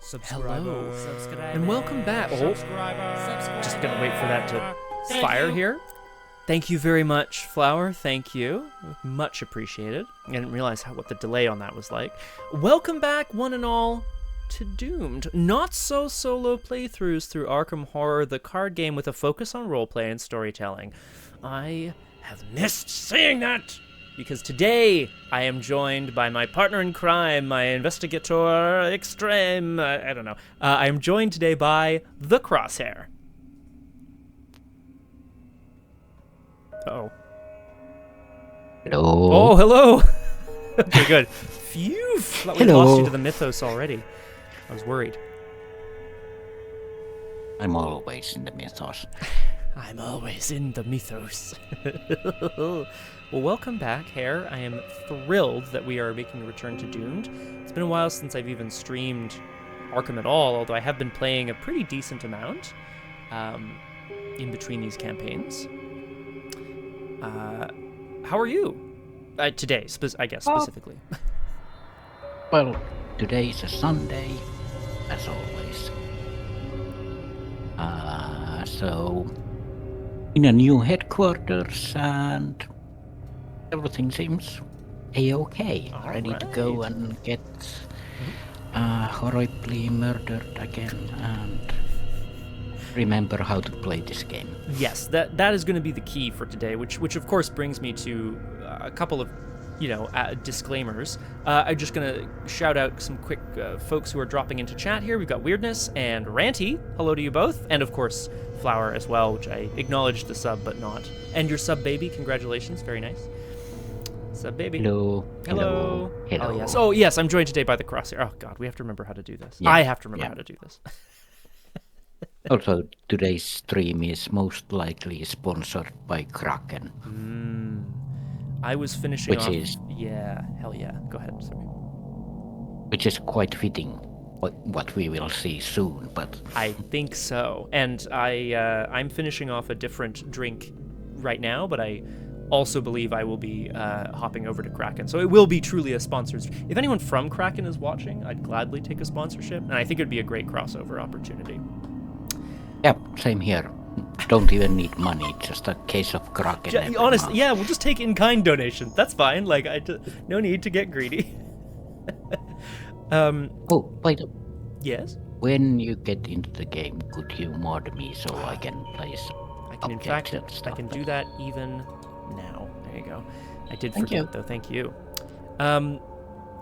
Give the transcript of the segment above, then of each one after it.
Hello. Subscriber. And welcome back. Subscriber. Just gonna wait for that to fire here. Thank you very much, Flower. Thank you. Much appreciated. I didn't realize what the delay on that was like. Welcome back, one and all, to Doomed. Not so solo playthroughs through Arkham Horror, the card game with a focus on roleplay and storytelling. I have missed saying that, because today I am joined by my partner in crime, my investigator extreme, I don't know. I am joined today by the Crosshair. Uh-oh. Hello. Oh, hello! Okay, good. Phew! Thought we Hello. lost you to the mythos already. I was worried. I'm always in the mythos. I'm always in the mythos. Well, welcome back, Hare. I am thrilled that we are making a return to Doomed. It's been a while since I've even streamed Arkham at all, although I have been playing a pretty decent amount in between these campaigns. How are you? Today, I guess, specifically. Well, today is a Sunday, as always. So, in a new headquarters, and everything seems a-okay. All Ready to go right. and get horribly murdered again and remember how to play this game. Yes, that is going to be the key for today, which of course brings me to a couple of, disclaimers. I'm just going to shout out some quick folks who are dropping into chat here. We've got Weirdness and Ranty. Hello to you both. And of course, Flower as well, which I acknowledged the sub, but not. And your sub baby, congratulations. Very nice. Sub baby. Hello. Hello. Hello. Oh, yes. Oh, yes, I'm joined today by the Crosshair. Oh, God, we have to remember how to do this. Yeah. I have to remember Yeah. how to do this. Also, today's stream is most likely sponsored by Kraken. I was finishing Which off... is- Yeah, hell yeah. Go ahead, sorry. Which is quite fitting, what we will see soon, but I think so. And I'm finishing off a different drink right now, but I also believe I will be hopping over to Kraken. So it will be truly a sponsored... If anyone from Kraken is watching, I'd gladly take a sponsorship, and I think it'd be a great crossover opportunity. yeah, same here. Don't even need money, just a case of Kraken. every Honestly, month. yeah, we'll just take in-kind donation. That's fine. Like, no need to get greedy. Oh, wait, Yes? when you get into the game, could you mod me so I can place I can, in fact, objects and stuff? I can do that even now. There you go. I did Thank forget, you. though. Thank you.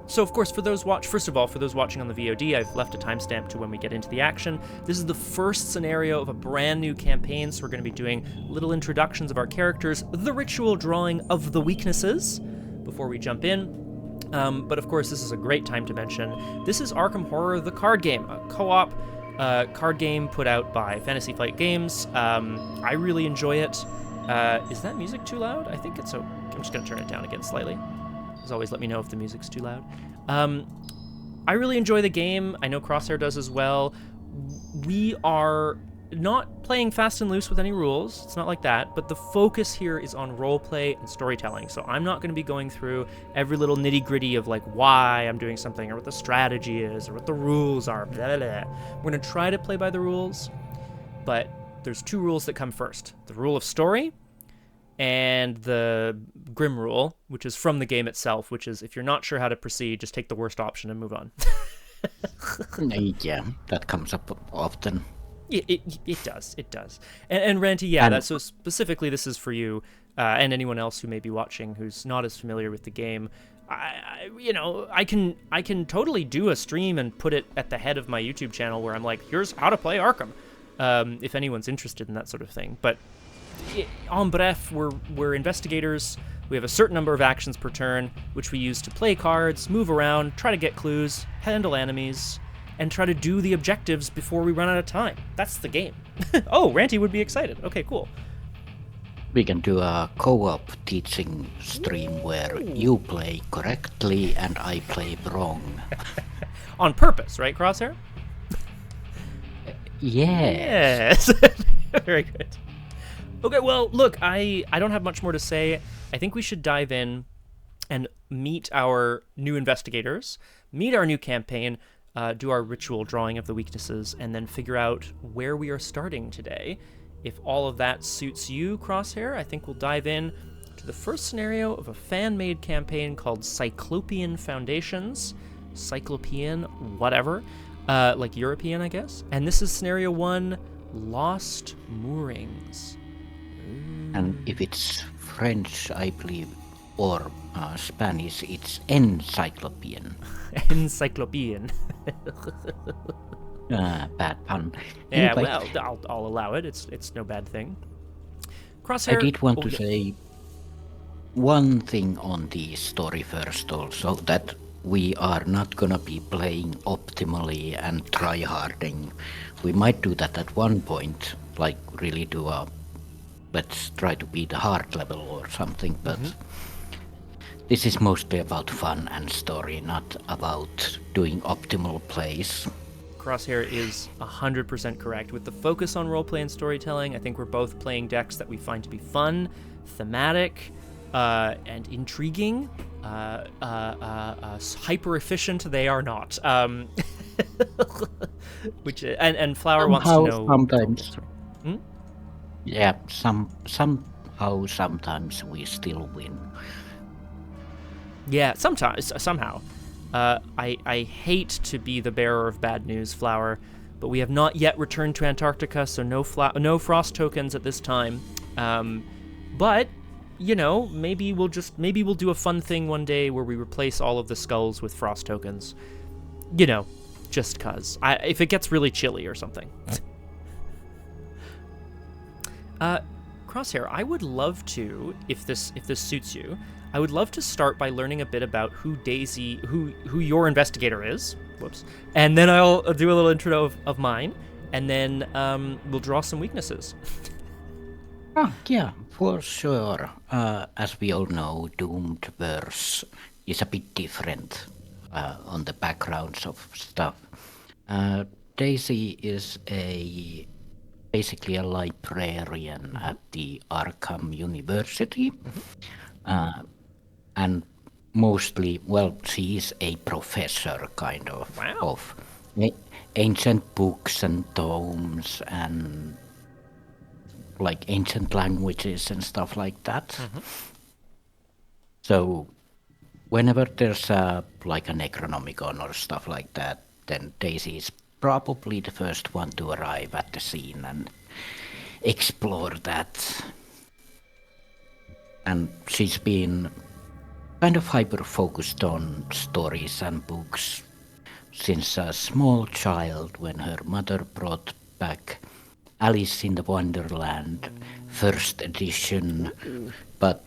So, of course, for those watching on the VOD, I've left a timestamp to when we get into the action. This is the first scenario of a brand new campaign, so we're going to be doing little introductions of our characters, the ritual drawing of the weaknesses, before we jump in. But of course, this is a great time to mention, this is Arkham Horror, the card game, a co-op card game put out by Fantasy Flight Games. I really enjoy it. Is that music too loud? I think it's okay. I'm just going to turn it down again slightly. As always, let me know if the music's too loud. I really enjoy the game. I know Crosshair does as well. We are not playing fast and loose with any rules. It's not like that. But the focus here is on roleplay and storytelling. So I'm not going to be going through every little nitty-gritty of like why I'm doing something or what the strategy is or what the rules are. Blah, blah, blah. We're going to try to play by the rules. But there's two rules that come first. The rule of story and the Grim rule, which is from the game itself, which is if you're not sure how to proceed, just take the worst option and move on. Yeah, that comes up often. It does. And Ranty, yeah, And- that's so specifically this is for you and anyone else who may be watching who's not as familiar with the game. I can totally do a stream and put it at the head of my YouTube channel where I'm like, here's how to play Arkham, if anyone's interested in that sort of thing. But en bref, we're investigators. We have a certain number of actions per turn, which we use to play cards, move around, try to get clues, handle enemies, and try to do the objectives before we run out of time. That's the game. Oh, Ranty would be excited. Okay, cool. We can do a co-op teaching stream where you play correctly and I play wrong. On purpose, right, Crosshair? Yes. Yes. Very good. Okay, well, look, I don't have much more to say. I think we should dive in and meet our new investigators, meet our new campaign. do our ritual drawing of the weaknesses, and then figure out where we are starting today. If all of that suits you, Crosshair, I think we'll dive in to the first scenario of a fan-made campaign called Cyclopean Foundations. Cyclopean, whatever. Like European, I guess. And this is scenario 1, Lost Moorings. And if it's French, I believe, or Spanish, it's encyclopean. Encyclopean. Bad pun. Yeah, Anyway, well, I'll allow it. It's no bad thing. Crosshair. I did want to say one thing on the story first also, that we are not gonna be playing optimally and tryharding. We might do that at one point, like really do a let's try to beat a hard level or something, but this is mostly about fun and story, not about doing optimal plays. Crosshair is 100% correct. With the focus on roleplay and storytelling, I think we're both playing decks that we find to be fun, thematic, and intriguing. Hyper efficient, they are not. Which and Flower wants to know. Sometimes. Yeah, sometimes we still win. Yeah, somehow. I hate to be the bearer of bad news, Flower, but we have not yet returned to Antarctica, so no frost tokens at this time. But you know, maybe we'll do a fun thing one day where we replace all of the skulls with frost tokens. You know, just cause. If it gets really chilly or something. Crosshair, I would love to, if this suits you, I would love to start by learning a bit about who your investigator is. Whoops. And then I'll do a little intro of mine, and then we'll draw some weaknesses. Yeah, for sure. As we all know, Doomed verse is a bit different on the backgrounds of stuff. Daisy is basically a librarian at the Arkham University. And mostly, well, she is a professor, kind of, of ancient books and tomes and like ancient languages and stuff like that. So whenever there's like a Necronomicon or stuff like that, then Daisy is probably the first one to arrive at the scene and explore that. And she's been kind of hyper-focused on stories and books since a small child, when her mother brought back Alice in the Wonderland, first edition, but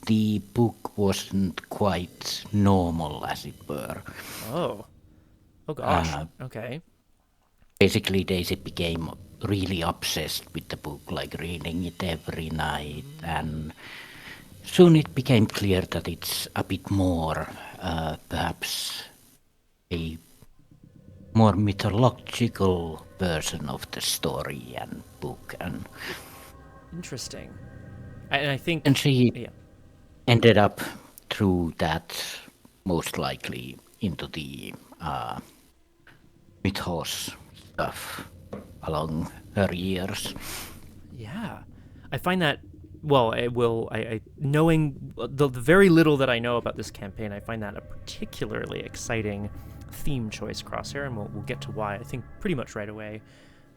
the book wasn't quite normal, as it were. Oh gosh, okay. Basically, Daisy became really obsessed with the book, like reading it every night, and soon it became clear that it's a bit more, perhaps a more mythological version of the story and book. And interesting. And I think... And she ended up through that, most likely, into the mythos stuff along her years. Yeah. I find that, well, I knowing the very little that I know about this campaign, I find that a particularly exciting theme choice, Crosshair, and we'll get to why, I think, pretty much right away.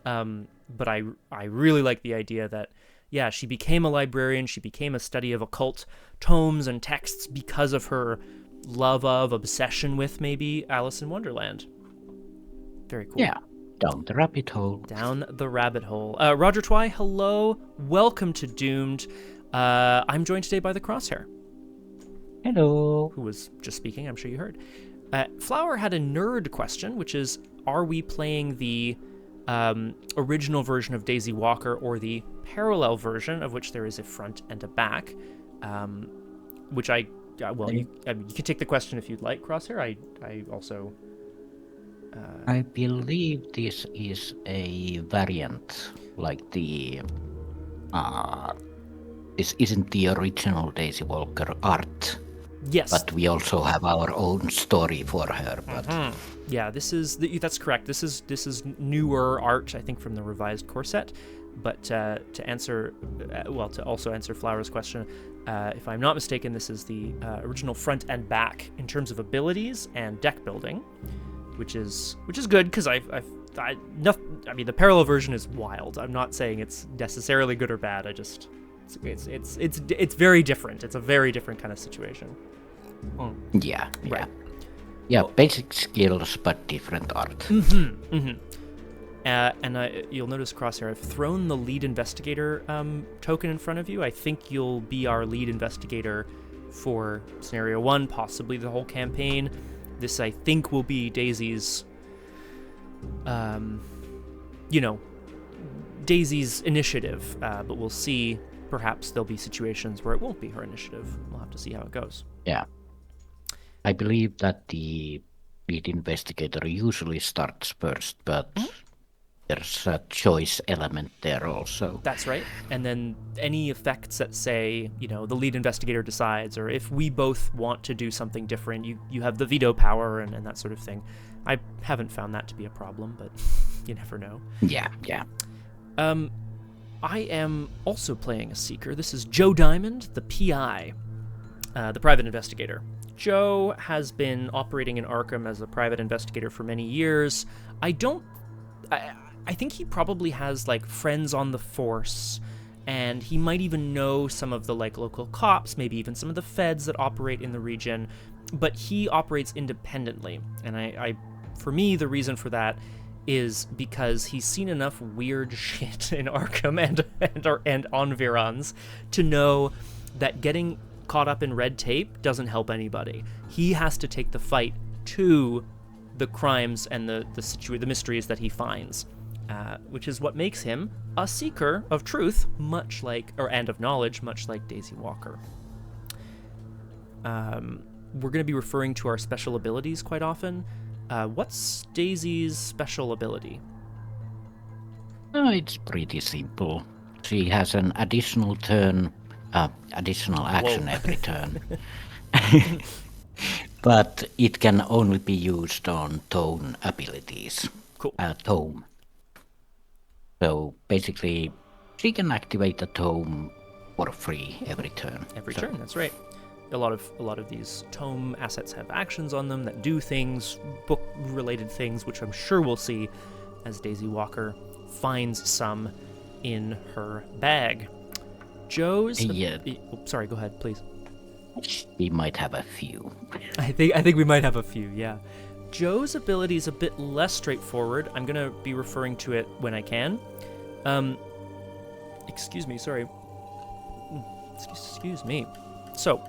But I really like the idea that, yeah, she became a librarian, she became a study of occult tomes and texts because of her love of, obsession with, maybe, Alice in Wonderland. Very cool. Yeah. Down the rabbit hole. Down the rabbit hole. Roger Twy, hello. Welcome to Doomed. I'm joined today by the Crosshair. Hello. Who was just speaking, I'm sure you heard. Flower had a nerd question, which is, are we playing the original version of Daisy Walker or the parallel version, of which there is a front and a back? Which you can take the question if you'd like, Crosshair. I also... I believe this is a variant, like the... this isn't the original Daisy Walker art Yes. But we also have our own story for her. But Yeah, that's correct. This is newer art, I think, from the revised core set. But to also answer Flower's question, if I'm not mistaken, this is the original front and back in terms of abilities and deck building, which is good because the parallel version is wild. I'm not saying it's necessarily good or bad. It's very different. It's a very different kind of situation. Yeah. Right. Yeah, basic skills but different art. And you'll notice, Crosshair, I've thrown the lead investigator token in front of you. I think you'll be our lead investigator for Scenario 1, possibly the whole campaign. This, I think, will be Daisy's, Daisy's initiative, but we'll see. Perhaps there'll be situations where it won't be her initiative. We'll have to see how it goes. Yeah. I believe that the lead investigator usually starts first, but there's a choice element there also. That's right. And then any effects that say, the lead investigator decides, or if we both want to do something different, you have the veto power and that sort of thing. I haven't found that to be a problem, but you never know. Yeah. I am also playing a Seeker. This is Joe Diamond, the PI, the private investigator. Joe has been operating in Arkham as a private investigator for many years. I think he probably has friends on the force, and he might even know some of the local cops, maybe even some of the feds that operate in the region, but he operates independently. And for me, the reason for that is because he's seen enough weird shit in Arkham and on Virons to know that getting caught up in red tape doesn't help anybody. He has to take the fight to the crimes and the mysteries that he finds, which is what makes him a seeker of truth, and of knowledge, much like Daisy Walker. We're going to be referring to our special abilities quite often. What's Daisy's special ability? Oh, it's pretty simple. She has an additional action every turn. But it can only be used on tome abilities. Cool. Tome. So basically, she can activate a tome for free every turn. Every turn, that's right. A lot of these tome assets have actions on them that do things, book-related things, which I'm sure we'll see as Daisy Walker finds some in her bag. Joe's... sorry, go ahead, please. We might have a few. I think we might have a few, yeah. Joe's ability is a bit less straightforward. I'm going to be referring to it when I can. Excuse me, sorry. Excuse me. So,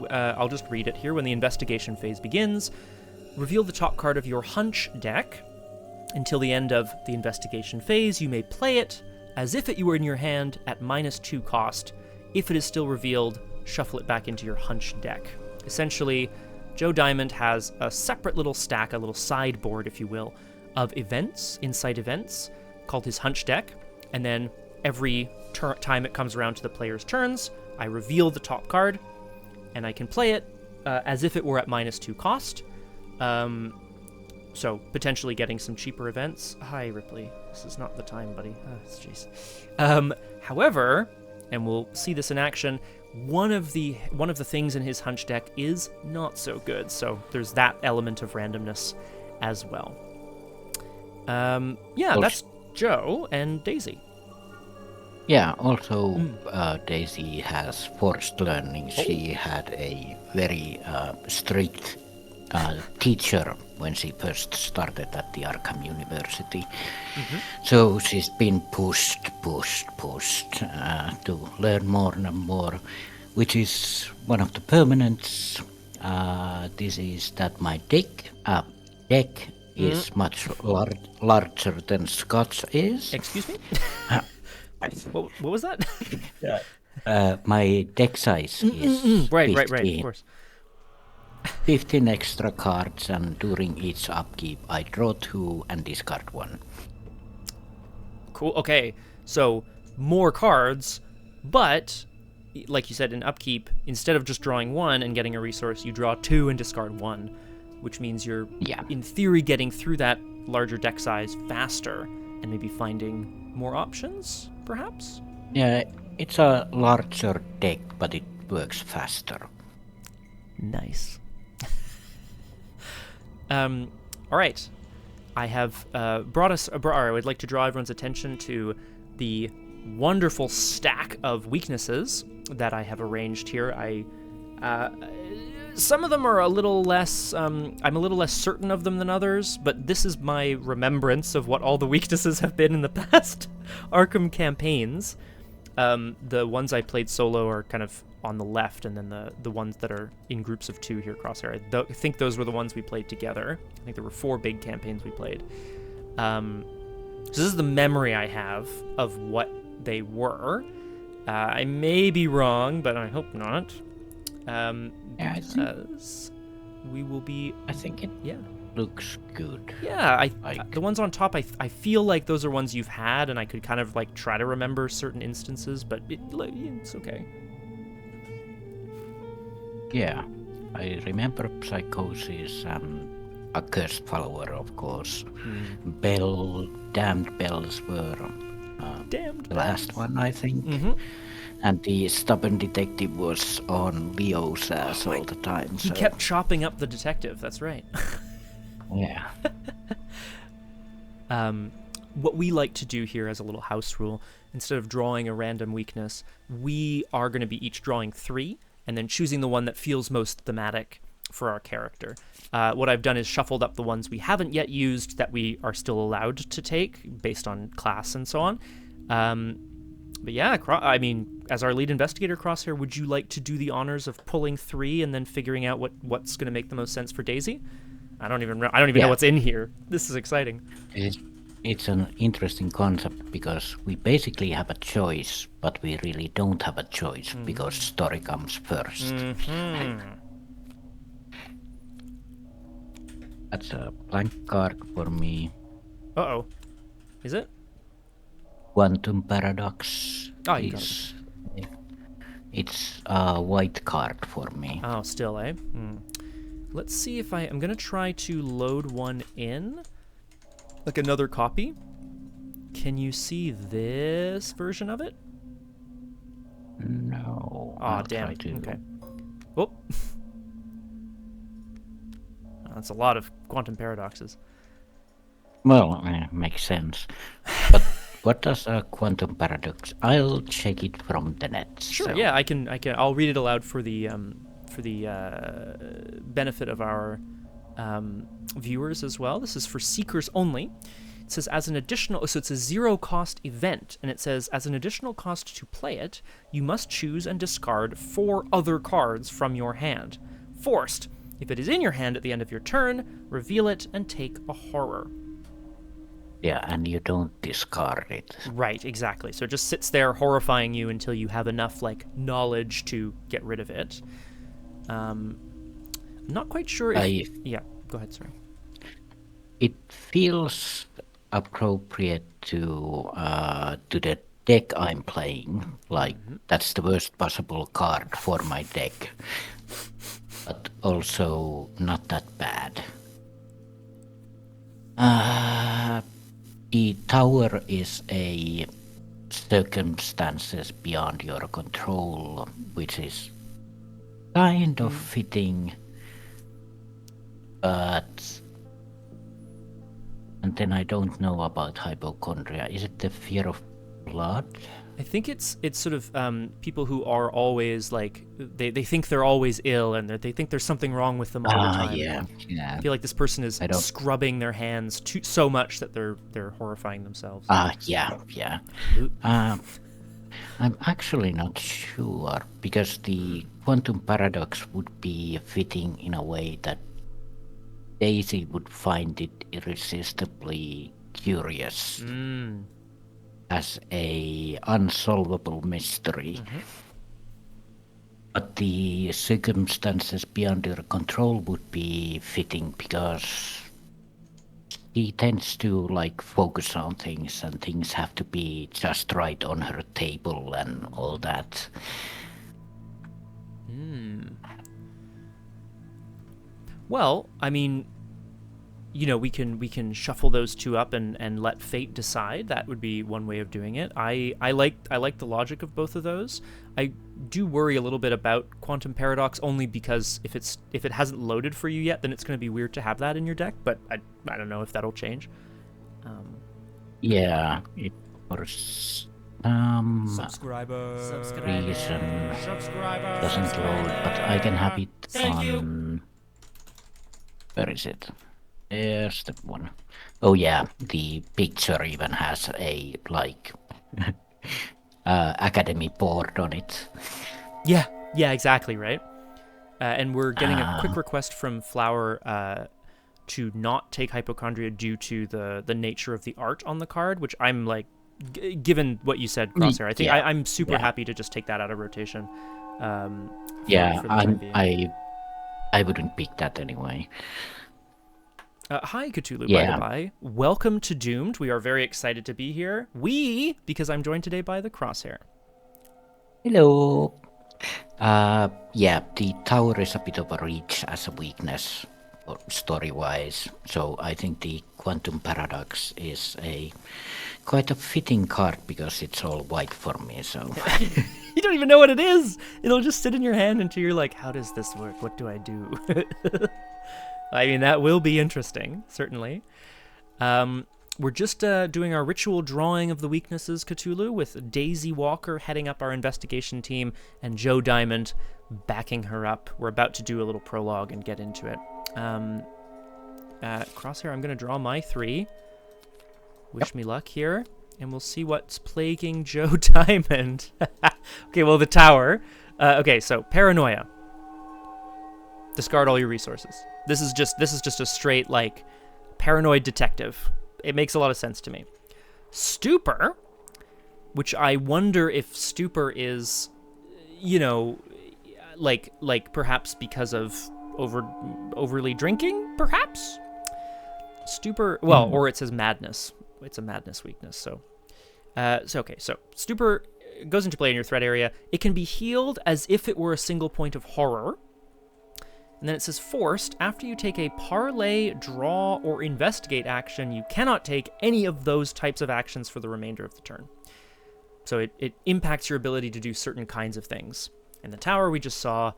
I'll just read it here. When the investigation phase begins, reveal the top card of your hunch deck. Until the end of the investigation phase, you may play it as if it were in your hand at -2 cost. If it is still revealed, shuffle it back into your hunch deck. Essentially, Joe Diamond has a separate little stack, a little sideboard, if you will, of insight events, called his hunch deck, and then every time it comes around to the player's turns, I reveal the top card, and I can play it as if it were at -2 cost. So potentially getting some cheaper events. Hi, Ripley. This is not the time, buddy. Jeez. However, and we'll see this in action, one of the things in his hunch deck is not so good. So there's that element of randomness as well. That's Joe and Daisy. Yeah, also Daisy has forced learning. She had a very strict teacher when she first started at the Arkham University. So she's been pushed to learn more and more, which is one of the permanents. This is that my deck is much larger than Scott's is. Excuse me? What was that? My deck size is right, of course. 15 extra cards, and during each upkeep I draw 2 and discard 1. Cool. Okay, so more cards, but like you said, in upkeep, instead of just drawing 1 and getting a resource, you draw 2 and discard 1, which means you're, in theory, getting through that larger deck size faster and maybe finding more options, perhaps? Yeah, it's a larger deck, but it works faster. Nice. All right. I have I would like to draw everyone's attention to the wonderful stack of weaknesses that I have arranged here. Some of them are a little less, I'm a little less certain of them than others, but this is my remembrance of what all the weaknesses have been in the past Arkham campaigns. The ones I played solo are kind of on the left, and then the ones that are in groups of 2 here, Crosshare. I think those were the ones we played together. I think there were 4 big campaigns we played. So this is the memory I have of what they were. I may be wrong, but I hope not. Because we will be... I think it looks good. Yeah, the ones on top, I feel like those are ones you've had, and I could kind of like try to remember certain instances, but it's okay. Yeah, I remember Psychosis, a cursed follower, of course. Damned Bells were the last one, I think. Mm-hmm. And the stubborn detective was on Leo's ass all the time. He kept chopping up the detective, that's right. Yeah. What we like to do here as a little house rule, instead of drawing a random weakness, we are going to be each drawing 3, and then choosing the one that feels most thematic for our character. What I've done is shuffled up the ones we haven't yet used that we are still allowed to take based on class and so on. But yeah, I mean, as our lead investigator, Crosshair, would you like to do the honors of pulling 3 and then figuring out what's going to make the most sense for Daisy? I don't even know what's in here. This is exciting. It's an interesting concept because we basically have a choice, but we really don't have a choice because story comes first. That's a blank card for me. Uh-oh. Is it? Quantum Paradox. Oh, you got it. It's a white card for me. Oh, still, eh? Let's see if I'm going to try to load one in. Like another copy. Can you see this version of it? No. Aw, damn. Okay. Oh. That's a lot of quantum paradoxes. Well, makes sense. But what does a quantum paradox? I'll check it from the net. Sure. So. Yeah, I can. I'll read it aloud for the benefit of our viewers as well. This is for seekers only. It says as an additional, so it's a 0 cost event, and it says as an additional cost to play it, you must choose and discard 4 other cards from your hand. Forced. If it is in your hand at the end of your turn, reveal it and take a horror. Yeah, and you don't discard it. Right, exactly. So it just sits there horrifying you until you have enough knowledge to get rid of it. I'm not quite sure if... Yeah, go ahead, sorry. It feels appropriate to the deck I'm playing. That's the worst possible card for my deck. But also not that bad. The tower is a circumstances beyond your control, which is kind of fitting, but... And then I don't know about hypochondria. Is it the fear of blood? I think it's sort of people who are always they think they're always ill and they think there's something wrong with them all the time. Yeah. I feel like this person is scrubbing their hands so much that they're horrifying themselves. Yeah. I'm actually not sure because the quantum paradox would be fitting in a way that Daisy would find it irresistibly curious. As a unsolvable mystery. But the circumstances beyond your control would be fitting because he tends to focus on things and things have to be just right on her table and all that. Well, I mean, we can shuffle those two up and let fate decide. That would be one way of doing it. I like the logic of both of those. I do worry a little bit about Quantum Paradox only because if it hasn't loaded for you yet, then it's going to be weird to have that in your deck. But I don't know if that'll change. Yeah, it was Subscriber reason doesn't load, but I can have it on. Where is it? There's the one. Oh yeah, the picture even has a academy board on it. Yeah, exactly, right. And we're getting a quick request from Flower to not take Hypochondria due to the nature of the art on the card, which I'm like, given what you said, Crosshair, I think I'm super happy to just take that out of rotation. I wouldn't pick that anyway. Hi, Cthulhu, by the by. Welcome to Doomed. We are very excited to be here. Because I'm joined today by the Crosshair. Hello. The tower is a bit of a reach as a weakness, story-wise. So I think the Quantum Paradox is quite a fitting card because it's all white for me. So you don't even know what it is. It'll just sit in your hand until you're like, how does this work? What do I do? I mean, that will be interesting, certainly. We're just doing our ritual drawing of the weaknesses, Cthulhu, with Daisy Walker heading up our investigation team and Joe Diamond backing her up. We're about to do a little prologue and get into it. Crosshair, I'm going to draw my 3. Wish me luck here, and we'll see what's plaguing Joe Diamond. Okay, well, the tower. Okay, so Paranoia. Discard all your resources. This is just a straight, paranoid detective. It makes a lot of sense to me. Stupor, which I wonder if stupor is, perhaps because of overly drinking, perhaps? Stupor, or it says madness. It's a madness weakness, so stupor goes into play in your threat area. It can be healed as if it were a single point of horror. And then it says forced, after you take a parlay, draw, or investigate action, you cannot take any of those types of actions for the remainder of the turn. So it impacts your ability to do certain kinds of things. And the tower we just saw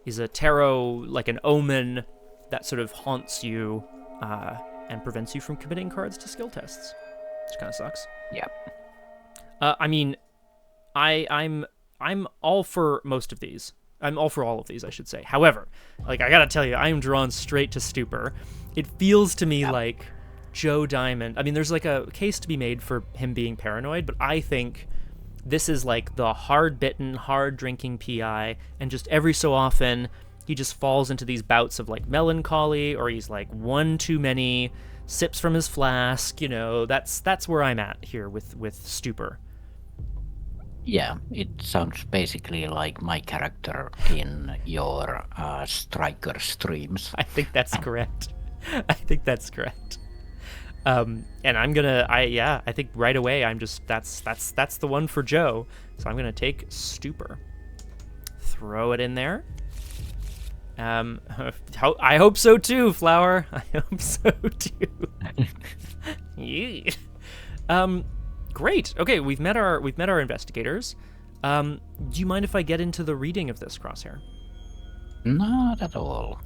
is a tarot, like an omen, that sort of haunts you and prevents you from committing cards to skill tests, which kind of sucks. Yeah. I mean, I'm all for most of these. I'm all for all of these, I should say. However, I gotta tell you, I am drawn straight to Stupor. It feels to me like Joe Diamond. I mean, there's a case to be made for him being paranoid, but I think this is the hard-bitten, hard-drinking PI, and just every so often, he just falls into these bouts of melancholy, or he's one too many sips from his flask. That's where I'm at here with Stupor. Yeah, it sounds basically like my character in your Striker streams. I think that's correct. And I'm gonna, I think right away that's the one for Joe. So I'm gonna take Stupor, throw it in there. I hope so too, Flower. I hope so too. Yeah. Great. Okay, we've met our investigators. Do you mind if I get into the reading of this, Crosshair? Not at all.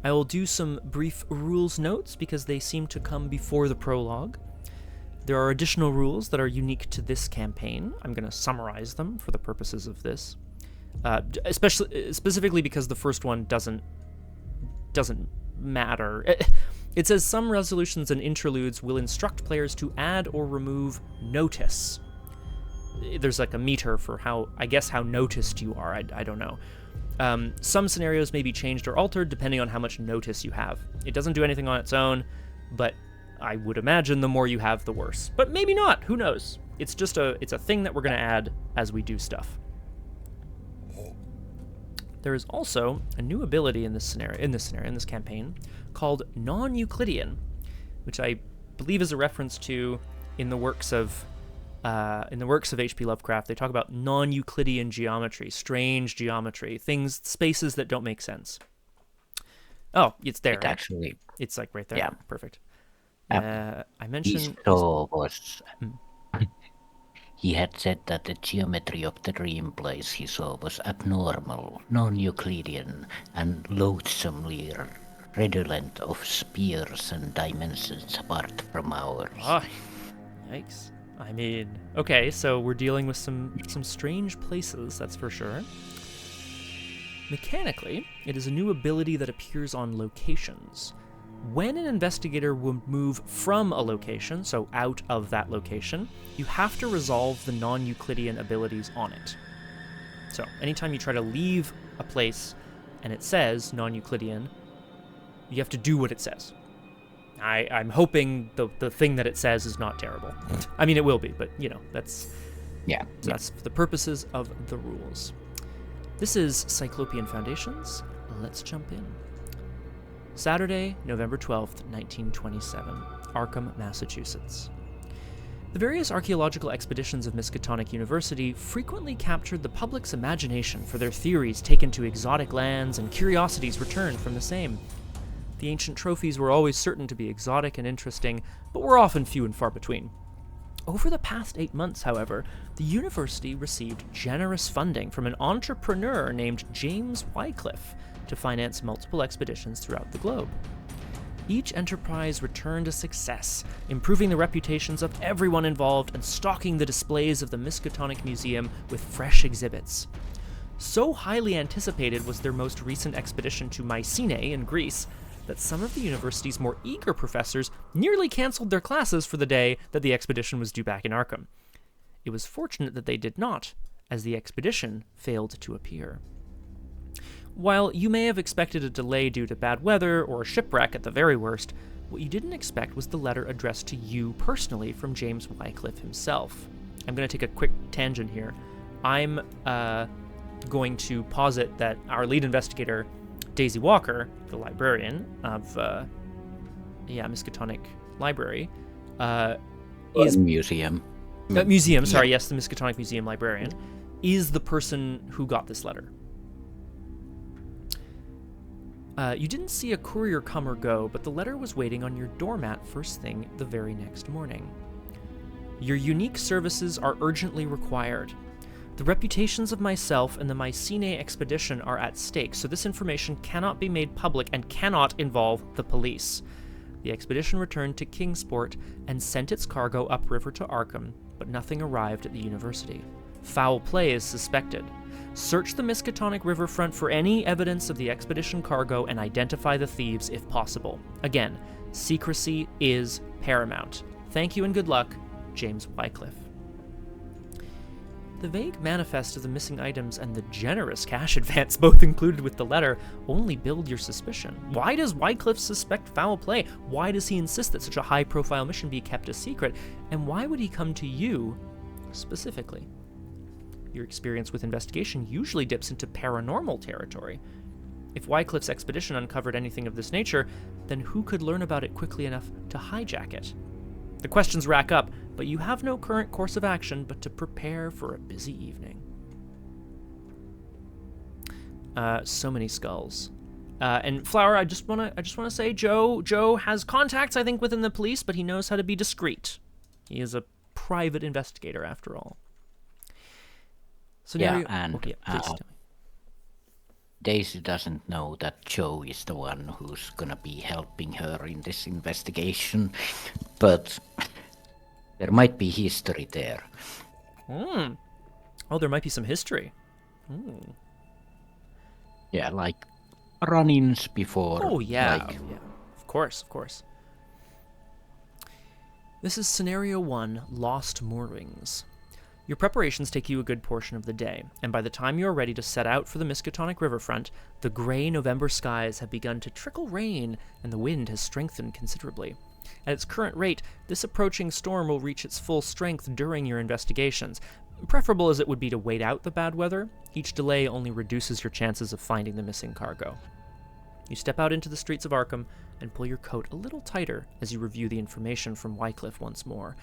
I will do some brief rules notes because they seem to come before the prologue. There are additional rules that are unique to this campaign. I'm going to summarize them for the purposes of this, specifically because the first one doesn't matter. It says some resolutions and interludes will instruct players to add or remove notice. There's a meter for how noticed you are. I don't know. Some scenarios may be changed or altered depending on how much notice you have. It doesn't do anything on its own, but I would imagine the more you have, the worse. But maybe not. Who knows? It's just it's a thing that we're going to add as we do stuff. There is also a new ability in this campaign, called non-Euclidean, which I believe is a reference to in the works of H.P. Lovecraft. They talk about non-Euclidean geometry, strange geometry, spaces that don't make sense. Oh, it's there, It right? actually, It's like right there. yeah. Perfect. I He mentioned... saw was he had said that the geometry of the dream place he saw was abnormal, non-Euclidean, and loathsomely redolent of spheres and dimensions apart from ours. Ah, yikes. I mean, okay, so we're dealing with some strange places, that's for sure. Mechanically, it is a new ability that appears on locations. When an investigator will move from a location, so out of that location, you have to resolve the non-Euclidean abilities on it. So, anytime you try to leave a place and it says non-Euclidean, you have to do what it says. I'm hoping the thing that it says is not terrible. I mean, it will be, but, that's... Yeah. So that's for the purposes of the rules. This is Cyclopean Foundations. Let's jump in. Saturday, November 12th, 1927, Arkham, Massachusetts. The various archaeological expeditions of Miskatonic University frequently captured the public's imagination for their theories taken to exotic lands and curiosities returned from the same. The ancient trophies were always certain to be exotic and interesting, but were often few and far between. Over the past 8 months, however, the university received generous funding from an entrepreneur named James Wycliffe to finance multiple expeditions throughout the globe. Each enterprise returned a success, improving the reputations of everyone involved and stocking the displays of the Miskatonic Museum with fresh exhibits. So highly anticipated was their most recent expedition to Mycenae in Greece that some of the university's more eager professors nearly canceled their classes for the day that the expedition was due back in Arkham. It was fortunate that they did not, as the expedition failed to appear. While you may have expected a delay due to bad weather or a shipwreck at the very worst, what you didn't expect was the letter addressed to you personally from James Wycliffe himself. I'm going to take a quick tangent here. I'm going to posit that our lead investigator, Daisy Walker, the librarian of Miskatonic Library, is museum. Museum. Sorry, yes, the Miskatonic Museum librarian is the person who got this letter. You didn't see a courier come or go, but the letter was waiting on your doormat first thing the very next morning. Your unique services are urgently required. The reputations of myself and the Mycenae expedition are at stake, so this information cannot be made public and cannot involve the police. The expedition returned to Kingsport and sent its cargo upriver to Arkham, but nothing arrived at the university. Foul play is suspected. Search the Miskatonic riverfront for any evidence of the expedition cargo and identify the thieves if possible. Again, secrecy is paramount. Thank you and good luck, James Wycliffe. The vague manifest of the missing items and the generous cash advance, both included with the letter, only build your suspicion. Why does Wycliffe suspect foul play? Why does he insist that such a high-profile mission be kept a secret? And why would he come to you specifically? Your experience with investigation usually dips into paranormal territory. If Wycliffe's expedition uncovered anything of this nature, then who could learn about it quickly enough to hijack it? The questions rack up, but you have no current course of action but to prepare for a busy evening. So many skulls. And Flower, I just wanna say, Joe has contacts, I think, within the police, but he knows how to be discreet. He is a private investigator, after all. Scenario... Yeah, and please tell me. Daisy doesn't know that Joe is the one who's gonna be helping her in this investigation, but there might be history there. Oh, there might be some history. Yeah, like run-ins before. Oh, yeah. Like... yeah. Of course. This is Scenario 1, Lost Moorings. Your preparations take you a good portion of the day, and by the time you are ready to set out for the Miskatonic riverfront, the gray November skies have begun to trickle rain, and the wind has strengthened considerably. At its current rate, this approaching storm will reach its full strength during your investigations. Preferable as it would be to wait out the bad weather, each delay only reduces your chances of finding the missing cargo. You step out into the streets of Arkham and pull your coat a little tighter as you review the information from Wycliffe once more.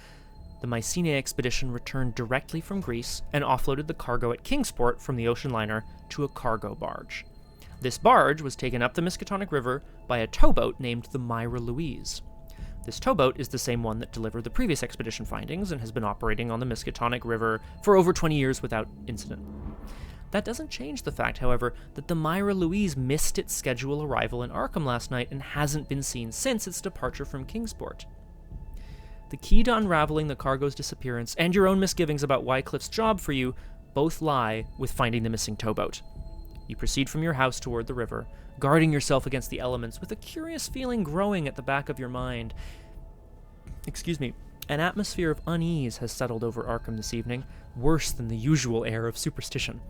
The Mycenae expedition returned directly from Greece and offloaded the cargo at Kingsport from the ocean liner to a cargo barge. This barge was taken up the Miskatonic River by by a towboat named the Myra Louise. This towboat is the same one that delivered the previous expedition findings and has been operating on the Miskatonic River for over 20 years without incident. That doesn't change the fact, however, that the Myra Louise missed its scheduled arrival in Arkham last night and hasn't been seen since its departure from Kingsport. The key to unraveling the cargo's disappearance and your own misgivings about Wycliffe's job for you both lie with finding the missing towboat. You proceed from your house toward the river, guarding yourself against the elements with a curious feeling growing at the back of your mind. An atmosphere of unease has settled over Arkham this evening, worse than the usual air of superstition.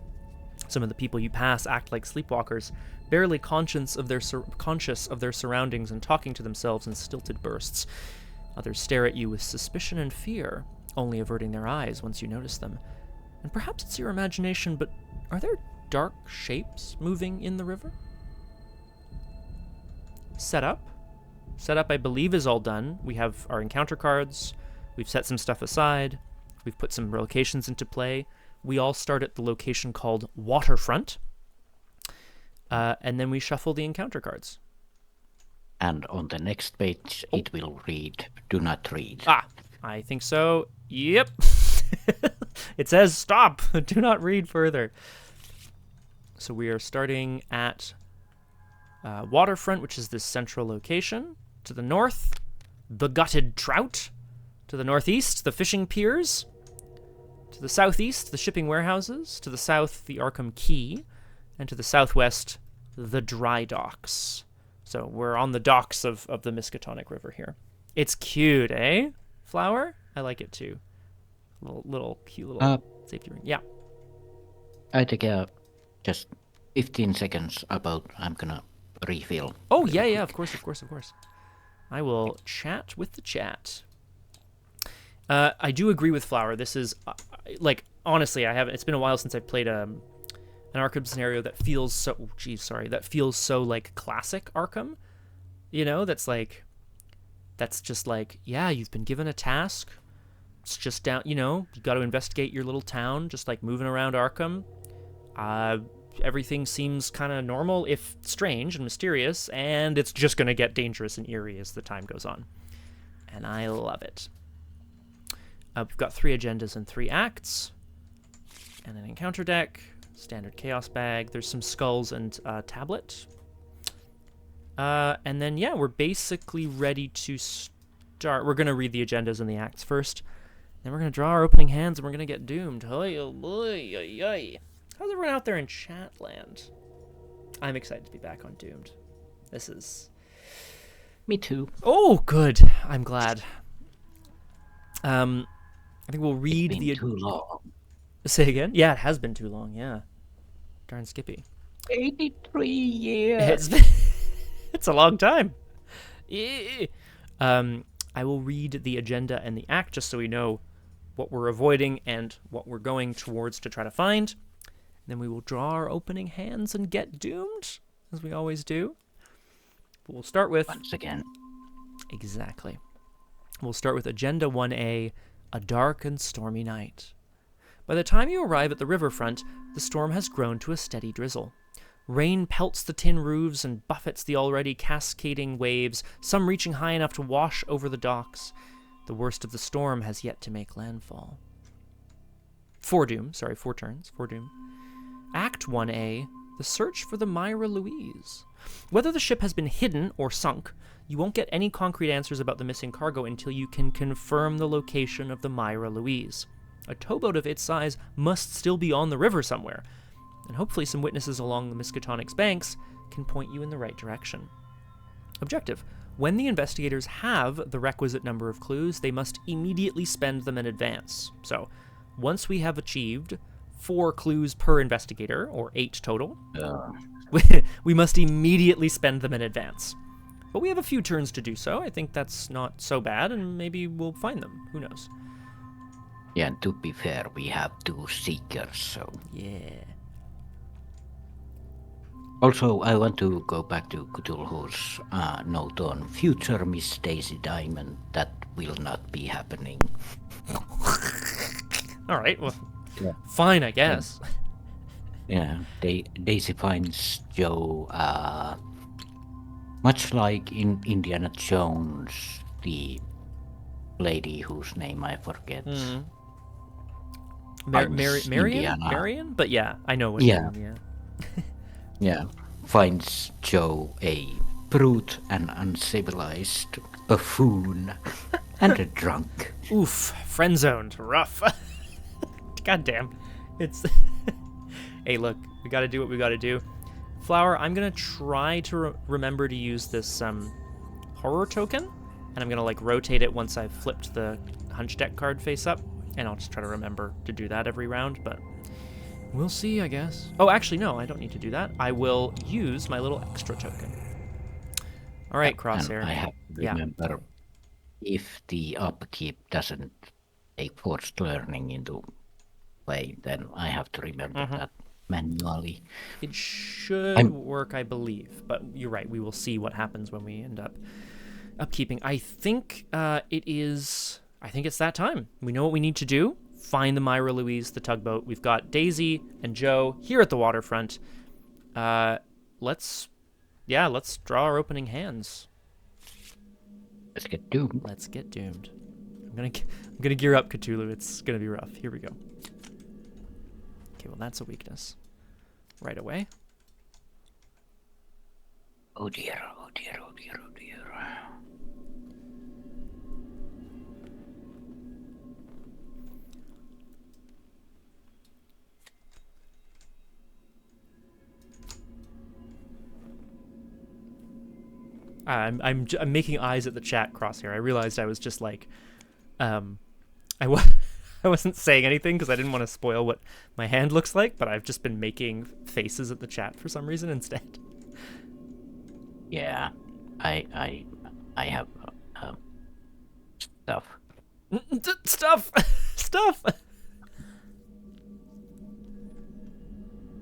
Some of the people you pass act like sleepwalkers, barely conscious of their surroundings and talking to themselves in stilted bursts. Others stare at you with suspicion and fear, only averting their eyes once you notice them. And perhaps it's your imagination, but are there dark shapes moving in the river? Setup, I believe, is all done. We have our encounter cards. We've set some stuff aside. We've put some locations into play. We all start at the location called Waterfront. And then we shuffle the encounter cards. And on the next page, it will read, "Do not read." I think so. Yep. It says, "Stop. Do not read further." So we are starting at Waterfront, which is this central location. To the north, the gutted trout. To the northeast, the fishing piers. To the southeast, the shipping warehouses. To the south, the Arkham Quay. And to the southwest, the dry docks. So we're on the docks of the Miskatonic River here. It's cute, eh, Flower? I like it too. Little cute little safety ring. Yeah. I take just 15 seconds about I'm gonna refill. Oh, yeah, of course. I will chat with the chat. I do agree with Flower. This is, honestly, it's been a while since I played an Arkham scenario that feels so, that feels so, classic Arkham. You know, that's just yeah, you've been given a task. It's just down, you got to investigate your little town, just moving around Arkham. Everything seems kind of normal, if strange and mysterious, and it's just going to get dangerous and eerie as the time goes on. And I love it. We've got 3 agendas and 3 acts, and an encounter deck, standard chaos bag. There's some skulls and tablet. And then, yeah, we're basically ready to start. We're going to read the agendas and the acts first. Then we're going to draw our opening hands, and we're going to get doomed. Oh boy. How's everyone out there in chat land? I'm excited to be back on Doomed. This is... Me too. Oh, good. I'm glad. I think we'll read it's been too long. Say again? Yeah, it has been too long, yeah. Darn Skippy. 83 years. It's a long time. I will read the agenda and the act just so we know what we're avoiding and what we're going towards to try to find. Then we will draw our opening hands and get doomed, as we always do. But we'll start with... Once again. Exactly. We'll start with Agenda 1A, A Dark and Stormy Night. By the time you arrive at the riverfront, the storm has grown to a steady drizzle. Rain pelts the tin roofs and buffets the already cascading waves, some reaching high enough to wash over the docks. The worst of the storm has yet to make landfall. 4 turns. Act 1A, The Search for the Myra Louise. Whether the ship has been hidden or sunk, you won't get any concrete answers about the missing cargo until you can confirm the location of the Myra Louise. A towboat of its size must still be on the river somewhere, and hopefully some witnesses along the Miskatonic's banks can point you in the right direction. Objective: when the investigators have the requisite number of clues, they must immediately spend them in advance. So, once we have achieved 4 clues per investigator, or 8 total, we must immediately spend them in advance. But we have a few turns to do so. I think that's not so bad, and maybe we'll find them. Who knows? Yeah, and to be fair, we have 2 seekers, so... Yeah. Also, I want to go back to Cthulhu's note on future Miss Daisy Diamond. That will not be happening. All right, well, yeah. Fine, I guess. Yeah, Daisy finds Joe Much like in Indiana Jones, the lady whose name I forget. Marion? But yeah, I know what you Yeah. mean, Yeah. Finds Joe a brute and uncivilized buffoon and a drunk. Oof, friend zoned, rough. Goddamn. It's hey, look, we gotta do what we gotta do. Flower, I'm gonna try to remember to use this horror token, and I'm gonna like rotate it once I've flipped the hunch deck card face up, and I'll just try to remember to do that every round, but we'll see, I guess. Oh, actually, no, I don't need to do that. I will use my little extra token. All right, Crosshair. And I have to remember, if the upkeep doesn't take forced learning into play, then I have to remember that manually. It should work, I believe, but you're right. We will see what happens when we end up upkeeping. I think it's that time. We know what we need to do. Find the Myra Louise, the tugboat. We've got Daisy and Joe here at the waterfront. Let's draw our opening hands. Let's get doomed. Let's get doomed. I'm gonna gear up Cthulhu. It's gonna be rough. Here we go. Okay, well that's a weakness. Right away. Oh dear, oh dear, oh dear, oh dear. I'm making eyes at the chat, Crosshair. I realized I was just like, I wasn't saying anything because I didn't want to spoil what my hand looks like, but I've just been making faces at the chat for some reason instead. Yeah, I have stuff. Stuff.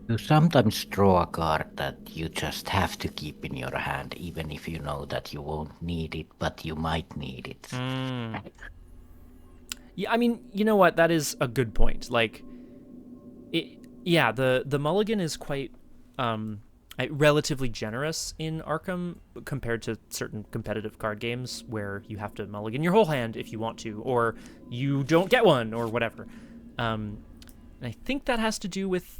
You sometimes draw a card that you just have to keep in your hand, even if you know that you won't need it, but you might need it. Yeah, I mean, you know what? That is a good point. Like, the mulligan is quite relatively generous in Arkham compared to certain competitive card games where you have to mulligan your whole hand if you want to, or you don't get one, or whatever. And I think that has to do with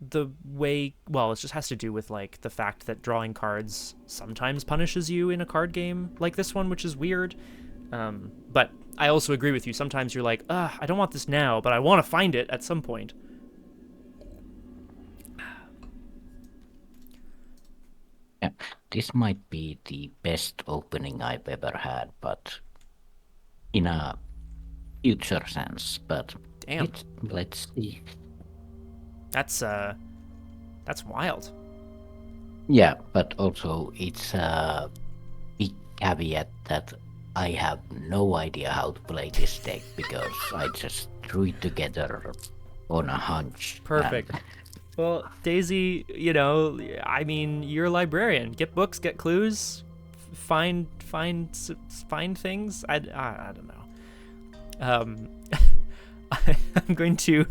the way, well, it just has to do with like the fact that drawing cards sometimes punishes you in a card game like this one, which is weird. But I also agree with you. Sometimes you're like, I don't want this now, but I want to find it at some point. Yeah, this might be the best opening I've ever had, but in a future sense. But damn, let's see. That's wild. Yeah, but also it's a big caveat that I have no idea how to play this deck because I just threw it together on a hunch. Perfect. Well, Daisy, I mean, you're a librarian. Get books, get clues, find things. I don't know. I'm going to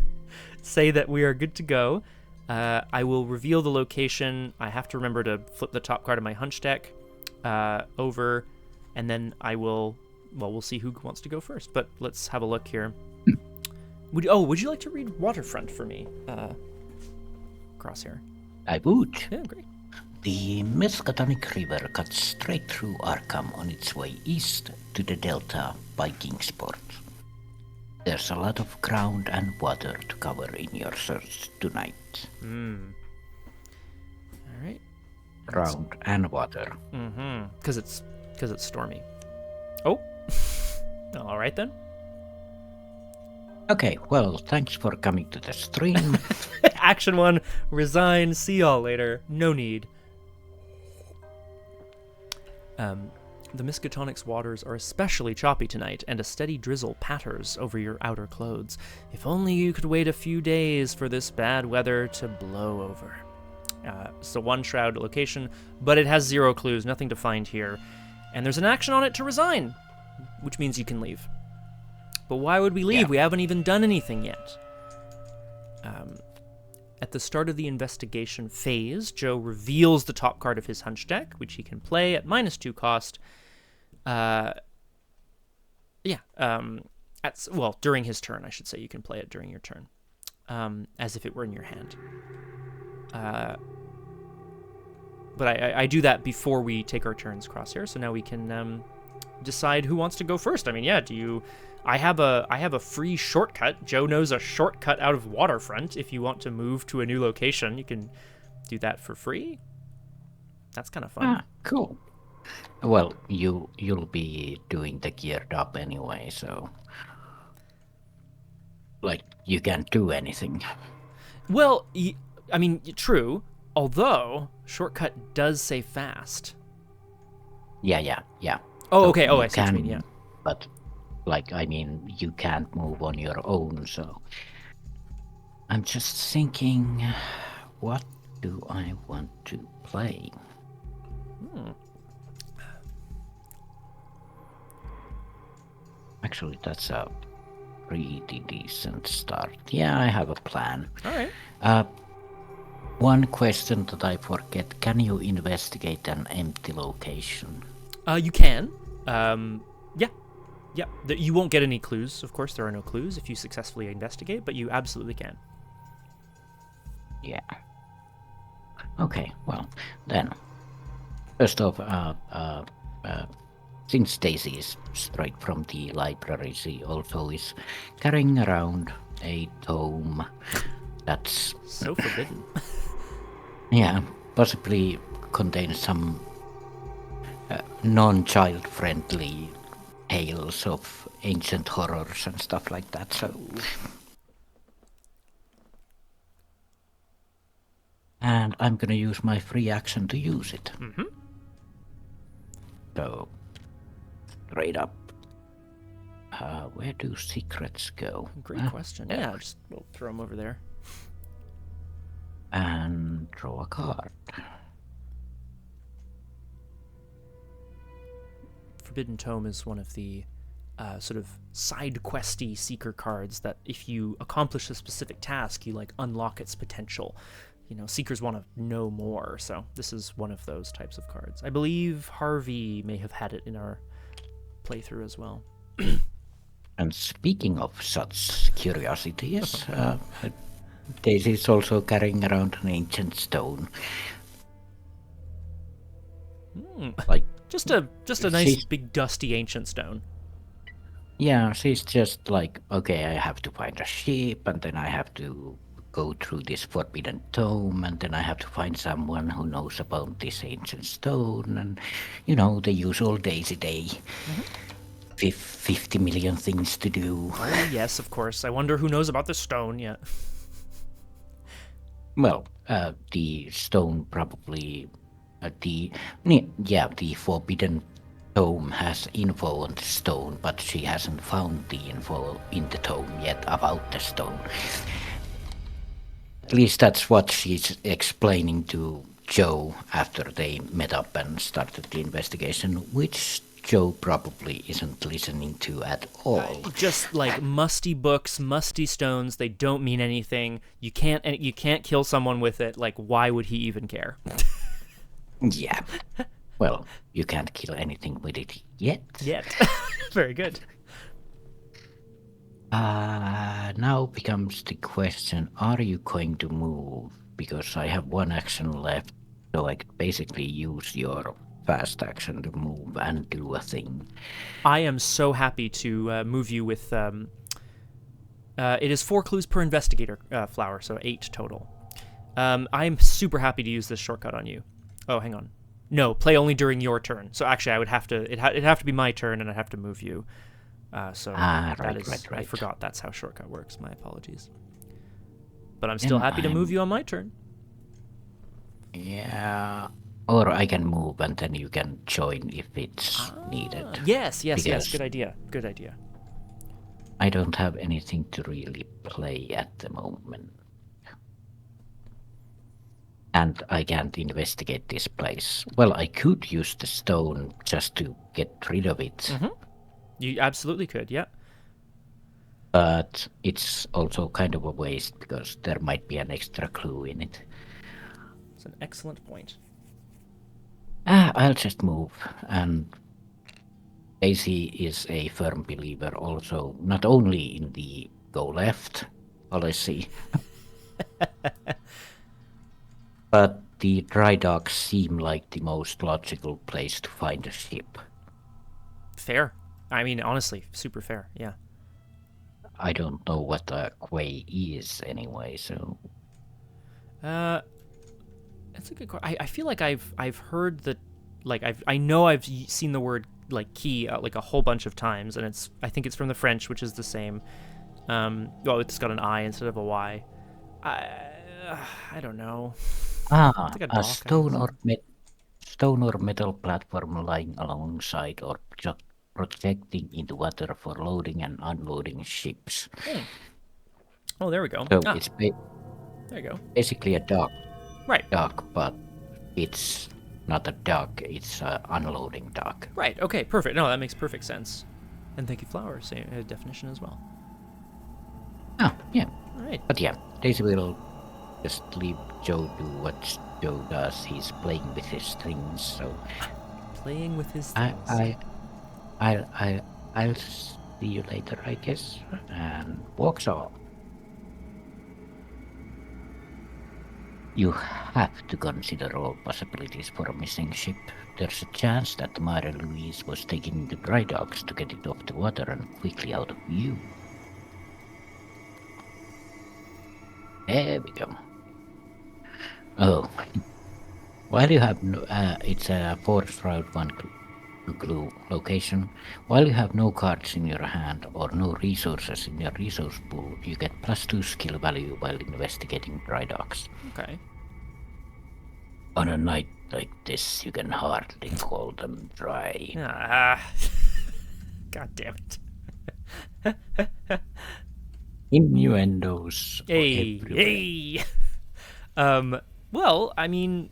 say that we are good to go. I will reveal the location. I have to remember to flip the top card of my hunch deck over, and then we'll see who wants to go first. But let's have a look here. Would you like to read Waterfront for me, Crosshair? I would. Yeah, great. The Miskatonic River cuts straight through Arkham on its way east to the Delta by Kingsport. There's a lot of ground and water to cover in your search tonight. All right. Ground and water. Because it's stormy. Oh. All right then. Okay, well, thanks for coming to the stream. Action 1, resign, see y'all later. No need. The Miskatonic's waters are especially choppy tonight, and a steady drizzle patters over your outer clothes. If only you could wait a few days for this bad weather to blow over. It's a one shroud location, but it has 0 clues, nothing to find here. And there's an action on it to resign, which means you can leave. But why would we leave? Yeah. We haven't even done anything yet. at the start of the investigation phase, Joe reveals the top card of his hunch deck, which he can play at -2 cost. During his turn, I should say. You can play it during your turn, as if it were in your hand. But I do that before we take our turns, Crosshair. So now we can decide who wants to go first. I mean, yeah. I have a free shortcut. Joe knows a shortcut out of Waterfront. If you want to move to a new location, you can do that for free. That's kind of fun. Ah, cool. Well, you'll be doing the geared up anyway, so like you can't do anything. Well, I mean, true. Although shortcut does say fast. Yeah. Oh, So okay. Oh, you I see what you mean. Yeah. But like, I mean, you can't move on your own, so I'm just thinking, what do I want to play? Actually, that's a pretty decent start. Yeah, I have a plan. All right. One question that I forget, can you investigate an empty location? You can. Yeah. You won't get any clues. Of course, there are no clues if you successfully investigate, but you absolutely can. Yeah. Okay, well, then, first off, since Daisy is straight from the library, she also is carrying around a tome that's... So forbidden. Yeah, possibly contains some non-child-friendly tales of ancient horrors and stuff like that, so... And I'm gonna use my free action to use it. Mm-hmm. So, straight up. Where do secrets go? Great question. Yeah, we'll throw them over there. And draw a card. Forbidden Tome is one of the sort of side questy seeker cards that if you accomplish a specific task, you like unlock its potential. You know, seekers want to know more, so this is one of those types of cards. I believe Harvey may have had it in our playthrough as well. And speaking of such curiosities, Daisy is also carrying around an ancient stone. Like just a nice big dusty ancient stone. Yeah, she's just like, okay, I have to find a ship, and then I have to go through this forbidden tome, and then I have to find someone who knows about this ancient stone, and you know, the usual Daisy day. 50 million things to do. Oh, yes, of course. I wonder who knows about the stone yet. Well, the stone probably, the forbidden tome has info on the stone, but she hasn't found the info in the tome yet about the stone. At least that's what she's explaining to Joe after they met up and started the investigation, which Joe probably isn't listening to at all. Just like musty books, musty stones, they don't mean anything. You can't kill someone with it. Like, why would he even care? Yeah. Well, you can't kill anything with it yet. Very good. Now becomes the question, are you going to move? Because I have one action left, so I could basically use your fast action to move and do a thing. I am so happy to move you with... it is 4 clues per investigator flower, so 8 total. I'm super happy to use this shortcut on you. Oh, hang on. No, play only during your turn. So actually, I would have to... It'd have to be my turn, and I'd have to move you. Right. I forgot that's how shortcut works. My apologies. But I'm still happy to move you on my turn. Yeah. Or I can move and then you can join if it's needed. Yes. Good idea. I don't have anything to really play at the moment. And I can't investigate this place. Well, I could use the stone just to get rid of it. Mm-hmm. You absolutely could, yeah. But it's also kind of a waste because there might be an extra clue in it. It's an excellent point. I'll just move. And Daisy is a firm believer also, not only in the go left policy, but the dry docks seem like the most logical place to find a ship. Fair. I mean, honestly, super fair. Yeah. I don't know what a quay is anyway, so That's a good question. I feel like I've heard that, like I know I've seen the word like key like a whole bunch of times, and I think it's from the French, which is the same. Well, it's got an I instead of a Y. I don't know. It's like a a dock, I guess. stone or metal platform lying alongside or just projecting into water for loading and unloading ships. Oh, there we go. So There it's you go. basically a dock, Right. but it's not a dock, it's an unloading dock. Right. Okay. Perfect. No, that makes perfect sense. And thank you, Flower. Same definition as well. Yeah. All right. But yeah, Daisy will just leave Joe do what Joe does. He's playing with his strings, so Playing with his things. I'll see you later, I guess, and walks off. You have to consider all possibilities for a missing ship. There's a chance that the Mare Louise was taken into dry docks to get it off the water and quickly out of view. There we go. Oh, while you have no, it's a Force Route 1 clue location. While you have no cards in your hand or no resources in your resource pool, you get +2 skill value while investigating dry docks. Okay. On a night like this, you can hardly call them dry. God damn it. Innuendos. Hey. Well, I mean,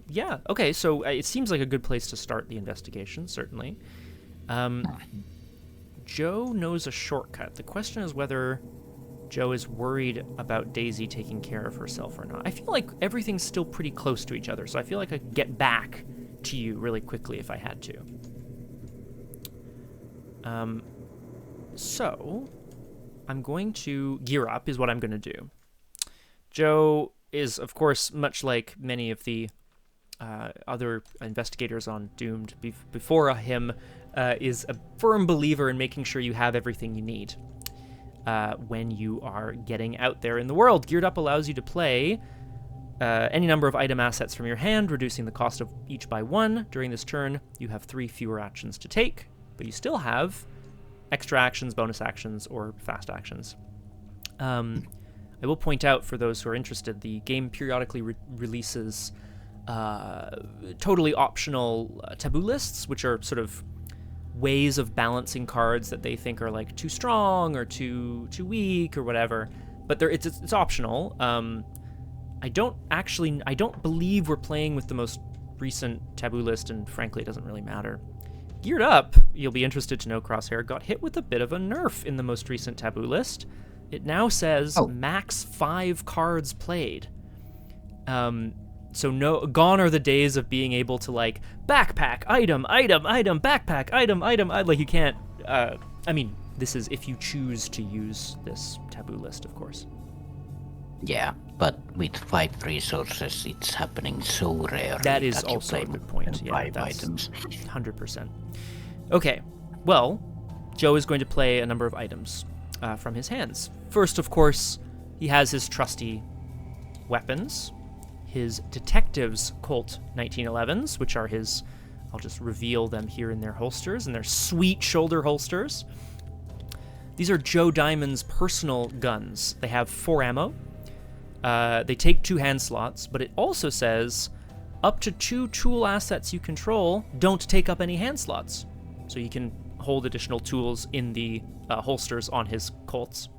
yeah. Okay, so it seems like a good place to start the investigation, certainly. Joe knows a shortcut. The question is whether Joe is worried about Daisy taking care of herself or not. I feel like everything's still pretty close to each other, so I feel like I could get back to you really quickly if I had to. So I'm going to gear up is what I'm going to do. Joe is, of course, much like many of the other investigators on Doomed before him, is a firm believer in making sure you have everything you need when you are getting out there in the world. Geared Up allows you to play any number of item assets from your hand, reducing the cost of each by 1. During this turn, you have 3 fewer actions to take, but you still have extra actions, bonus actions, or fast actions. I will point out, for those who are interested, the game periodically releases totally optional taboo lists, which are sort of ways of balancing cards that they think are like too strong or too weak or whatever. But it's optional. I don't believe we're playing with the most recent taboo list, and frankly, it doesn't really matter. Geared Up, you'll be interested to know, Crosshair, got hit with a bit of a nerf in the most recent taboo list. It now says max 5 cards played. So gone are the days of being able to like backpack, item, backpack, item, like you can't, I mean, this is if you choose to use this taboo list, of course. Yeah, but with 5 resources, it's happening so rarely. That is also a good point. Yeah, 5 that's items. 100%. Okay, well, Joe is going to play a number of items from his hands. First, of course, he has his trusty weapons, his Detectives Colt 1911s, which are his, I'll just reveal them here in their holsters, and they're sweet shoulder holsters. These are Joe Diamond's personal guns. They have 4 ammo. They take 2 hand slots, but it also says up to 2 tool assets you control don't take up any hand slots. So you can hold additional tools in the holsters on his Colts.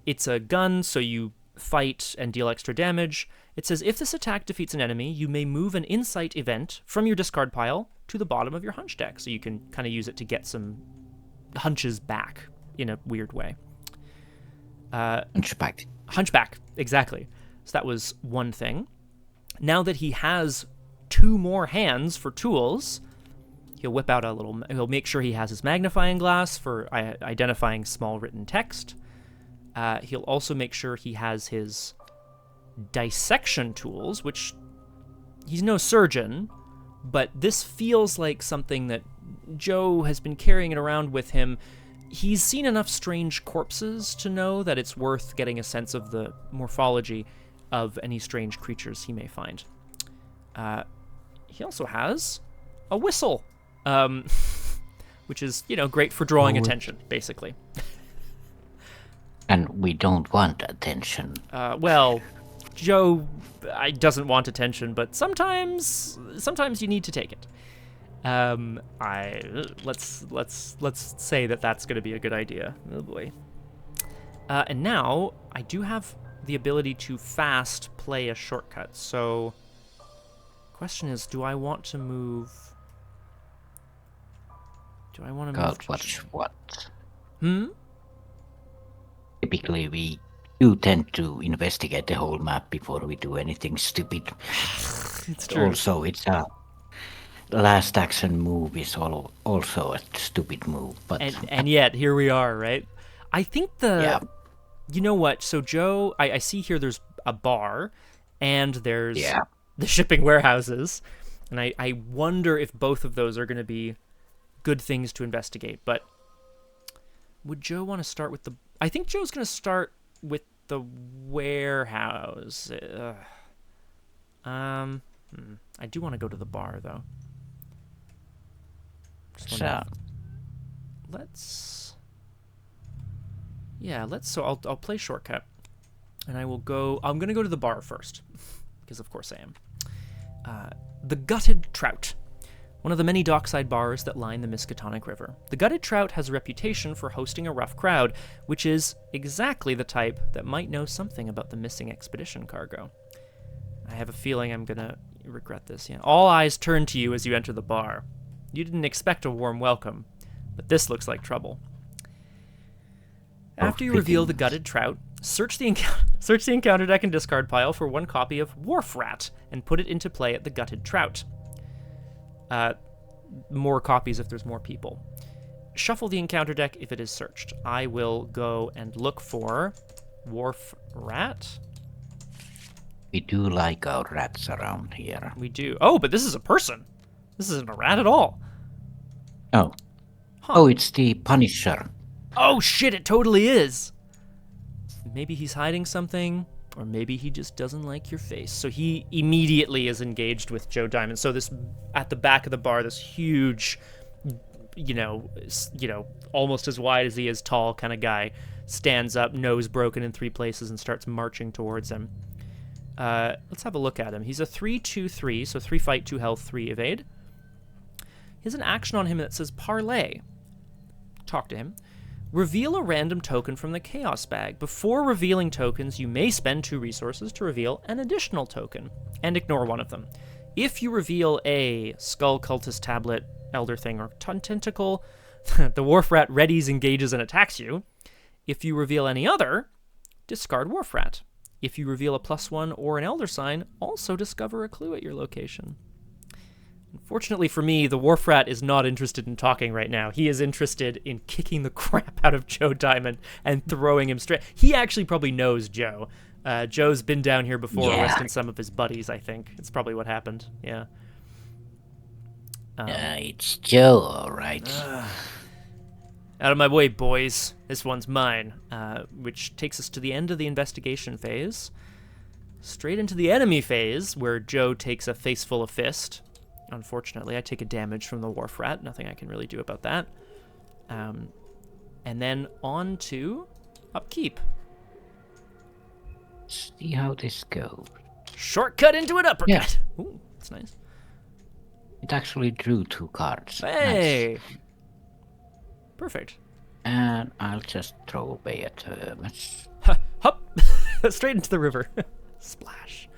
It's a gun, so you fight and deal extra damage. It says if this attack defeats an enemy, you may move an insight event from your discard pile to the bottom of your hunch deck, so you can kind of use it to get some hunches back, in a weird way. Hunchback. Hunchback, exactly. So that was one thing. Now that he has 2 more hands for tools, he'll whip out he'll make sure he has his magnifying glass for identifying small written text. He'll also make sure he has his dissection tools, which he's no surgeon, but this feels like something that Joe has been carrying it around with him. He's seen enough strange corpses to know that it's worth getting a sense of the morphology of any strange creatures he may find. He also has a whistle, which is, great for drawing attention, basically. And we don't want attention. Well, Joe doesn't want attention, but sometimes you need to take it. Let's say that's going to be a good idea. Oh boy. And now I do have the ability to fast play a shortcut. So, question is, do I want to move? God, watch what? Hmm. Typically, we do tend to investigate the whole map before we do anything stupid. It's true. Also, it's a last action move is also a stupid move, but and yet here we are, right? I think you know what? So Joe, I see here there's a bar, and there's the shipping warehouses, and I wonder if both of those are going to be good things to investigate. But would Joe want to start with the? I think Joe's going to start with the warehouse. I do want to go to the bar though. So I'll play shortcut, and I'm going to go to the bar first, because of course I am. The Gutted Trout, one of the many dockside bars that line the Miskatonic River. The Gutted Trout has a reputation for hosting a rough crowd, which is exactly the type that might know something about the missing expedition cargo. I have a feeling I'm gonna regret this. Yeah. All eyes turn to you as you enter the bar. You didn't expect a warm welcome, but this looks like trouble. After you reveal the Gutted Trout, search the encounter deck and discard pile for 1 copy of Wharf Rat and put it into play at the Gutted Trout. More copies if there's more people. Shuffle the encounter deck if it is searched. I will go and look for Wharf Rat. We do like our rats around here. We do. Oh, but this is a person. This isn't a rat at all. Oh. Huh. Oh, it's the Punisher. Oh shit, it totally is. Maybe he's hiding something, or maybe he just doesn't like your face. So he immediately is engaged with Joe Diamond. So this, at the back of the bar, this huge, almost as wide as he is tall kind of guy, stands up, nose broken in 3 places, and starts marching towards him. Let's have a look at him. He's a 3/2/3, so 3 fight, 2 health, 3 evade. He has an action on him that says Parlay. Talk to him. Reveal a random token from the Chaos Bag. Before revealing tokens, you may spend 2 resources to reveal an additional token, and ignore one of them. If you reveal a Skull Cultist Tablet, Elder Thing, or Tentacle, the Wharf Rat readies, engages, and attacks you. If you reveal any other, discard Wharf Rat. If you reveal a +1 or an Elder Sign, also discover a clue at your location. Unfortunately for me, the Wharf Rat is not interested in talking right now. He is interested in kicking the crap out of Joe Diamond and throwing him straight. He actually probably knows Joe. Joe's been down here before arresting some of his buddies, I think. It's probably what happened. Yeah. It's Joe, all right. Out of my way, boys. This one's mine. Which takes us to the end of the investigation phase. Straight into the enemy phase, where Joe takes a face full of fist. Unfortunately, I take a damage from the Wharf Rat. Nothing I can really do about that. And then on to Upkeep. See how this goes. Shortcut into an uppercut. Yeah. Ooh, that's nice. It actually drew 2 cards. Hey! Nice. Perfect. And I'll just throw away a Termus. Hup! Straight into the river. Splash.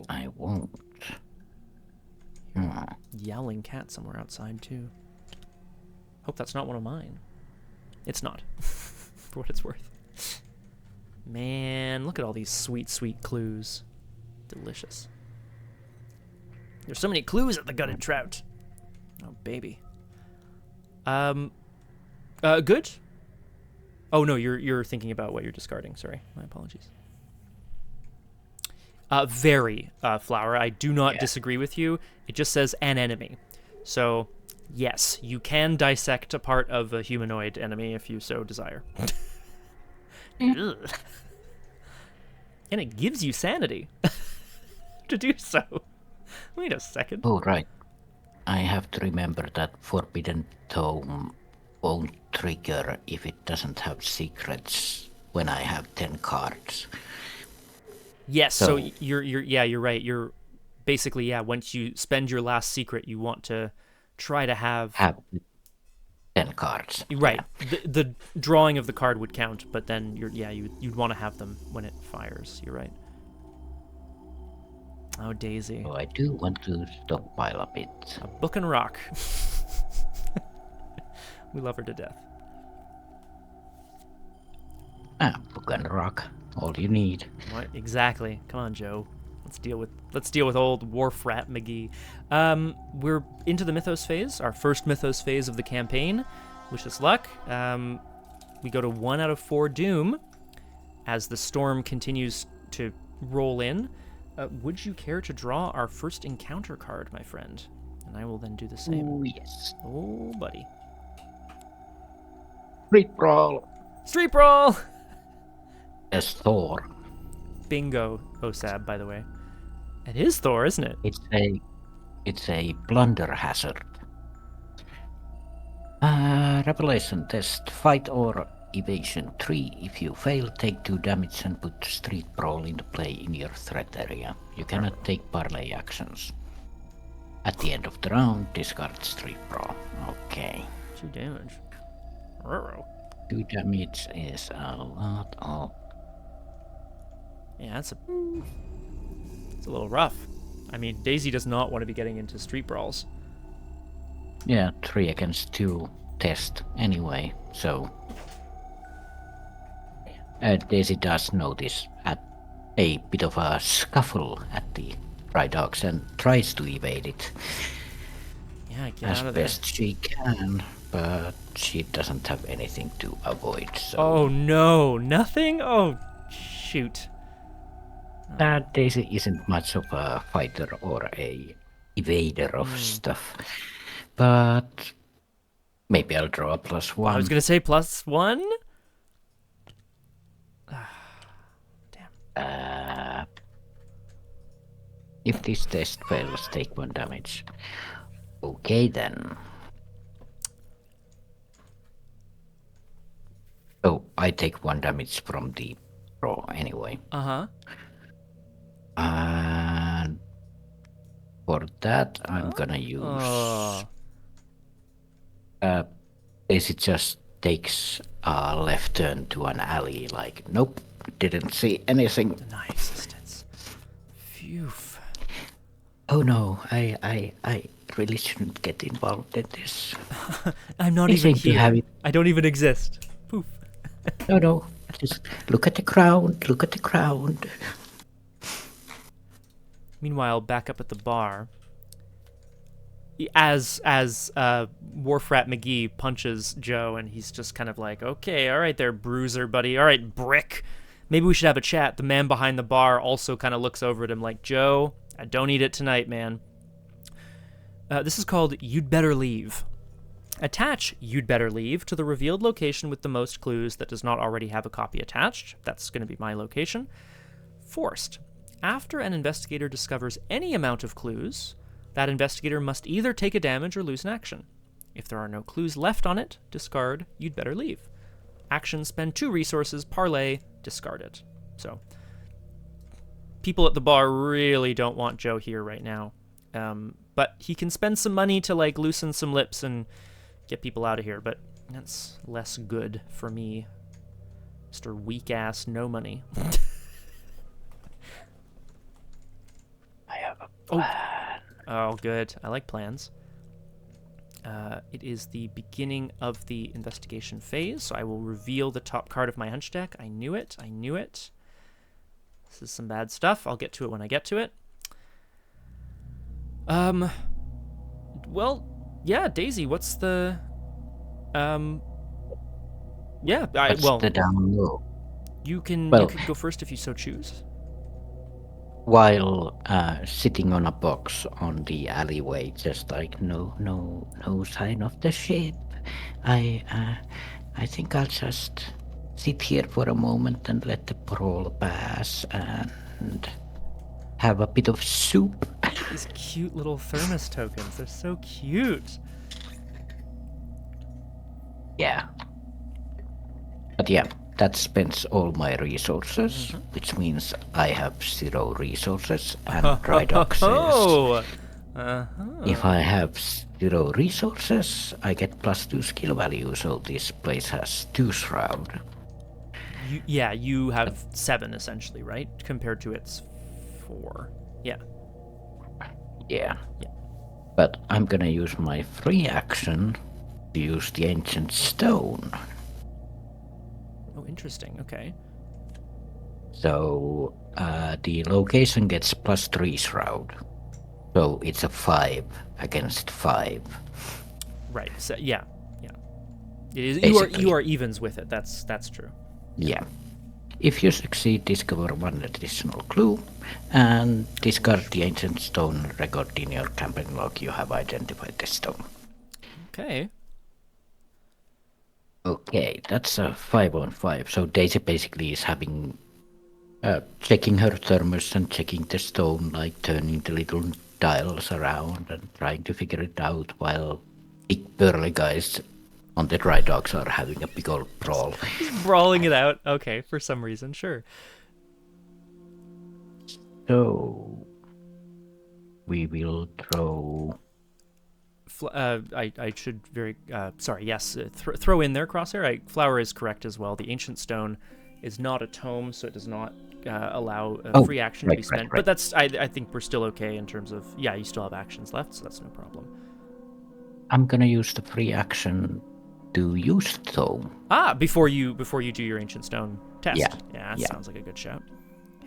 I won't. yowling cat somewhere outside, too. Hope that's not one of mine. It's not, for what it's worth. Man, look at all these sweet, sweet clues. Delicious. There's so many clues at the gutted trout. Oh, baby. Good? Oh, no, you're thinking about what you're discarding. Sorry, my apologies. Very, Flower. I do not disagree with you. It just says an enemy. So, yes, you can dissect a part of a humanoid enemy if you so desire. And it gives you sanity to do so. Wait a second. Oh, right. I have to remember that Forbidden Tome won't trigger if it doesn't have secrets when I have 10 cards. Yes, so you're right. You're basically, once you spend your last secret, you want to try to have 10 cards. Right. Yeah. The drawing of the card would count, but then you'd want to have them when it fires. You're right. Oh, Daisy. Oh, I do want to stockpile a bit. A book and rock. We love her to death. Book and rock. All you need. What exactly? Come on, Joe. Let's deal with old Wharf Rat McGee. We're into the mythos phase, our first mythos phase of the campaign. Wish us luck. We go to 1 out of 4 doom as the storm continues to roll in. Would you care to draw our first encounter card, my friend? And I will then do the same. Oh, yes. Oh, buddy. Street Brawl. Street Brawl! As Thor. Bingo, Osab, by the way. It is Thor, isn't it? It's a blunder hazard. Revelation test. Fight or evasion 3. If you fail, take 2 damage and put Street Brawl into play in your threat area. You cannot take parlay actions. At the end of the round, discard Street Brawl. Okay. 2 damage. 2 damage is a lot of... Yeah, it's a little rough. I mean, Daisy does not want to be getting into street brawls. Yeah, 3 against 2 test anyway, so... Daisy does notice a bit of a scuffle at the Dry Docks and tries to evade it. Yeah, get as out of there. best she can, but she doesn't have anything to avoid, so... Oh no, nothing? Oh, shoot. Daisy isn't much of a fighter or a evader of stuff, but maybe I'll draw a +1. I was gonna say +1? Damn. If this test fails, take 1 damage. Okay then. So I take 1 damage from the draw anyway. Uh-huh. And for that, I'm gonna use... Daisy just takes a left turn to an alley, like, nope, didn't see anything. Deny existence. Phew. Oh no, I really shouldn't get involved in this. I'm not even here. I don't even exist. Poof. No, just look at the ground, look at the ground. Meanwhile, back up at the bar, as Wharf Rat McGee punches Joe, and he's just kind of like, okay, all right there, bruiser buddy, all right, brick, maybe we should have a chat. The man behind the bar also kind of looks over at him like, Joe, I don't eat it tonight, man. This is called You'd Better Leave. Attach You'd Better Leave to the revealed location with the most clues that does not already have a copy attached. That's going to be my location. Forced. After an investigator discovers any amount of clues, that investigator must either take a damage or lose an action. If there are no clues left on it, discard You'd Better Leave. Action, spend 2 resources, parlay, discard it. So, people at the bar really don't want Joe here right now. But he can spend some money to, like, loosen some lips and get people out of here, but that's less good for me. Mr. Weak-ass, no money. I have a plan. Oh, good. I like plans. It is the beginning of the investigation phase, so I will reveal the top card of my hunch deck. I knew it. I knew it. This is some bad stuff. I'll get to it when I get to it. Well, yeah, Daisy, what's the... Yeah, What's the down low? you can go first if you so choose. While sitting on a box on the alleyway, just like no sign of the ship, I think I'll just sit here for a moment and let the brawl pass and have a bit of soup. These cute little thermos tokens, they're so cute. Yeah. But yeah, that spends all my resources, which means I have 0 resources, and Dry Dock says if I have 0 resources, I get +2 skill value, so this place has 2 shroud. You have 7 essentially, right? Compared to its 4. Yeah. Yeah. But I'm gonna use my free action to use the Ancient Stone. Oh, interesting. Okay. So the location gets +3 shroud. So it's a 5 against 5. Right. So yeah. It is. Basically. You are evens with it. That's true. Yeah. If you succeed, discover 1 additional clue and discard the Ancient Stone record in your campaign log. You have identified the stone. Okay. Okay, that's a 5-on-5. So Daisy basically is having checking her thermos and checking the stone, like turning the little dials around and trying to figure it out, while big burly guys on the Dry Docks are having a big old brawl. Brawling it out. Okay, for some reason, sure. So we will throw. I should very sorry. Yes, throw in there, Crosshair. Flower is correct as well. The Ancient Stone is not a tome, so it does not allow a free action to be spent. Right. But that's I think we're still okay in terms of you still have actions left, so that's no problem. I'm gonna use the free action to use tome. Before you do your Ancient Stone test. Yeah, that sounds like a good shout.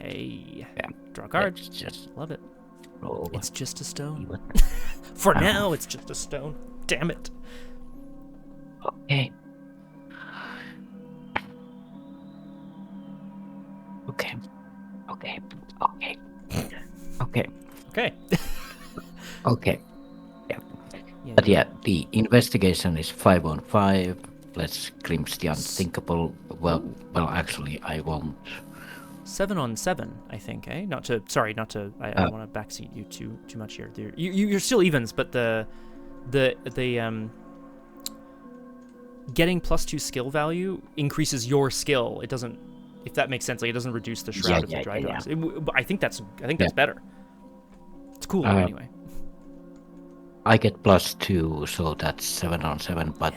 Hey, draw a card. Just love it. Roll. It's just a stone. For now, it's just a stone. Damn it. Okay. Okay. Yeah. But yeah, the investigation is 5-on-5. Let's glimpse the unthinkable. Well, actually, I won't. 7-on-7, I think, eh? I don't want to backseat you too much here. You're still evens, but the getting +2 skill value increases your skill. It doesn't, if that makes sense. Like, it doesn't reduce the shroud of the Dry Docks. I think that's better. It's cooler anyway. I get +2, so that's 7-on-7. But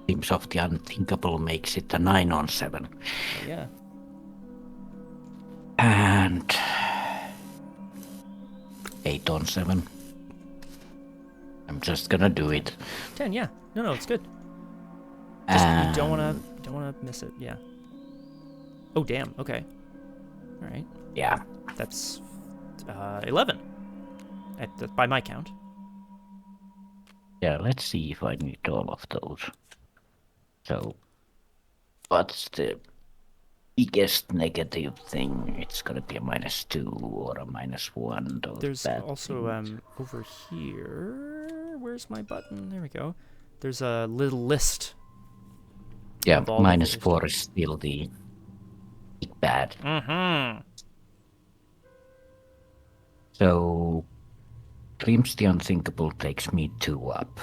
Glimpse of the Unthinkable makes it a 9-on-7. Yeah. And 8-on-7. I'm just gonna do it. 10, yeah. No, it's good. Just, you don't wanna miss it, yeah. Oh damn, okay. Alright. Yeah. That's 11. By my count. Yeah, let's see if I need all of those. So what's the biggest negative thing? It's gonna be a -2 or a -1. There's also over here. Where's my button? There we go. There's a little list. Yeah, -4 is still the big bad. So Glimpse the Unthinkable takes me 2 up.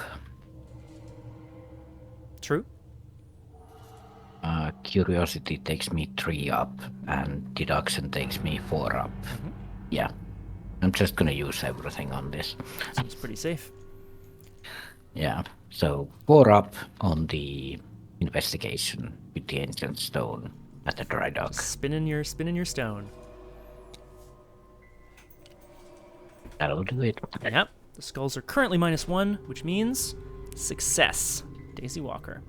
True. Curiosity takes me 3 up, and Deduction takes me 4 up. Yeah, I'm just gonna use everything on this. Seems pretty safe. Yeah, so 4 up on the investigation with the Ancient Stone at the Dry Dock. Spinning your stone. That'll do it. Yep. The skulls are currently -1, which means success. Daisy Walker.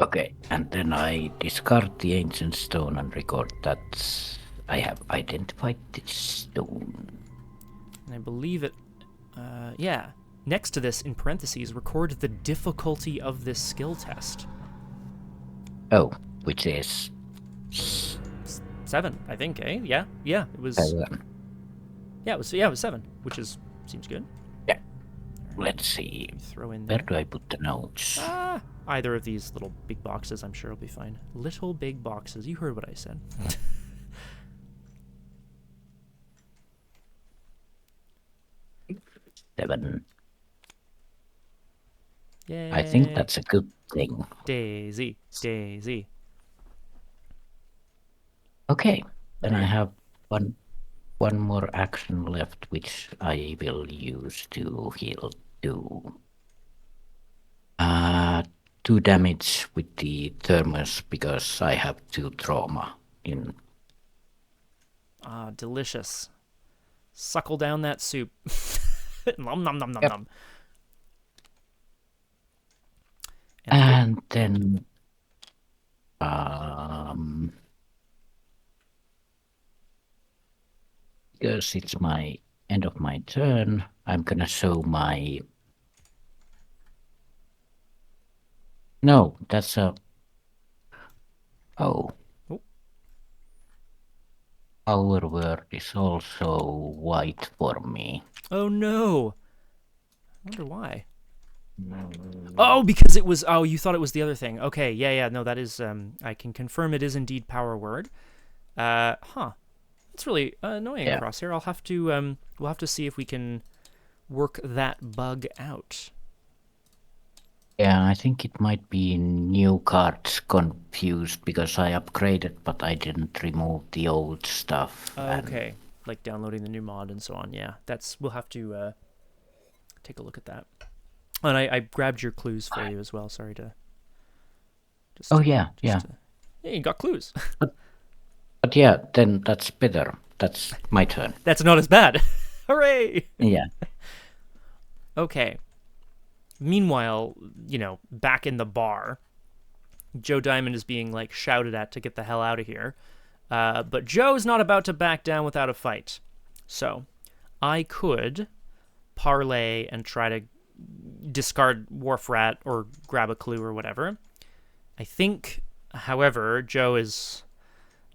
Okay, and then I discard the ancient stone and record that I have identified this stone. And I believe it, yeah. Next to this, in parentheses, record the difficulty of this skill test. Oh, which is 7, I think, eh? Yeah, it was. 7. Yeah, it was 7, which seems good. Yeah. Let's see. Throw in Where there. do I put the notes? Either of these little big boxes, I'm sure it'll be fine. Little big boxes. You heard what I said. 7. Yay. I think that's a good thing. Daisy. Okay, then I have one more action left, which I will use to heal 2. 2 damage with the thermos because I have 2 trauma in. Delicious. Suckle down that soup. Nom nom nom nom Yep. nom. And then because it's my end of my turn, I'm gonna show my. No, that's a. Oh. Our word is also white for me. Oh no. I wonder why. Oh, because it was. Oh, you thought it was the other thing. Okay, yeah. No, that is. I can confirm it is indeed power word. That's really annoying, Yeah. Crosshair. I'll have to. We'll have to see if we can work that bug out. Yeah, I think it might be new cards confused because I upgraded, but I didn't remove the old stuff. Okay, like downloading the new mod and so on. Yeah, we'll have to take a look at that. And I grabbed your clues for you as well. Sorry to. Yeah. Yeah, you got clues. But yeah, then that's better. That's my turn. That's not as bad. Hooray! Yeah. Okay. Meanwhile, back in the bar, Joe Diamond is being like shouted at to get the hell out of here. But Joe's not about to back down without a fight. So I could parlay and try to discard Wharf Rat or grab a clue or whatever. I think, however, Joe is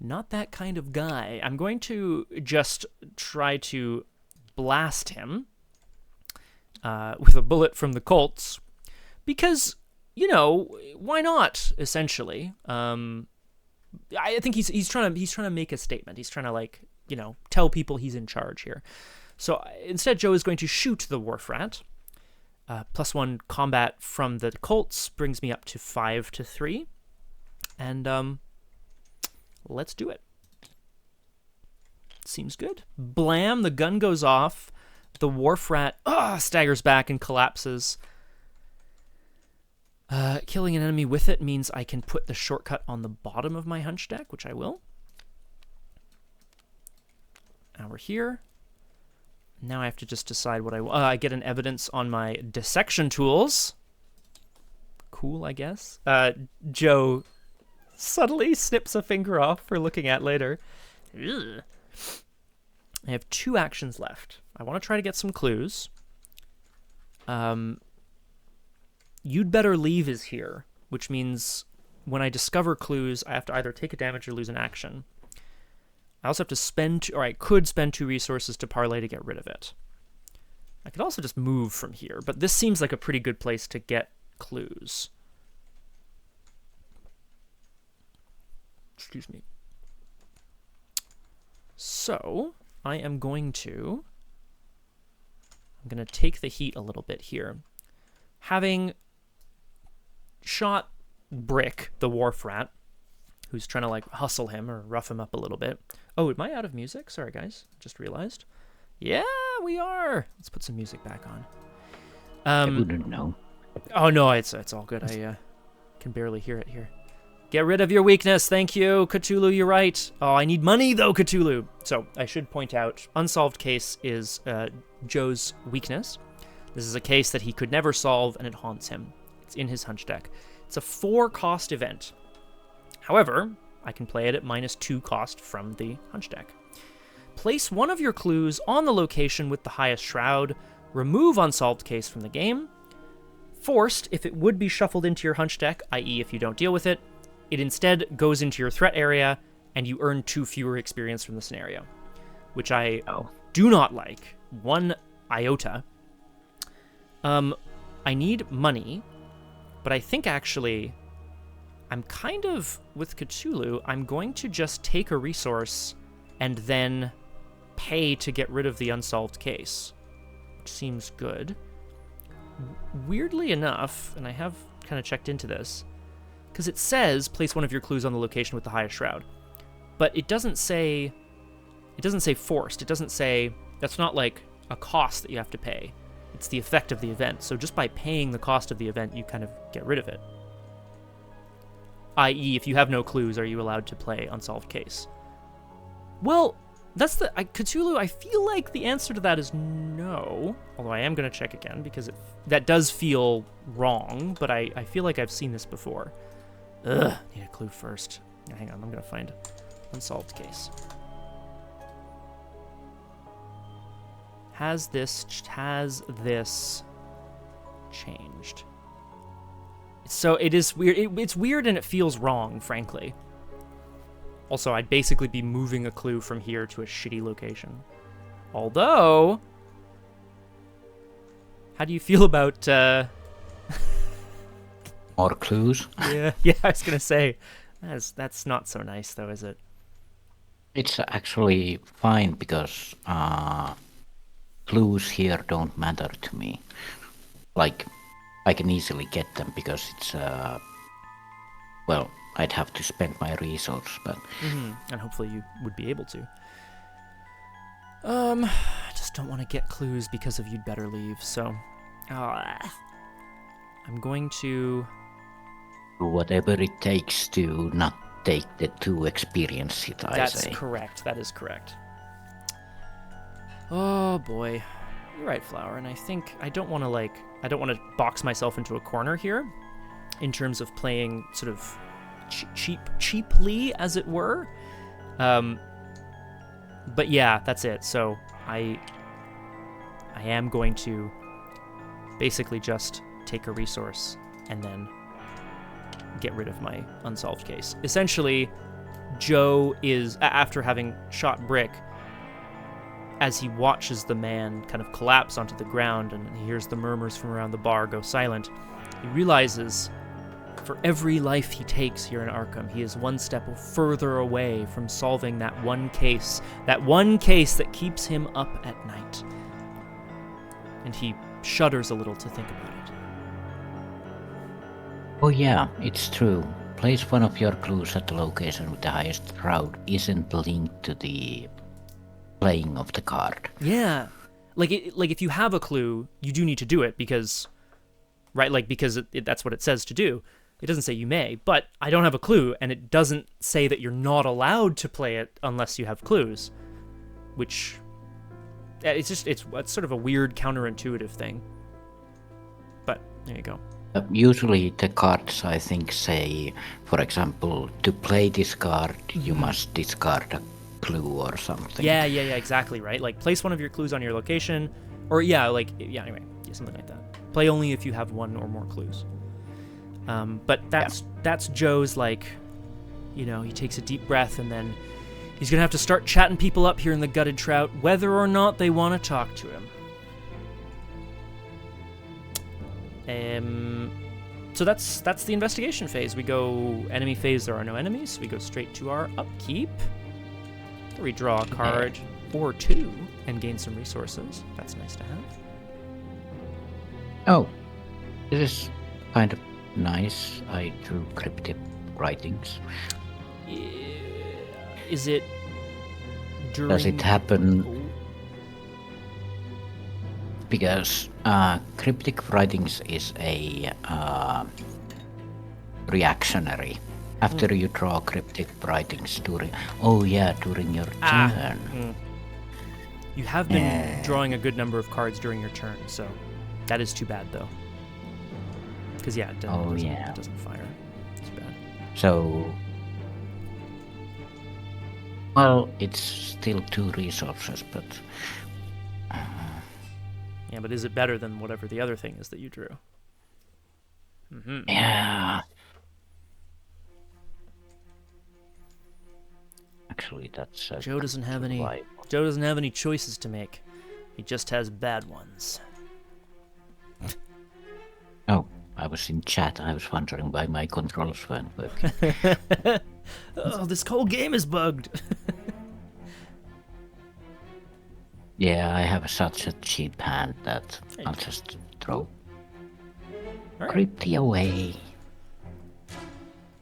not that kind of guy. I'm going to just try to blast him with a bullet from the Colts, because, why not, essentially. I think he's trying to make a statement. He's trying to, tell people he's in charge here. So instead, Joe is going to shoot the Wharf Rat. +1 combat from the Colts brings me up to 5-3. And let's do it. Seems good. Blam, the gun goes off. The Wharf Rat staggers back and collapses. Killing an enemy with it means I can put the shortcut on the bottom of my hunch deck, which I will. Now we're here. Now I have to just decide what I get an evidence on my dissection tools. Cool, I guess. Joe subtly snips a finger off for looking at later. Ugh. I have 2 actions left. I want to try to get some clues. You'd better leave is here, which means when I discover clues, I have to either take a damage or lose an action. I also have to I could spend 2 resources to parlay to get rid of it. I could also just move from here, but this seems like a pretty good place to get clues. Excuse me. So I'm going to take the heat a little bit here. Having shot Brick, the Wharf Rat, who's trying to hustle him or rough him up a little bit. Oh, am I out of music? Sorry, guys. Just realized. Yeah, we are. Let's put some music back on. I wouldn't know. Oh no, it's all good. I can barely hear it here. Get rid of your weakness. Thank you, Cthulhu. You're right. Oh, I need money, though, Cthulhu. So I should point out, unsolved case is Joe's weakness. This is a case that he could never solve, and it haunts him. It's in his hunch deck. It's a 4-cost event. However, I can play it at -2 cost from the hunch deck. Place one of your clues on the location with the highest shroud. Remove unsolved case from the game. Forced, if it would be shuffled into your hunch deck, i.e. if you don't deal with it, it instead goes into your threat area, and you earn 2 fewer experience from the scenario, which I do not like. 1 iota. I need money, but I think actually I'm kind of, with Cthulhu, I'm going to just take a resource and then pay to get rid of the unsolved case, which seems good. Weirdly enough, and I have kind of checked into this, because it says place one of your clues on the location with the highest shroud, but it doesn't say forced. It doesn't say, that's not like a cost that you have to pay. It's the effect of the event. So just by paying the cost of the event, you kind of get rid of it. I.e., if you have no clues, are you allowed to play unsolved case? Well, that's Cthulhu, I feel like the answer to that is no. Although I am going to check again, because that does feel wrong, but I feel like I've seen this before. Ugh, need a clue first. Hang on, I'm going to find unsolved case. Has this changed? So it is weird. It's weird and it feels wrong, frankly. Also, I'd basically be moving a clue from here to a shitty location. Although, how do you feel about more clues? Yeah, I was gonna say that's not so nice, though, is it? It's actually fine because clues here don't matter to me. Like, I can easily get them because it's well, I'd have to spend my resource, but and hopefully you would be able to. I just don't want to get clues because of you'd better leave, so I'm going to do whatever it takes to not take the 2 experience hit, I say. That's correct. That is correct. Oh boy. You're right, Flower, and I think I don't want to box myself into a corner here in terms of playing sort of cheaply, as it were. But yeah, that's it. So I am going to basically just take a resource and then get rid of my unsolved case. Essentially, Joe is, after having shot Brick, as he watches the man kind of collapse onto the ground and he hears the murmurs from around the bar go silent, he realizes for every life he takes here in Arkham, he is one step further away from solving that one case that keeps him up at night. And he shudders a little to think about it. Oh yeah, it's true. Place one of your clues at the location with the highest shroud isn't linked to the playing of the card. Yeah. Like if you have a clue, you do need to do it because, right, like because that's what it says to do. It doesn't say you may, but I don't have a clue, and it doesn't say that you're not allowed to play it unless you have clues, which it's sort of a weird counterintuitive thing. But there you go. Usually the cards, I think, say, for example, to play this card, you must discard a clue or something. Yeah, exactly, right? Like, place one of your clues on your location, or anyway, something like that. Play only if you have one or more clues. But that's Joe's, like, he takes a deep breath, and then he's gonna have to start chatting people up here in the Gutted Trout, whether or not they want to talk to him. So that's the investigation phase. We go enemy phase, there are no enemies. We go straight to our upkeep. We draw a card or 2 and gain some resources. That's nice to have. Oh, this is kind of nice. I drew cryptic writings. Is it during... Does it happen? Because cryptic writings is a reactionary After you draw cryptic writings during... Oh yeah, during your turn. You have been drawing a good number of cards during your turn, so that is too bad, though. Because, yeah, it doesn't fire. It's bad. So... Well, it's still 2 resources, but... Yeah, but is it better than whatever the other thing is that you drew? Yeah. Actually, that's... Joe doesn't have any choices to make. He just has bad ones. Oh, I was in chat. I was wondering why my controls weren't working. Oh, this whole game is bugged. Yeah, I have such a cheap hand that I'll just throw Crypty away.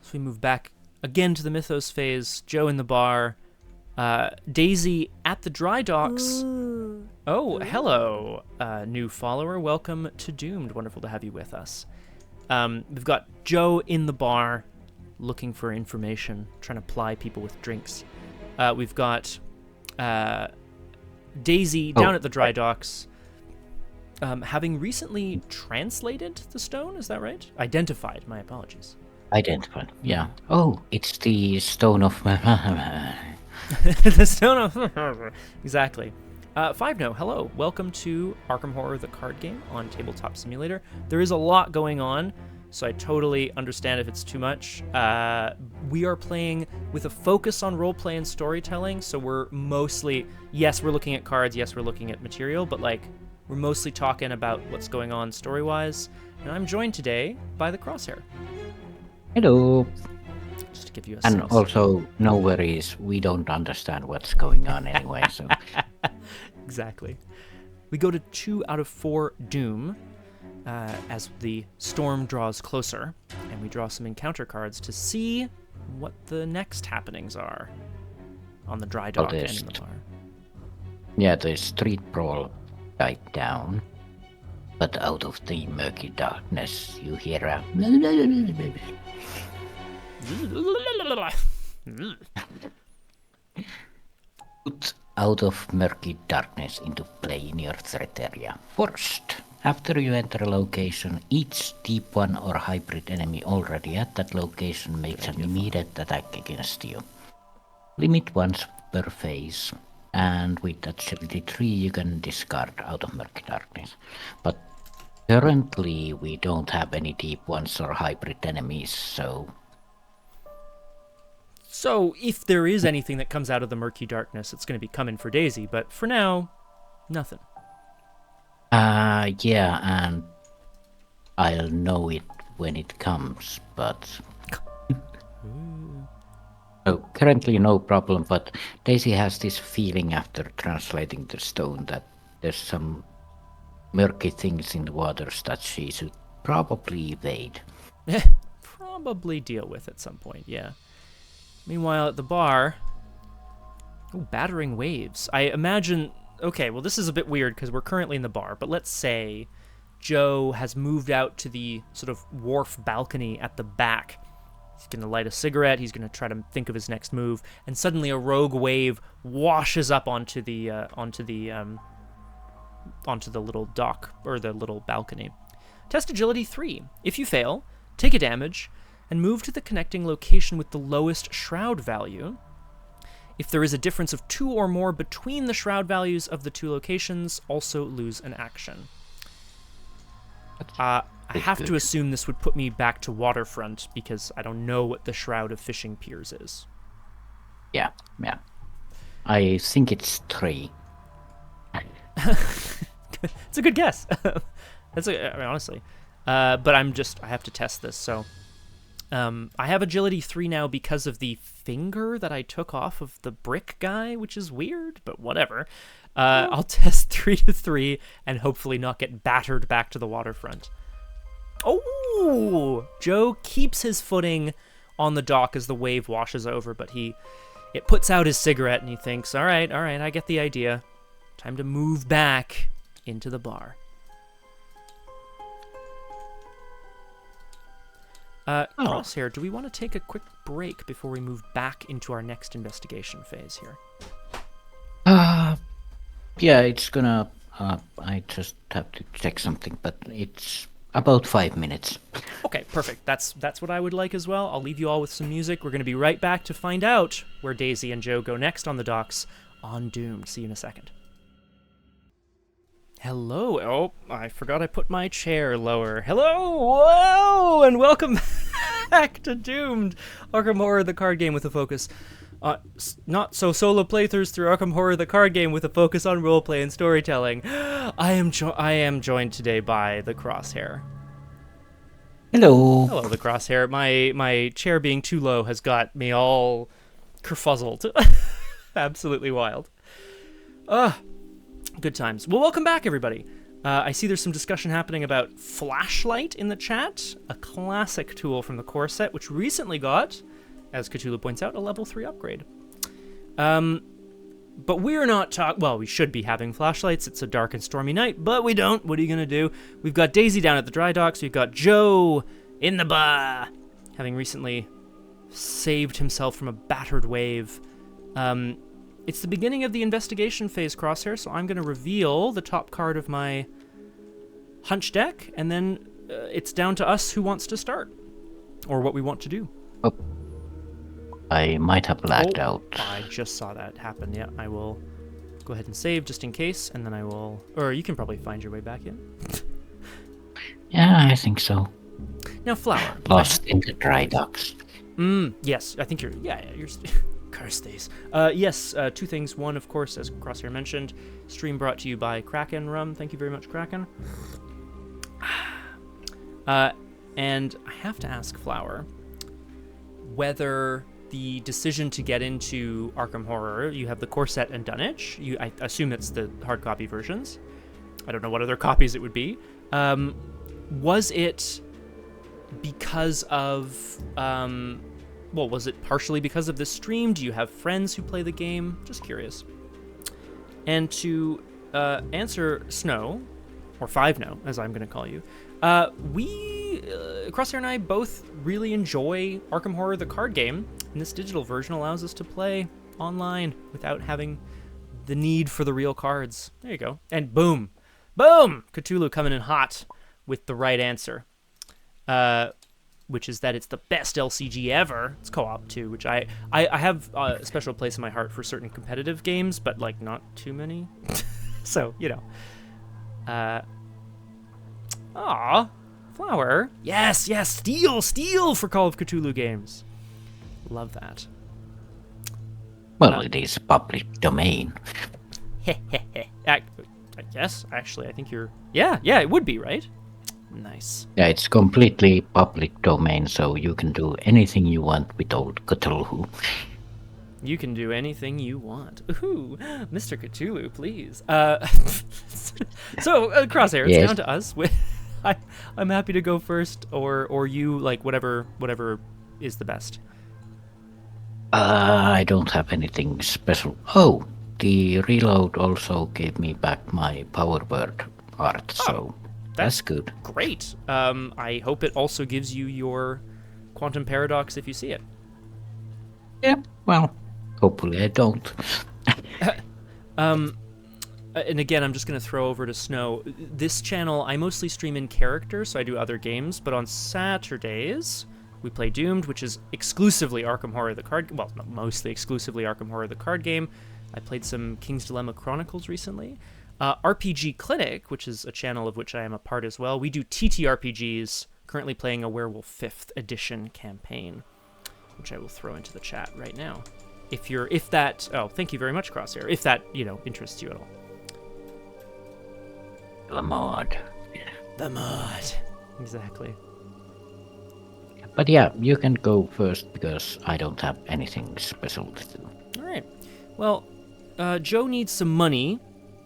So we move back again to the mythos phase. Joe in the bar. Daisy at the dry docks. Oh, hello, new follower. Welcome to Doomed. Wonderful to have you with us. We've got Joe in the bar looking for information, trying to ply people with drinks. We've got Daisy down at the dry docks, having recently translated the stone, is that right? Identified, my apologies. Identified, yeah. Oh, it's the stone of... The stone of... Exactly. Five-No, hello. Welcome to Arkham Horror, the card game on Tabletop Simulator. There is a lot going on, so I totally understand if it's too much. We are playing with a focus on roleplay and storytelling, so we're mostly... Yes, we're looking at cards, yes, we're looking at material, but, like, we're mostly talking about what's going on story-wise. And I'm joined today by the Crosshair. Hello. Just to give you a And sense. also, no worries, we don't understand what's going on anyway, so... Exactly. We go to 2 out of 4 Doom as the storm draws closer, and we draw some encounter cards to see what the next happenings are on the dry dock and in the bar. Yeah, the street brawl died down, but out of the murky darkness you hear a... Put out of murky darkness into play in your threat area. First, after you enter a location, each deep one or hybrid enemy already at that location makes an immediate attack against you. Limit once per phase, and with agility 3 you can discard out of murky darkness. But currently we don't have any deep ones or hybrid enemies, so... So, if there is anything that comes out of the murky darkness, it's going to be coming for Daisy, but for now, nothing. Yeah, and I'll know it when it comes, but... So, currently no problem, but Daisy has this feeling after translating the stone that there's some murky things in the waters that she should probably evade. Probably deal with at some point, yeah. Meanwhile, at the bar... Ooh, battering waves. I imagine... Okay, well, this is a bit weird because we're currently in the bar, but let's say Joe has moved out to the sort of wharf balcony at the back. He's going to light a cigarette, he's going to try to think of his next move, and suddenly a rogue wave washes up onto the little dock, or the little balcony. Test agility 3. If you fail, take a damage, and move to the connecting location with the lowest shroud value. If there is a difference of 2 or more between the shroud values of the 2 locations, also lose an action. I have to assume this would put me back to waterfront, because I don't know what the Shroud of Fishing Piers is. Yeah. I think it's 3. It's a good guess. Honestly. But I have to test this, so... I have agility 3 now because of the finger that I took off of the brick guy, which is weird, but whatever. I'll test 3 to 3 and hopefully not get battered back to the waterfront. Oh! Joe keeps his footing on the dock as the wave washes over, but it puts out his cigarette and he thinks, all right, I get the idea. Time to move back into the bar. Crosshair, do we want to take a quick break before we move back into our next investigation phase here? Yeah, it's gonna. I just have to check something, but it's about 5 minutes. Okay, perfect. That's what I would like as well. I'll leave you all with some music. We're going to be right back to find out where Daisy and Joe go next on the docks on Doomed. See you in a second. Hello. Oh, I forgot I put my chair lower. Hello. Whoa, and welcome back to Doomed, Arkham Horror, the card game with a focus not so solo playthroughs through Arkham Horror, the card game with a focus on roleplay and storytelling. I am joined today by the Crosshair. Hello. Hello, the Crosshair. My chair being too low has got me all kerfuzzled. Absolutely wild. Good times. Well, welcome back, everybody. I see there's some discussion happening about Flashlight in the chat, a classic tool from the core set, which recently got, as Cthulhu points out, a level 3 upgrade. But we're not well, we should be having flashlights. It's a dark and stormy night, but we don't. What are you going to do? We've got Daisy down at the dry docks. We've got Joe in the bar, having recently saved himself from a battered wave. It's the beginning of the investigation phase, Crosshair, so I'm going to reveal the top card of my hunch deck, and then it's down to us who wants to start, or what we want to do. Oh, I might have lagged out. I just saw that happen. Yeah, I will go ahead and save just in case, and then I will... Or you can probably find your way back in. Yeah, I think so. Now, Flower. Lost in the dry docks. Yes, I think you're... Yeah, you're... Curse these. Yes, two things. One, of course, as Crosshair mentioned, stream brought to you by Kraken Rum. Thank you very much, Kraken. And I have to ask Flower whether the decision to get into Arkham Horror, you have the core set and Dunwich. I assume it's the hard copy versions. I don't know what other copies it would be. Was it because of... well, was it partially because of this stream? Do you have friends who play the game? Just curious. And to answer Snow, or Five No, as I'm going to call you, Crosshair and I both really enjoy Arkham Horror, the card game, and this digital version allows us to play online without having the need for the real cards. There you go. And boom! Boom! Cthulhu coming in hot with the right answer. Which is that it's the best LCG ever. It's co-op too, which I have a special place in my heart for certain competitive games, but like not too many. So, you know. Flower. Yes, steal for Call of Cthulhu games. Love that. Well, it is public domain. I guess, actually, I think you're... Yeah, it would be, right? Nice. Yeah, it's completely public domain, so you can do anything you want with old Cthulhu. You can do anything you want. Ooh, Mr. Cthulhu, please. So, Crosshair, it's down to us. I'm happy to go first, or you, like, whatever is the best. I don't have anything special. Oh, the reload also gave me back my Power Word art, so... That's good. Great. I hope it also gives you your quantum paradox if you see it. Yeah, well, hopefully I don't. And again, I'm just going to throw over to Snow. This channel, I mostly stream in character, so I do other games, but on Saturdays, we play Doomed, which is exclusively Arkham Horror, the card... Well, not mostly exclusively Arkham Horror, the card game. I played some King's Dilemma Chronicles recently. RPG Clinic, which is a channel of which I am a part as well. We do TTRPGs, currently playing a Werewolf 5th edition campaign, which I will throw into the chat right now. If that, oh, thank you very much, Crosshair, if that, interests you at all. The mod. The mod. Exactly. But yeah, you can go first because I don't have anything special to do. All right. Well, Joe needs some money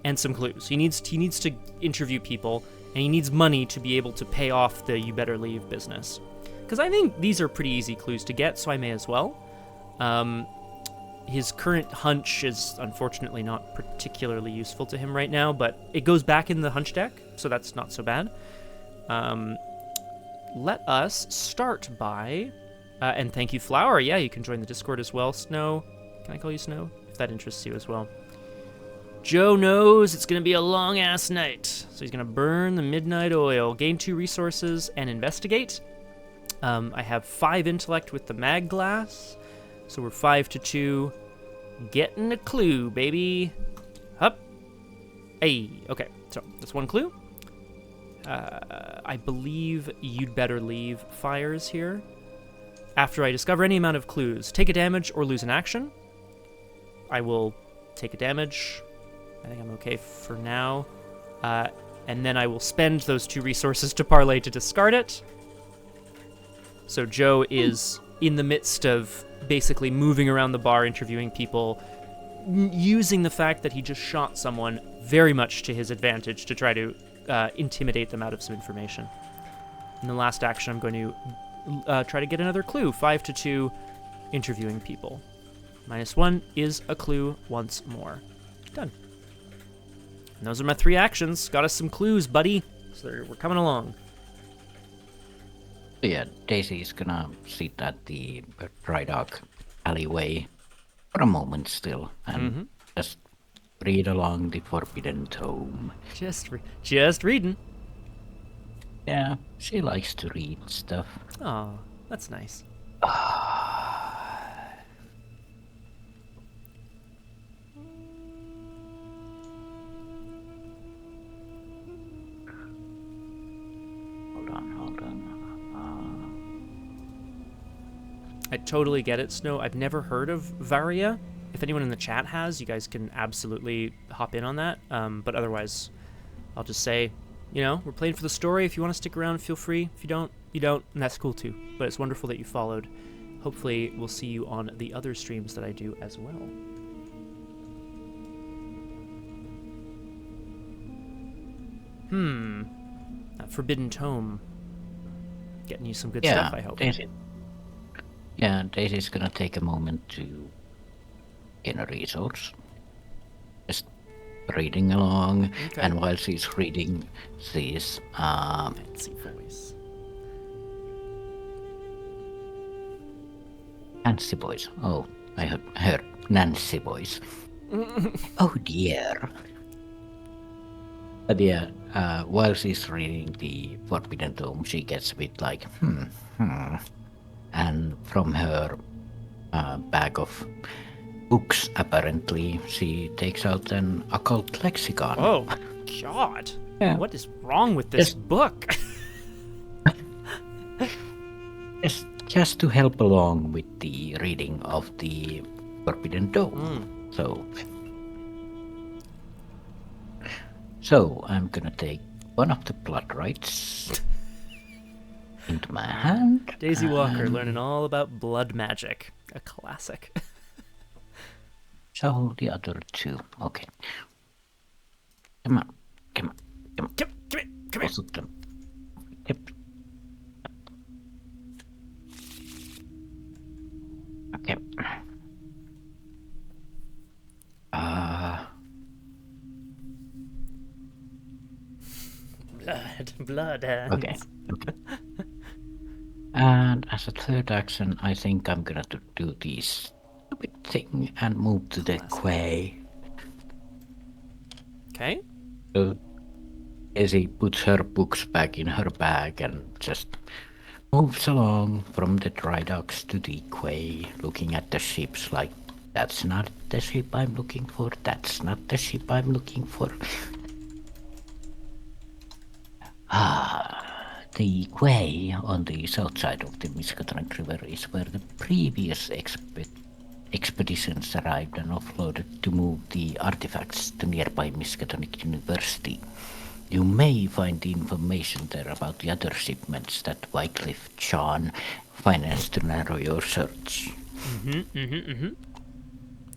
and some clues. He needs to interview people, and he needs money to be able to pay off the you better leave business. Because I think these are pretty easy clues to get, so I may as well. His current hunch is unfortunately not particularly useful to him right now, but it goes back in the hunch deck, so that's not so bad. let us start by, and thank you, Flower. Yeah, you can join the Discord as well. Snow, can I call you Snow? If that interests you as well. Joe knows it's going to be a long-ass night, so he's going to burn the midnight oil, gain 2 resources, and investigate. I have 5 intellect with the mag glass, so we're 5 to 2. Getting a clue, baby. Hup. Hey, okay, so that's 1 clue. I believe you'd better leave fires here. After I discover any amount of clues, take a damage or lose an action. I will take a damage. I think I'm okay for now. And then I will spend those 2 resources to parlay to discard it. So Joe is in the midst of basically moving around the bar, interviewing people, using the fact that he just shot someone very much to his advantage to try to intimidate them out of some information. In the last action, I'm going to try to get another clue. 5 to 2, interviewing people. -1 is a clue once more. Done. And those are my 3 actions. Got us some clues, buddy. So we're coming along. Yeah, Daisy is gonna sit at the dry dock alleyway for a moment still and just read along the Forbidden Tome. Just reading. Yeah, she likes to read stuff. Oh, that's nice. Hold on. I totally get it, Snow. I've never heard of Varia. If anyone in the chat has, you guys can absolutely hop in on that. But otherwise, I'll just say, you know, we're playing for the story. If you want to stick around, feel free. If you don't, you don't, and that's cool too. But it's wonderful that you followed. Hopefully, we'll see you on the other streams that I do as well. That Forbidden Tome. Getting you some good stuff, I hope. Daisy's gonna take a moment to gain a resource. Just reading along, Okay. and while she's reading, she's Fancy voice. Nancy voice. Oh, I heard Nancy voice. Oh dear. But yeah, while she's reading the Forbidden Tome, she gets a bit like, and from her bag of books, apparently, she takes out an occult lexicon. Oh, God. Yeah. What is wrong with this book? Just to help along with the reading of the Forbidden Tome. So I'm gonna take one of the blood rights into my hand. Daisy Walker learning all about blood magic. A classic. So the other 2. Okay. Come on. Come here. Both of them. Yep. Okay. Blood hands. Okay. And as a 3rd action, I think I'm gonna do this stupid thing and move to the quay. Okay. So Daisy puts her books back in her bag and just moves along from the dry docks to the quay, looking at the ships like, that's not the ship I'm looking for, that's not the ship I'm looking for. The quay on the south side of the Miskatonic River is where the previous expeditions arrived and offloaded to move the artifacts to nearby Miskatonic University. You may find information there about the other shipments that Wycliffe John financed to narrow your search.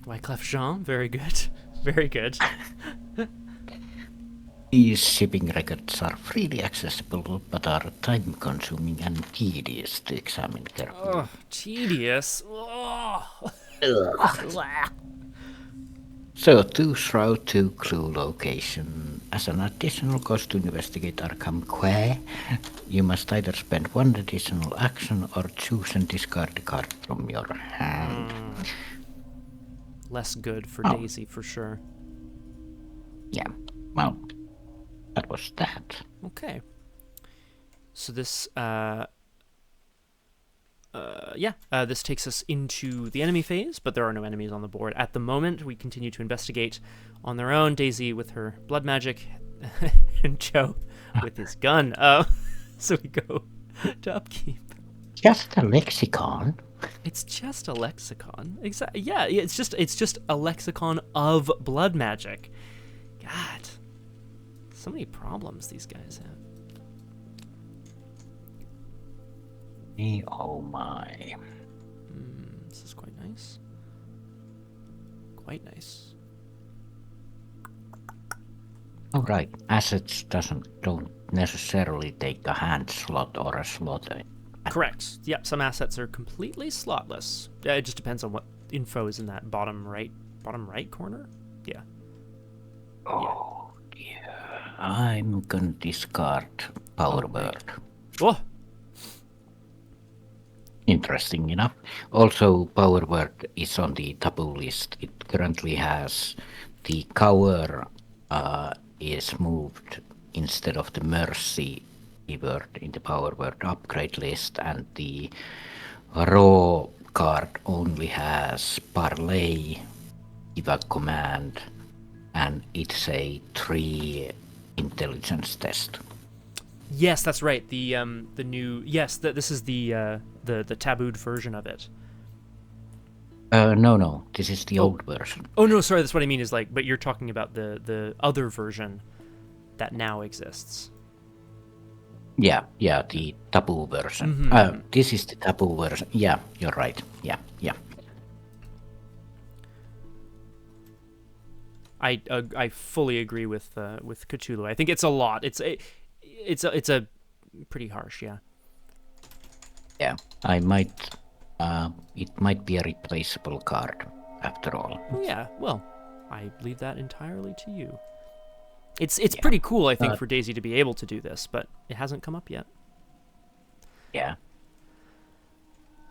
Wycliffe Jean, very good. Very good. These shipping records are freely accessible, but are time-consuming and tedious to examine carefully. Oh, tedious. Oh. So, to route to clue location. As an additional cost to investigate Arkham Quay, you must either spend one additional action or choose and discard a card from your hand. Less good for Oh. Daisy, for sure. Yeah, well, that was that. Okay. So this, this takes us into the enemy phase, but there are no enemies on the board at the moment. We continue to investigate on their own. Daisy with her blood magic, and Joe with his gun. So we go to upkeep. Just a lexicon. It's just a lexicon. Exactly. Yeah, it's just a lexicon of blood magic. God, so many problems these guys have. Oh my. This is quite nice. Quite nice. All right, assets don't necessarily take a hand slot or a slot. Correct. Yep, some assets are completely slotless. It just depends on what info is in that bottom right corner. Yeah. Oh dear. I'm gonna discard Power Word. Oh, Interesting enough. Also, Power Word is on the taboo list. It currently has the cover is moved instead of the mercy word in the Power Word upgrade list, and the raw card only has parlay, give a command, and it's a 3 intelligence test. yes, that's right. The new this is the tabooed version of it. No, this is the old version. Oh no, sorry, that's what I mean is like, but you're talking about the other version that now exists. Yeah, the taboo version. This is the taboo version. Yeah, you're right. Yeah. I fully agree with Cthulhu. I think it's a lot. It's a pretty harsh, yeah. Yeah, it might be a replaceable card after all. Oh, yeah, well, I leave that entirely to you. It's pretty cool, I think, for Daisy to be able to do this, but it hasn't come up yet. Yeah.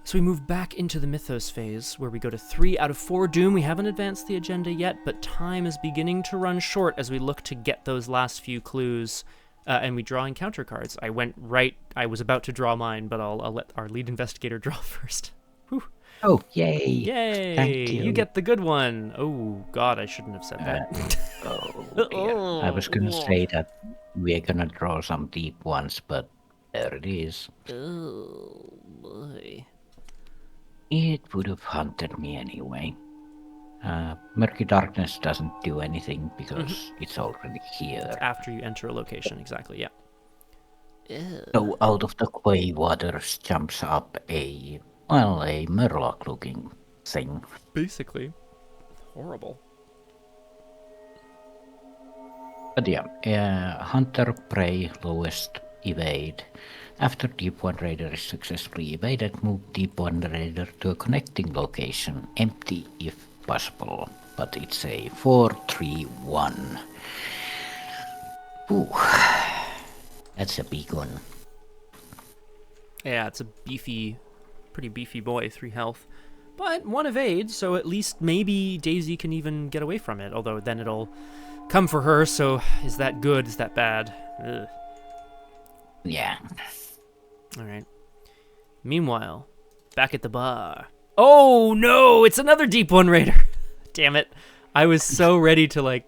So we move back into the mythos phase, where we go to 3 out of 4 doom. We haven't advanced the agenda yet, but time is beginning to run short as we look to get those last few clues, and we draw encounter cards. I was about to draw mine, but I'll let our lead investigator draw first. Whew. Oh, yay! Yay! Thank you. You get the good one. Oh, God, I shouldn't have said that. Oh, dear. I was gonna say that we're gonna draw some deep ones, but there it is. Oh, boy. It would have hunted me anyway. Murky Darkness doesn't do anything because it's already here. After you enter a location, exactly, yeah. So out of the quay waters jumps up a murloc looking thing. Basically. Horrible. But yeah, hunter, prey, lowest, evade. After Deep One Raider is successfully evaded, move Deep One Raider to a connecting location, empty if possible. But it's a 4-3-1. Ooh, that's a big one. Yeah, it's a pretty beefy boy, 3 health. But 1 evade, so at least maybe Daisy can even get away from it, although then it'll come for her, so is that good, is that bad? Ugh. Yeah. Alright. Meanwhile, back at the bar. Oh no, it's another Deep One Raider! Damn it. I was so ready to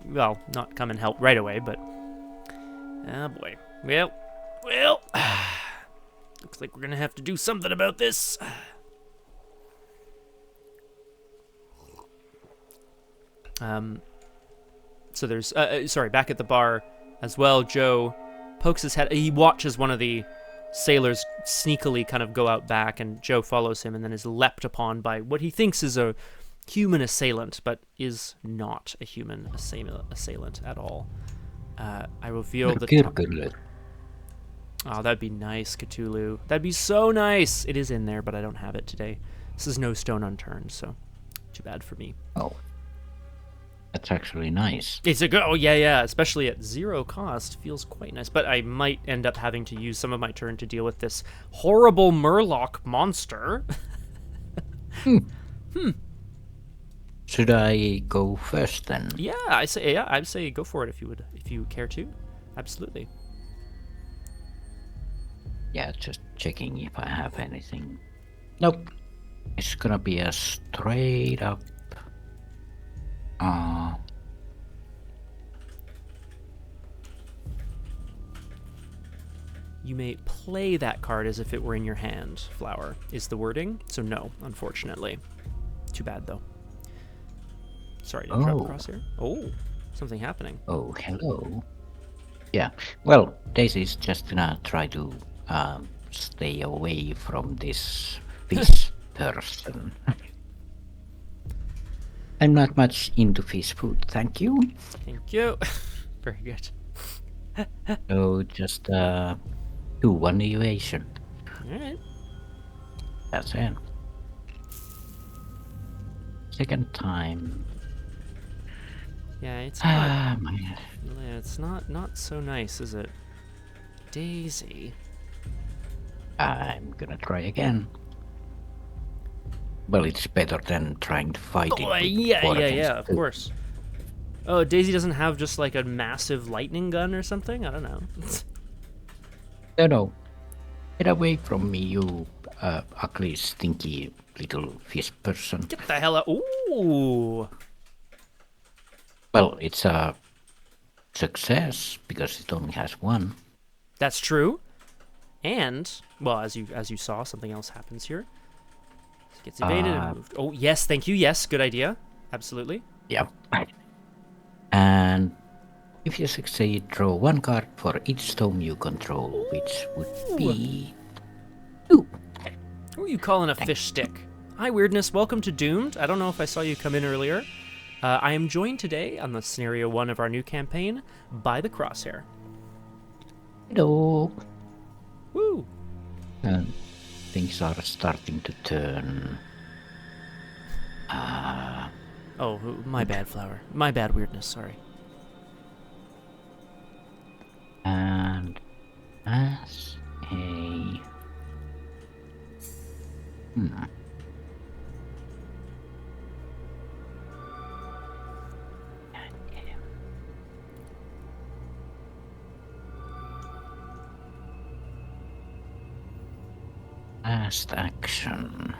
not come and help right away, but... Oh boy. Well... Looks like we're gonna have to do something about this. So there's... back at the bar as well, Joe pokes his head... He watches one of the sailors sneakily kind of go out back, and Joe follows him and then is leapt upon by what he thinks is a human assailant, but is not a human assailant at all. I reveal the... Oh, that'd be nice, Cthulhu. That'd be so nice. It is in there, but I don't have it today. This is no stone unturned, so too bad for me. Oh. That's actually nice. It's a good. Oh yeah. Especially at 0 cost, feels quite nice. But I might end up having to use some of my turn to deal with this horrible Murloc monster. Should I go first then? Yeah, I'd say go for it if you care to. Absolutely. Yeah, just checking if I have anything. Nope. It's gonna be a straight up. You may play that card as if it were in your hand, Flower, is the wording. So no, unfortunately. Too bad, though. Sorry to interrupt, Crosshair. Oh, something happening. Oh, hello. Yeah, well, Daisy's just gonna try to stay away from this fish person. I'm not much into fish food, thank you. Thank you. Very good. So just 2-1 evasion. Alright. That's it. Second time. Yeah, it's Ah, not. my. Yeah, it's not so nice, is it? Daisy. I'm gonna try again. Well, it's better than trying to fight it. Oh, with yeah, 4 against of 2. course. Oh, Daisy doesn't have just like a massive lightning gun or something? I don't know. No. Get away from me, you ugly, stinky little fish person. Get the hell out. Ooh. Well, it's a success because it only has 1. That's true. And, well, as you saw, something else happens here. It gets evaded and moved. Oh, yes, thank you. Yes, good idea. Absolutely. Yeah. And if you succeed, draw 1 card for each stone you control, which would be 2. Who are you calling a fish stick? Hi, Weirdness. Welcome to Doomed. I don't know if I saw you come in earlier. I am joined today on the scenario 1 of our new campaign by the Crosshair. Hello. Woo! Things are starting to turn. Oh, my bad, Flower. My bad, Weirdness. Sorry. And as a last action.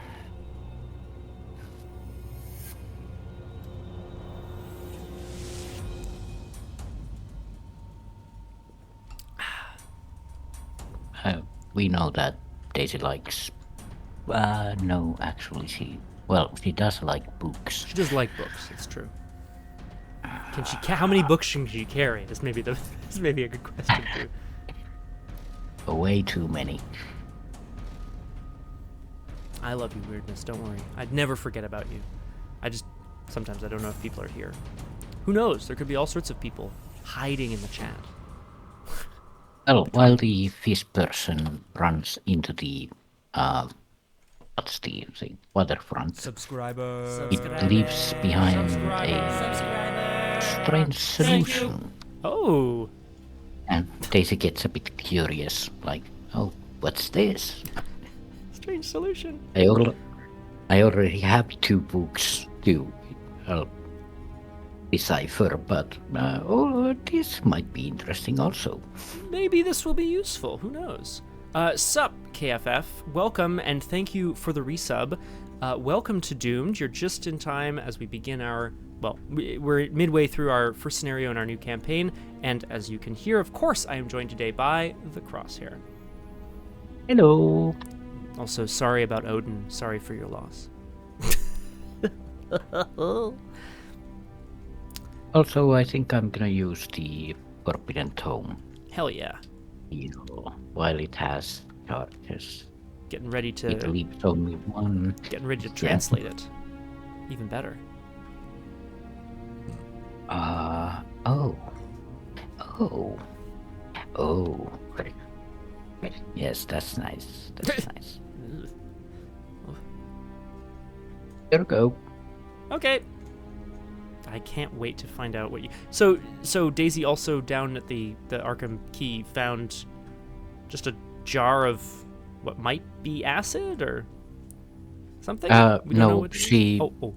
We know that Daisy likes. No, actually, she does like books. She does like books. It's true. Can she? How many books can she carry? This may be a good question too. Way too many. I love you, Weirdness. Don't worry. I'd never forget about you. Sometimes I don't know if people are here. Who knows? There could be all sorts of people hiding in the chat. Well, while the fish person runs into the what's the thing? Waterfront. Subscriber. It leaves behind a strange solution. Oh. And Daisy gets a bit curious, like, oh, what's this? Strange solution. I already have 2 books to decipher, but this might be interesting also. Maybe this will be useful. Who knows? Sup, KFF. Welcome, and thank you for the resub. Welcome to Doomed. You're just in time as we begin our... Well, we're midway through our first scenario in our new campaign, and as you can hear, of course, I am joined today by the Crosshair. Hello. Also, sorry about Odin. Sorry for your loss. Also, I think I'm gonna use the Forbidden Tome Hell yeah. while it has charges. Getting ready It to leaves only 1. translate it. Even better. Oh. Yes, that's nice. That's nice. There we go. Okay. I can't wait to find out what you... So Daisy also down at the Arkham Key found just a jar of what might be acid or something? We don't know No, what it is? she Oh.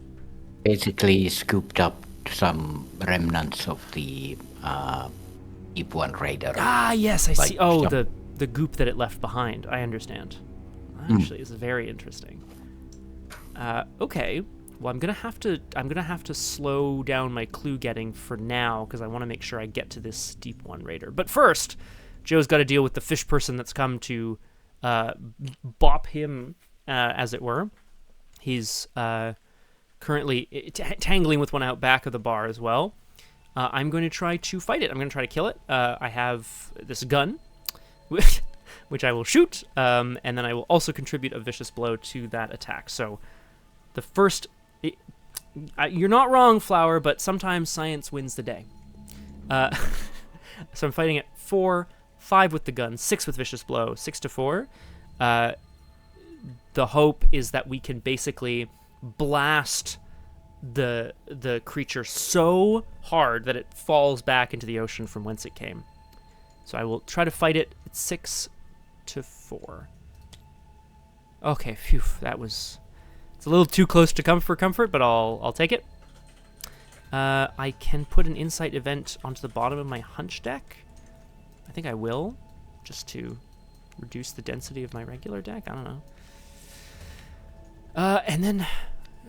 basically scooped up some remnants of the Deep One Raider. Ah, yes, I see. Oh, some- the goop that it left behind. I understand. Actually, it's very interesting. Okay. Well, I'm gonna have to slow down my clue getting for now because I want to make sure I get to this Deep One Raider. But first, Joe's got to deal with the fish person that's come to bop him, as it were. He's currently tangling with one out back of the bar as well. I'm going to try to fight it. I'm going to try to kill it. I have this gun, which I will shoot, and then I will also contribute a vicious blow to that attack. So the first... you're not wrong, Flower, but sometimes science wins the day. So I'm fighting at 4, 5 with the gun, 6 with vicious blow, 6 to 4. The hope is that we can basically blast the creature so hard that it falls back into the ocean from whence it came. So I will try to fight it at 6 to 4. Okay, phew, that was... It's a little too close to comfort, but I'll take it. I can put an insight event onto the bottom of my hunch deck. I think I will, just to reduce the density of my regular deck. I don't know. And then,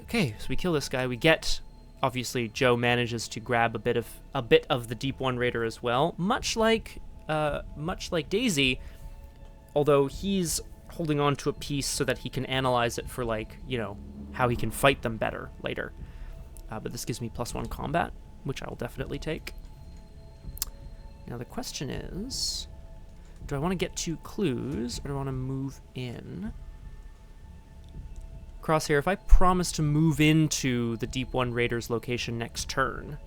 okay, so we kill this guy. We get, obviously, Joe manages to grab a bit of the Deep One Raider as well, much like Daisy, although he's holding on to a piece so that he can analyze it for, like, you know, how he can fight them better later. But this gives me +1 combat, which I will definitely take. Now the question is, do I want to get 2 clues, or do I want to move in? Crosshair, if I promise to move into the Deep One Raider's location next turn,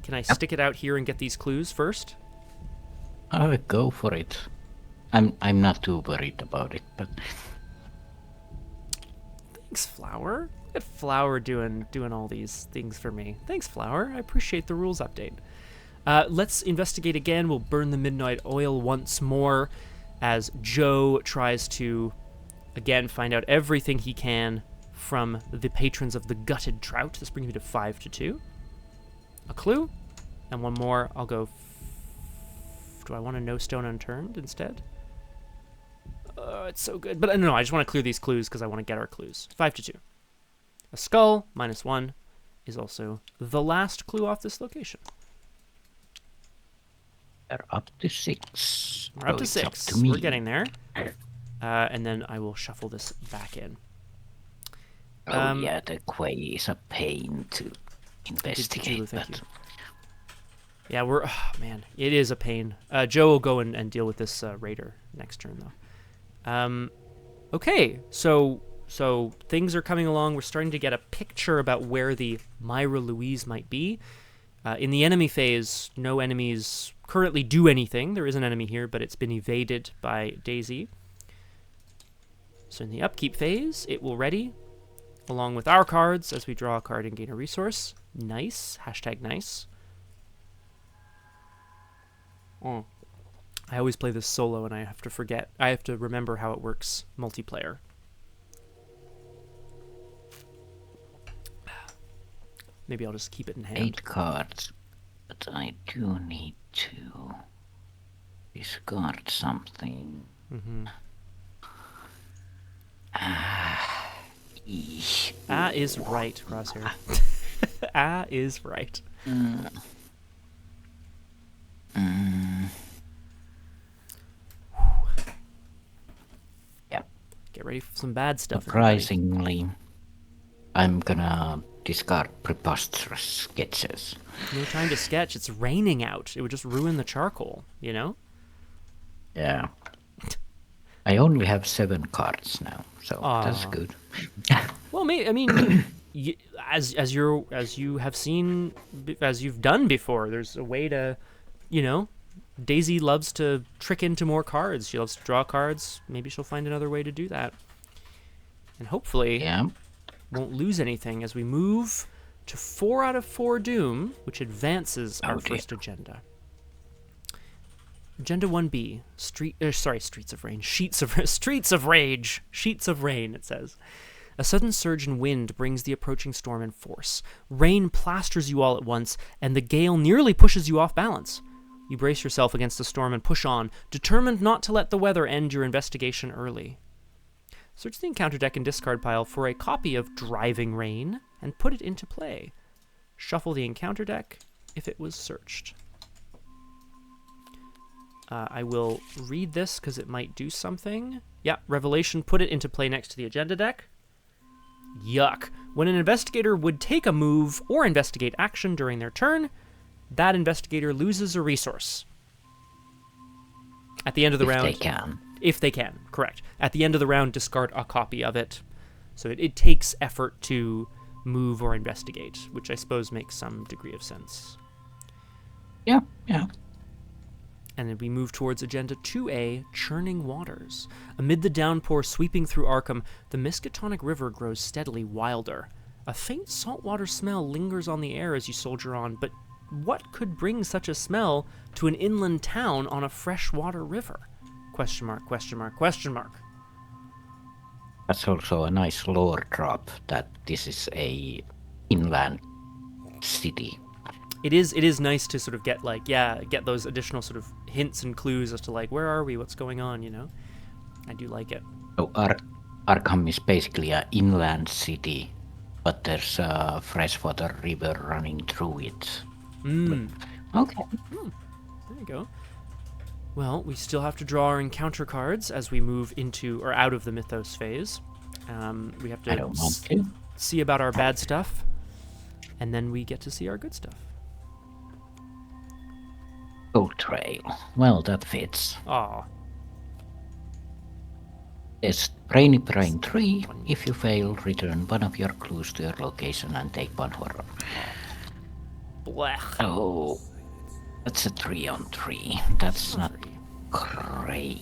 can I stick it out here and get these clues first? I would go for it. I'm not too worried about it, but Thanks, Flower. Look at Flower doing all these things for me. Thanks, Flower. I appreciate the rules update. Let's investigate again. We'll burn the midnight oil once more as Joe tries to, again, find out everything he can from the patrons of the gutted trout. This brings me to 5 to 2. A clue, and one more. I'll go... Do I want a no stone unturned instead? It's so good. But no, I just want to clear these clues because I want to get our clues. 5 to 2. A skull, -1, is also the last clue off this location. they're up to 6. We're up to it's 6. Up to me. We're getting there. And then I will shuffle this back in. Yeah, the quay is a pain to investigate. Thank But you. Yeah, man, it is a pain. Joe will go and deal with this raider next turn, though. Okay, so things are coming along. We're starting to get a picture about where the Myra Louise might be. In the enemy phase, no enemies currently do anything. There is an enemy here, but it's been evaded by Daisy. So in the upkeep phase, it will ready, along with our cards, as we draw a card and gain a resource. Nice. #nice. Oh. I always play this solo, and I have to remember how it works multiplayer. Maybe I'll just keep it in hand. 8 cards, but I do need to discard something. Mm-hmm. Is right, Crosshair. Is right. Yeah. Get ready for some bad stuff. Surprisingly, I'm gonna discard preposterous sketches. No time to sketch. It's raining out. It would just ruin the charcoal, you know? Yeah. I only have 7 cards now, so that's good. Well, I mean, as you have seen, as you've done before, there's a way to, you know, Daisy loves to trick into more cards. She loves to draw cards. Maybe she'll find another way to do that. And hopefully won't lose anything as we move to 4 out of 4 Doom, which advances our first agenda. Agenda 1B, Streets of Rain. Streets of Rage. Sheets of Rain, it says. A sudden surge in wind brings the approaching storm in force. Rain plasters you all at once, and the gale nearly pushes you off balance. You brace yourself against the storm and push on, determined not to let the weather end your investigation early. Search the encounter deck and discard pile for a copy of Driving Rain and put it into play. Shuffle the encounter deck if it was searched. I will read this because it might do something. Yeah, Revelation, put it into play next to the agenda deck. Yuck. When an investigator would take a move or investigate action during their turn, that investigator loses a resource. At the end of the round... If they can, correct. At the end of the round, discard a copy of it. So it takes effort to move or investigate, which I suppose makes some degree of sense. Yeah. And then we move towards Agenda 2A, Churning Waters. Amid the downpour sweeping through Arkham, the Miskatonic River grows steadily wilder. A faint saltwater smell lingers on the air as you soldier on, but what could bring such a smell to an inland town on a freshwater river? Question mark, question mark, question mark. That's also a nice lore drop that this is a inland city. It is nice to sort of get get those additional sort of hints and clues as to like, where are we, what's going on, you know? I do like it. So Arkham is basically an inland city, but there's a freshwater river running through it. Okay. There you go. Well, we still have to draw our encounter cards as we move into or out of the mythos phase. We have to see about our bad stuff, and then we get to see our good stuff. Gold Trail. Well, that fits. Aw. It's Brainy Brain 3. If you fail, return one of your clues to your location and take one horror. Blech. Oh, that's a 3-on-3. That's not great.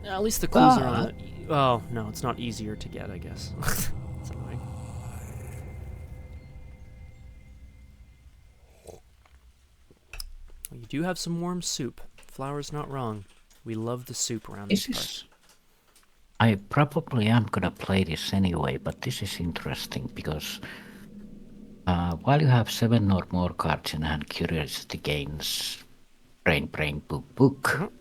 At least the clues are on it. Oh, no, it's not easier to get, I guess. That's annoying. Well, you do have some warm soup. Flour's not wrong. We love the soup around this part. I probably am gonna play this anyway, but this is interesting because while you have 7 or more cards in hand, curiosity gains brain, book.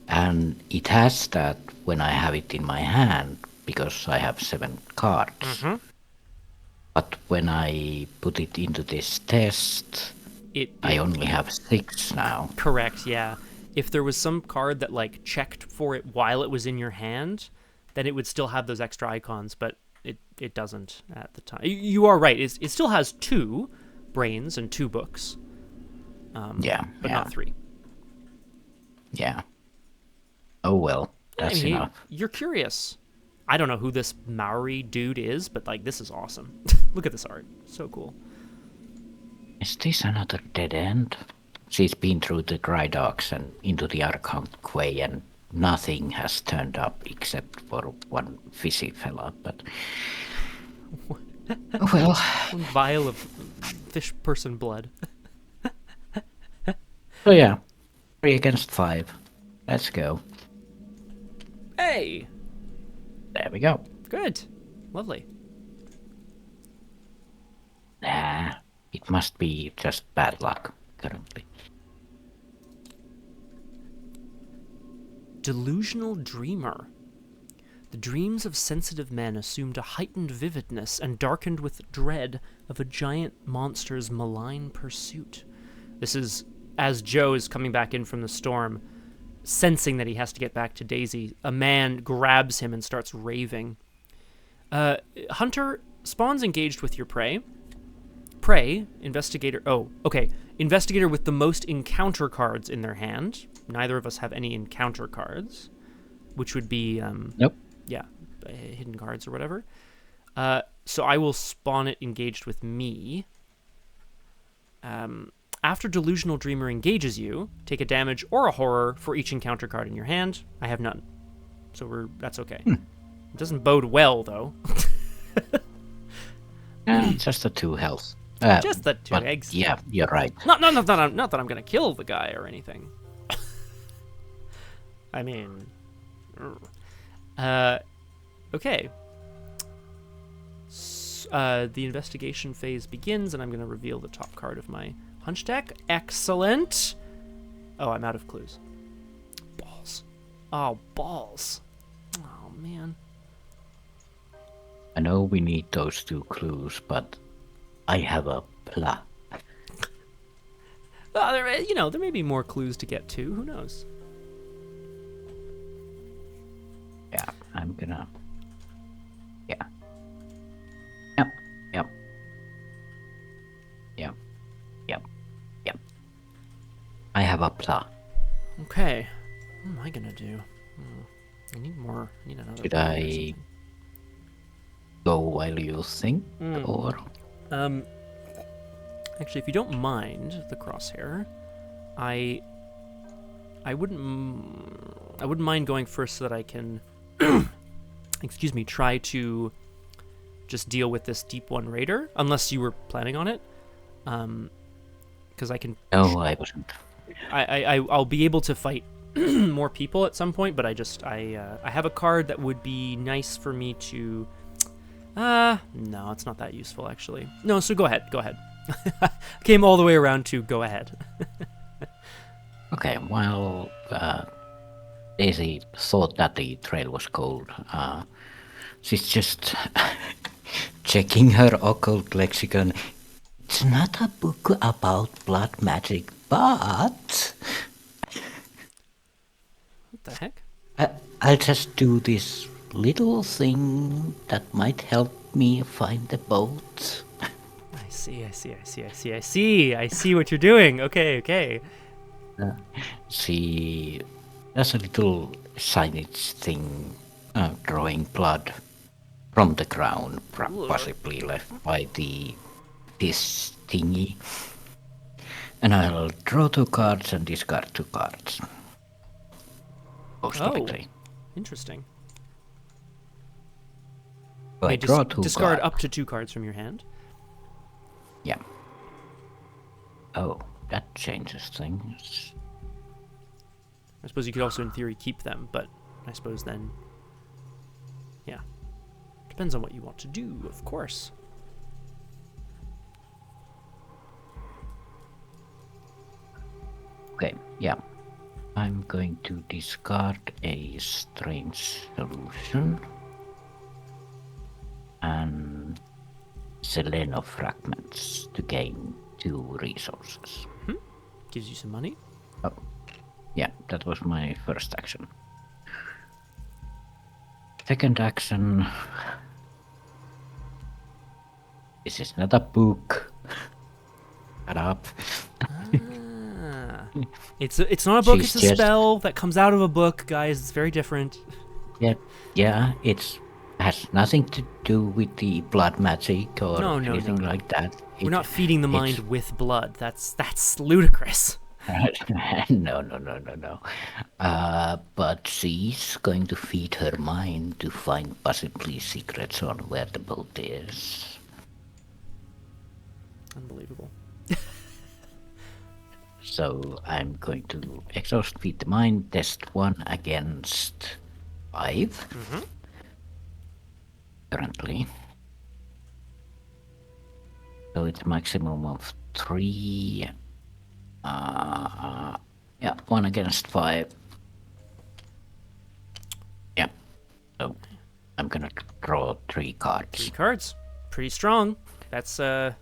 And it has that when I have it in my hand because I have 7 cards. But when I put it into this test, I only have 6 now. Correct, yeah. If there was some card that like checked for it while it was in your hand, then it would still have those extra icons, but it doesn't at the time. You are right. It still has 2 brains and 2 books. But not 3. Yeah. Oh well, that's enough. You're curious. I don't know who this Maori dude is, but like this is awesome. Look at this art. So cool. Is this another dead end? She's been through the dry docks and into the Arkham Quay, and nothing has turned up except for one fishy fella, but... well... One vial of fish person blood. So yeah, 3 against 5. Let's go. Hey! There we go. Good. Lovely. Nah, it must be just bad luck currently. Delusional Dreamer. The dreams of sensitive men assumed a heightened vividness and darkened with dread of a giant monster's malign pursuit. This is as Joe is coming back in from the storm, sensing that he has to get back to Daisy. A man grabs him and starts raving. Hunter, spawns engaged with your prey. Prey, investigator... Oh, okay. Investigator with the most encounter cards in their hand. Neither of us have any encounter cards, which would be... Nope. Yeah, hidden cards or whatever. So I will spawn it engaged with me. After Delusional Dreamer engages you, take a damage or a horror for each encounter card in your hand. I have none, so that's okay. It doesn't bode well, though. Just the 2 health. Just the 2 eggs. Yeah, you're right. Not that I'm gonna kill the guy or anything. I mean, okay. The investigation phase begins, and I'm gonna reveal the top card of my hunch deck. Excellent. Oh, I'm out of clues. Balls. Oh, balls. Oh man. I know we need those 2 clues, but I have a plan. There may be more clues to get to. Who knows? Yeah, I'm gonna... Yeah. Yep. I have a plan. Okay. What am I gonna do? I need more. I need another. Should I go while you think, or? Actually, if you don't mind the crosshair, I wouldn't mind going first so that I can, excuse me, try to just deal with this deep one raider, unless you were planning on it, because I can. No, I wasn't. I'll be able to fight more people at some point, but I have a card that would be nice for me to. No, it's not that useful actually. No, so go ahead. Came all the way around to go ahead. Okay, well, Daisy thought that the trail was cold. She's just checking her occult lexicon. It's not a book about blood magic, but... What the heck? I'll just do this little thing that might help me find the boat. I see what you're doing. Okay. She does a little signage thing, drawing blood from the ground, possibly left by this thingy. And I'll draw 2 cards and discard 2 cards. Most likely. Interesting. So I draw 2 discard cards. up to 2 cards from your hand. Yeah. Oh, that changes things. I suppose you could also, in theory, keep them, but I suppose then, yeah, depends on what you want to do, of course. Okay, yeah. I'm going to discard a strange solution and Seleno fragments to gain 2 resources. Gives you some money. Oh, yeah, that was my first action. Second action. This is not a book. Shut up. It's not a book. She's It's a just... spell that comes out of a book, guys. It's very different. Yeah, it's has nothing to do with the blood magic or anything no. like that. We're not feeding the mind with blood. That's ludicrous. No. But she's going to feed her mind to find possibly secrets on where the boat is. Unbelievable. So I'm going to exhaust, feed the mind, test 1 against 5. Currently. So it's maximum of 3. Yeah, 1 against 5. Yeah. So I'm gonna draw 3 cards. 3 cards. Pretty strong. That's a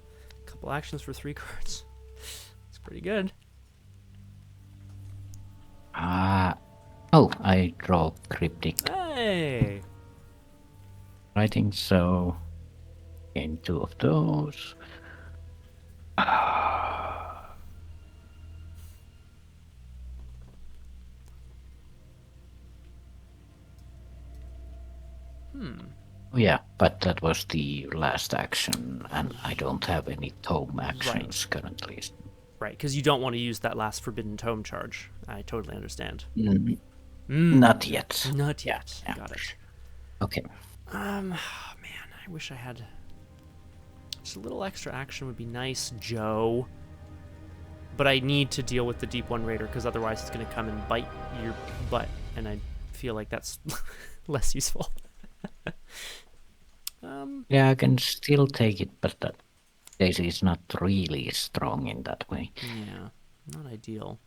couple actions for 3 cards. It's pretty good. Oh, I draw cryptic Hey. writing, so gain 2 of those. Oh yeah, but that was the last action, and I don't have any tome actions currently. Right, because you don't want to use that last Forbidden Tome charge. I totally understand. Not yet. Not yet. Yeah. Got it. Okay. Man, I wish I had... Just a little extra action would be nice, Joe. But I need to deal with the Deep One Raider, because otherwise it's going to come and bite your butt, and I feel like that's less useful. Yeah, I can still take it, but that Daisy is not really strong in that way. Yeah, not ideal.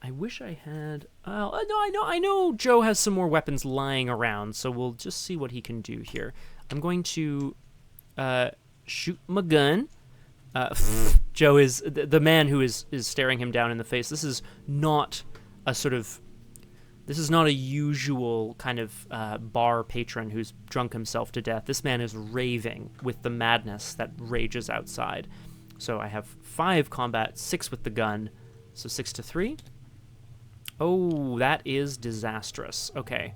I wish I had... no, I know Joe has some more weapons lying around, so we'll just see what he can do here. I'm going to shoot my gun. Joe is the man who is staring him down in the face. This is not a sort of... This is not a usual kind of bar patron who's drunk himself to death. This man is raving with the madness that rages outside. So I have 5 combat, 6 with the gun, so 6 to 3. Oh, that is disastrous. Okay.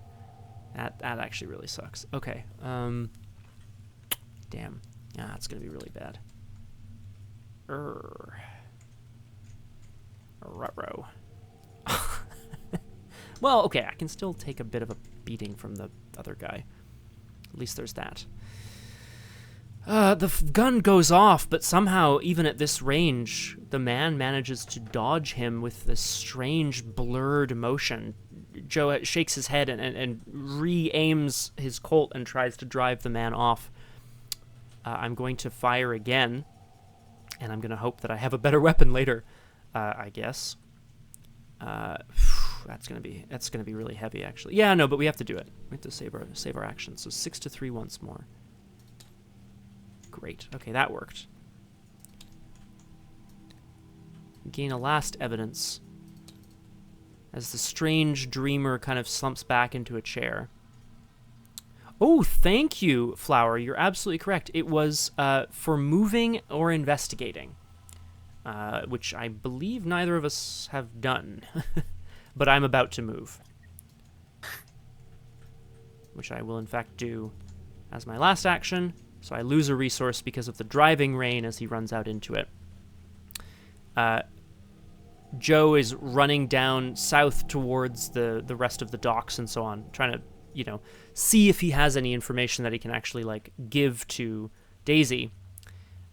That actually really sucks. Okay. Damn. Yeah, that's going to be really bad. Ruh-roh. Well, okay, I can still take a bit of a beating from the other guy. At least there's that. The gun goes off, but somehow, even at this range, the man manages to dodge him with this strange, blurred motion. Joe shakes his head and re-aims his Colt and tries to drive the man off. I'm going to fire again, and I'm going to hope that I have a better weapon later, I guess. That's gonna be really heavy, actually. Yeah, no, but we have to do it. We have to save our action. So 6 to 3 once more. Great. Okay, that worked. Gain a last evidence as the strange dreamer kind of slumps back into a chair. Oh, thank you, Flower. You're absolutely correct. It was for moving or investigating, which I believe neither of us have done. But I'm about to move, which I will in fact do as my last action. So I lose a resource because of the driving rain as he runs out into it. Joe is running down south towards the rest of the docks and so on, trying to, see if he has any information that he can actually, give to Daisy.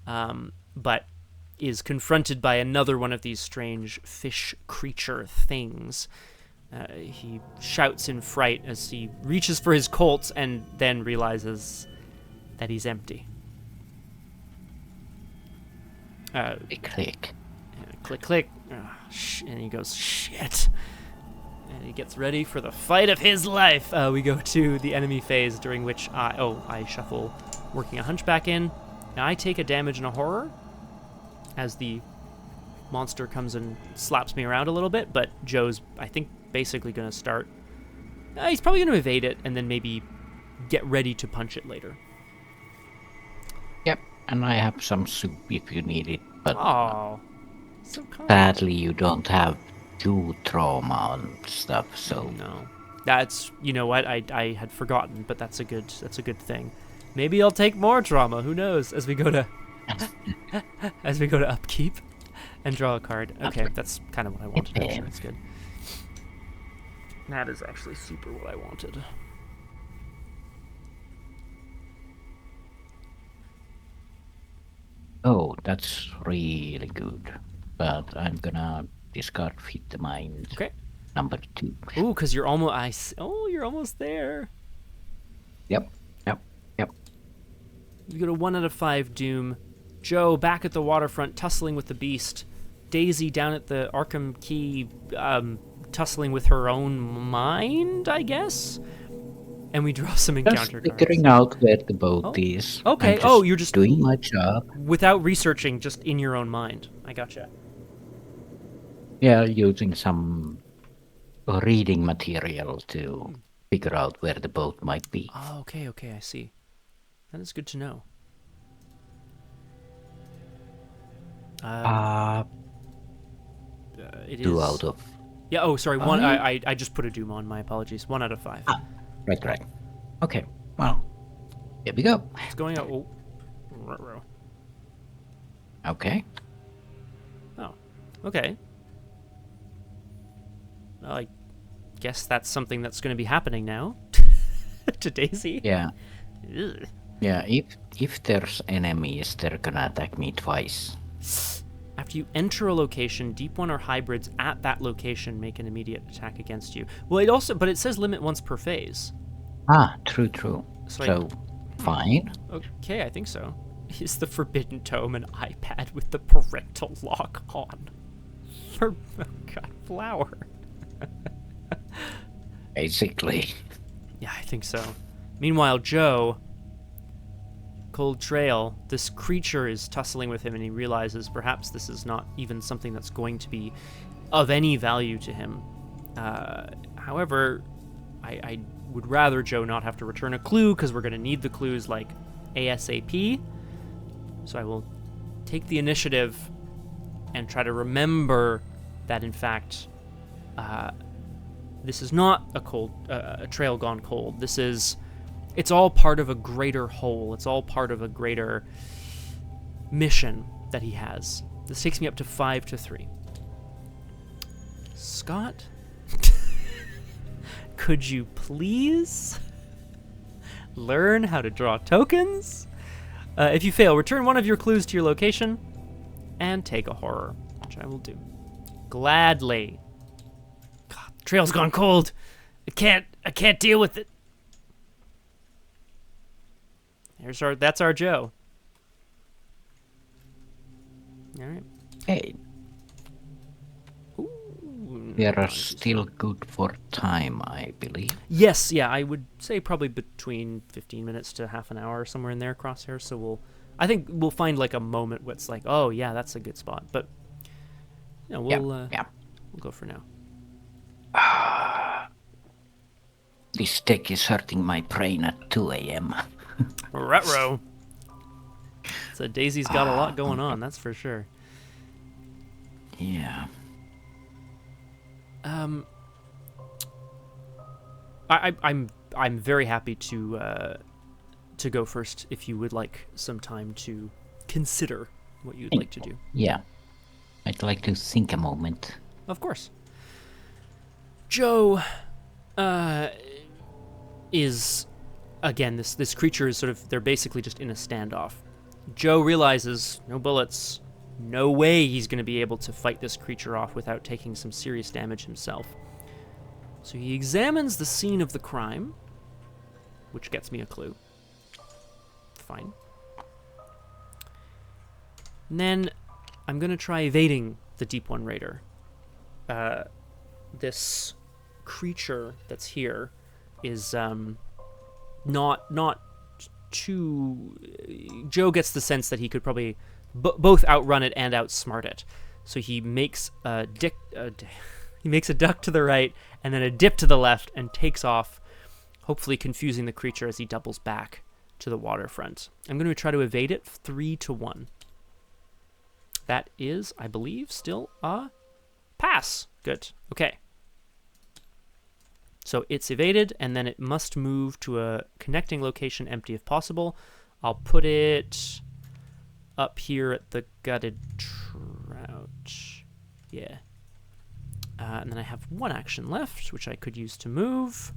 But is confronted by another one of these strange fish creature things. He shouts in fright as he reaches for his Colt and then realizes that he's empty. Click, click. Click, click. And he goes, shit. And he gets ready for the fight of his life. We go to the enemy phase, during which I shuffle working a hunchback in. Now I take a damage and a horror as the monster comes and slaps me around a little bit, but Joe's, I think, basically going to start... he's probably going to evade it and then maybe get ready to punch it later. Yep, and I have some soup if you need it, but so sadly you don't have 2 trauma and stuff, so... No. That's, you know what, I had forgotten, but that's a good thing. Maybe I'll take more trauma, who knows, as we go to upkeep and draw a card. Okay, that's kind of what I wanted. Actually. That's good. That is actually super what I wanted. Oh, that's really good. But I'm gonna discard Feed the Mind. Okay. Number 2. Ooh, because you're almost... you're almost there. Yep. You go to 1 out of 5 Doom. Joe back at the waterfront, tussling with the beast. Daisy down at the Arkham Key, tussling with her own mind, I guess? And we draw some encounter just figuring out where the boat is. Okay. You're just doing my job. Without researching, just in your own mind. I gotcha. Yeah, using some reading material to figure out where the boat might be. Oh, okay, I see. That is good to know. It 2 is... out of... Yeah, oh, sorry, 1. I just put a Doom on, my apologies. 1 out of 5. Right. Okay, well, here we go. It's going out... Oh. Ruh-roh. Okay. Oh, okay. Well, I guess that's something that's going to be happening now. to Daisy. Yeah. Ugh. Yeah, if there's enemies, they're gonna attack me twice. After you enter a location, deep one or hybrids at that location make an immediate attack against you. Well, but it says limit once per phase. Ah, true. So So, fine. Okay, I think so. Is the Forbidden Tome an iPad with the parental lock on? Oh God, Flower. Basically. Yeah, I think so. Meanwhile, Joe, Cold Trail, this creature is tussling with him, and he realizes perhaps this is not even something that's going to be of any value to him. However, I would rather Joe not have to return a clue, because we're going to need the clues like ASAP. So I will take the initiative and try to remember that, in fact, this is not a trail gone cold. It's all part of a greater whole. It's all part of a greater mission that he has. This takes me up to 5 to 3. Scott, could you please learn how to draw tokens? If you fail, return one of your clues to your location and take a horror, which I will do. Gladly. God, the trail's gone cold. I can't deal with it. That's our Joe. All right. Hey, Ooh, we are nice. still good for time, I believe. Yes, yeah, I would say probably between 15 minutes to half an hour, somewhere in there, Crosshair. So I think we'll find like a moment where it's like, oh yeah, that's a good spot. But we'll go for now. This deck is hurting my brain at 2 a.m. Retro. So Daisy's got a lot going on, that's for sure. Yeah. I'm very happy to go first if you would like some time to consider what you'd like to do. Yeah. I'd like to think a moment. Of course. Joe is, again, this creature is sort of, they're basically just in a standoff. Joe realizes no bullets, no way he's going to be able to fight this creature off without taking some serious damage himself. So he examines the scene of the crime, which gets me a clue. Fine. And then I'm going to try evading the Deep One Raider. This creature that's here is not too... Joe gets the sense that he could probably both outrun it and outsmart it. So he makes a duck to the right and then a dip to the left and takes off, hopefully confusing the creature as he doubles back to the waterfront. I'm going to try to evade it 3 to 1. That is, I believe, still a pass. Good. Okay. So it's evaded, and then it must move to a connecting location empty if possible. I'll put it up here at the gutted trout. Yeah. And then I have one action left, which I could use to move,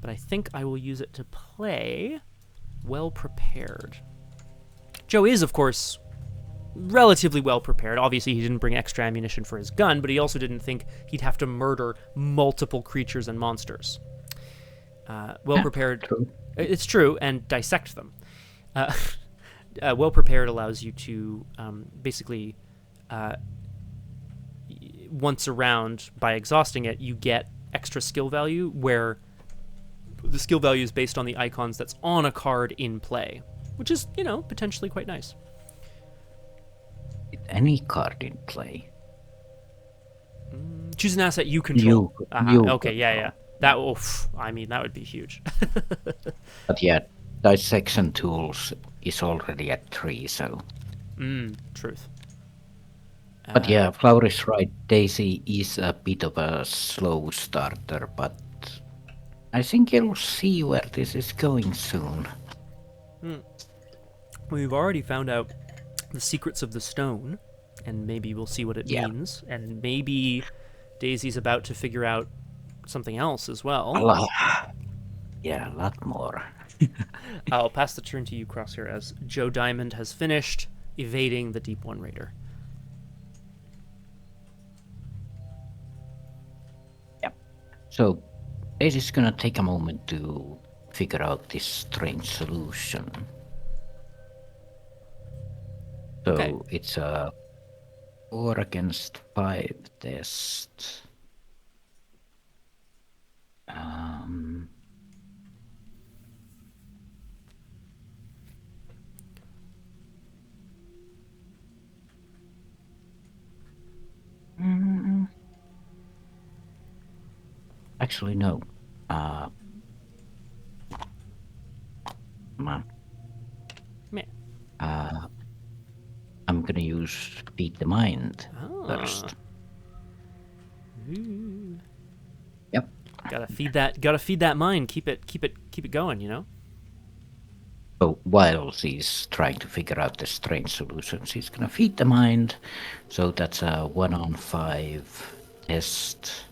but I think I will use it to play well prepared. Joe is, of course, relatively well prepared. Obviously, he didn't bring extra ammunition for his gun, but he also didn't think he'd have to murder multiple creatures and monsters. Well prepared. True. It's true, and dissect them. Well prepared allows you to basically, once around, by exhausting it, you get extra skill value, where the skill value is based on the icons that's on a card in play, which is, potentially quite nice. Any card in play. Choose an asset you control. You okay, yeah. That would be huge. But yeah, dissection tools is already at 3, so. Truth. But yeah, Flower is right. Daisy is a bit of a slow starter, but I think you'll see where this is going soon. We've already found out the secrets of the stone, and maybe we'll see what it means, and maybe Daisy's about to figure out something else as well. Yeah, a lot more. I'll pass the turn to you, Crosshair, as Joe Diamond has finished evading the Deep One Raider. Yep. So Daisy is gonna take a moment to figure out this strange solution. So Okay. it's a 4 against 5 test. Actually, no. Come on. Meh. I'm gonna use Feed the Mind Ah. first. Ooh. Yep. Gotta feed that mind. Keep it going, you know? So while she's trying to figure out the strange solution, she's gonna feed the mind. So that's a 1-on-5 test.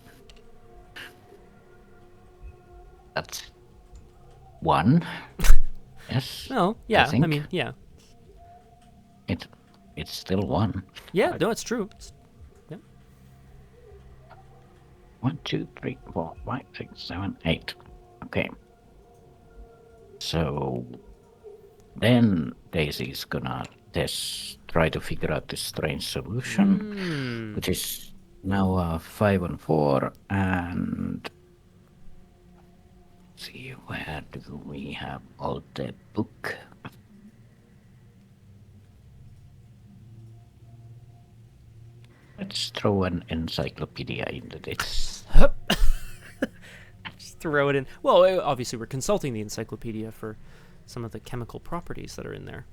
That's 1. Yes. Oh, yeah. I think. mean, yeah. It's still 1. Yeah, no, it's true. Yeah. 1, 2, 3, 4, 5, 6, 7, 8. Okay. So then Daisy's gonna try to figure out this strange solution, which is now a 5-on-4, and see where do we have all the book. Let's throw an encyclopedia into this. Just throw it in. Well, obviously we're consulting the encyclopedia for some of the chemical properties that are in there.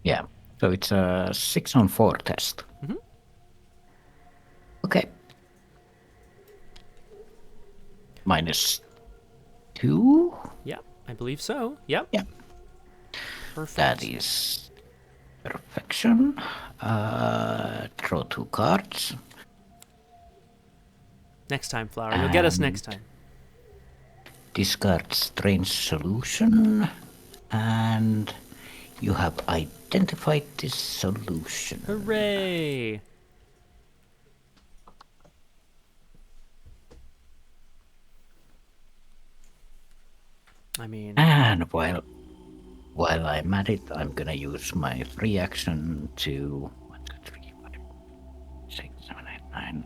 Yeah, so it's a 6-on-4 test. Mhm. Okay. -2? Yeah, I believe so. Yep. Yeah. Perfect. That is perfection. Draw 2 cards. Next time, Flower. You'll get us next time. Discard strange solution. And you have identified this solution. Hooray! I mean... And while I'm at it, I'm gonna use my free action to 1, 2, 3, 5, 6, 7, 8, 9.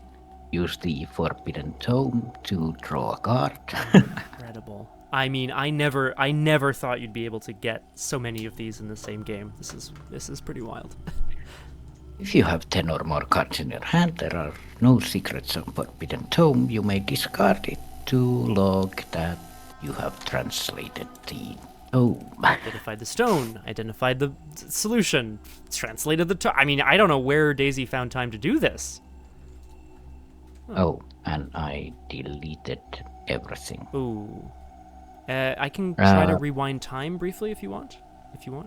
Use the Forbidden Tome to draw a card. Incredible. I mean, I never thought you'd be able to get so many of these in the same game. This is pretty wild. If you have 10 or more cards in your hand, there are no secrets on Forbidden Tome. You may discard it to log that you have translated the tome. Identified the stone. Identified the solution. Translated the tome. I mean, I don't know where Daisy found time to do this. Oh, and I deleted everything. Ooh. I can try to rewind time briefly if you want.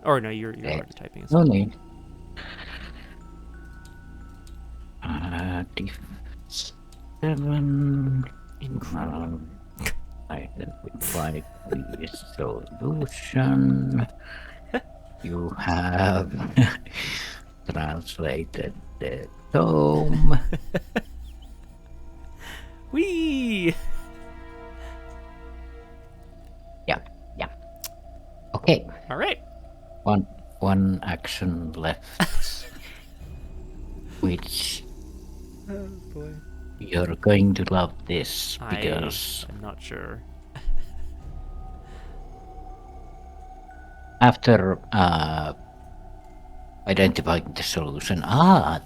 Or no, you're already typing it. No need. D7. Incredible. Identify the solution. You have translated the tome. Whee! Yeah. Okay. All right. One action left, which Oh boy. you're going to love this because I'm not sure. after identifying the solution,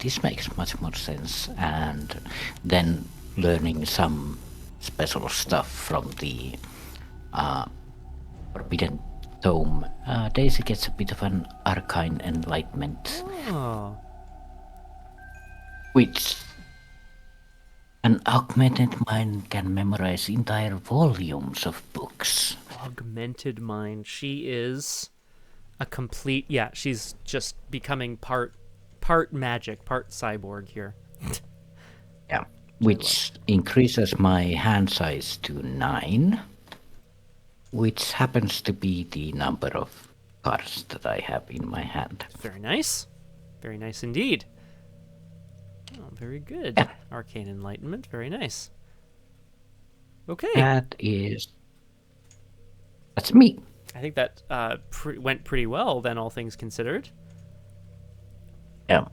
this makes much more sense, and then learning some special stuff from the Forbidden Tome, Daisy gets a bit of an arcane enlightenment, Oh. which an augmented mind can memorize entire volumes of books. Augmented mind. She is a complete... Yeah, she's just becoming part magic, part cyborg here. Yeah, which increases my hand size to 9. which happens to be the number of cards that I have in my hand. Very nice. Very nice indeed. Oh, very good. Yeah. Arcane Enlightenment. Very nice. Okay. That's me. I think that went pretty well then, all things considered. Yeah.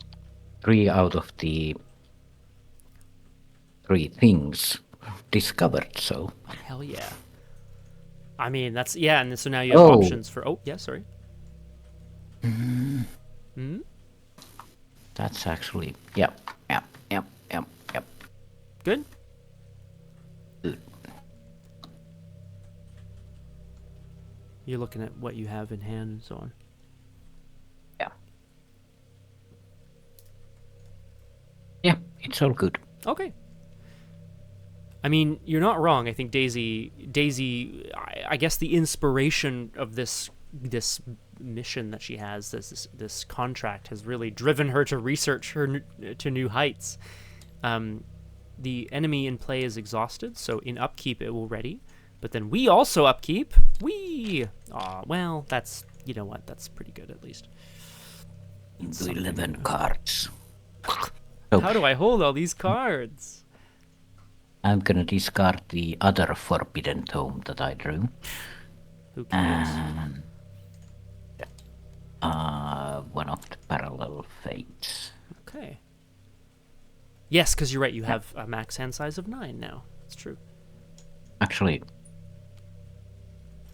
3 out of the 3 things discovered, so. Hell yeah. I mean, that's, yeah, and so now you have options for, yeah, sorry. That's actually, yep. Good? Good. You're looking at what you have in hand and so on. Yeah. Yeah, it's all good. Okay. I mean, you're not wrong. I think Daisy, I guess the inspiration of this mission that she has, this contract, has really driven her to research her to new heights. The enemy in play is exhausted, so in upkeep it will ready. But then we also upkeep. Well, that's, you know what? That's pretty good at least. 11 cards. How do I hold all these cards? I'm gonna discard the other Forbidden Tome that I drew. Who cares? And one of the Parallel Fates. Okay. Yes, because you're right. You have a max hand size of 9 now. That's true. Actually,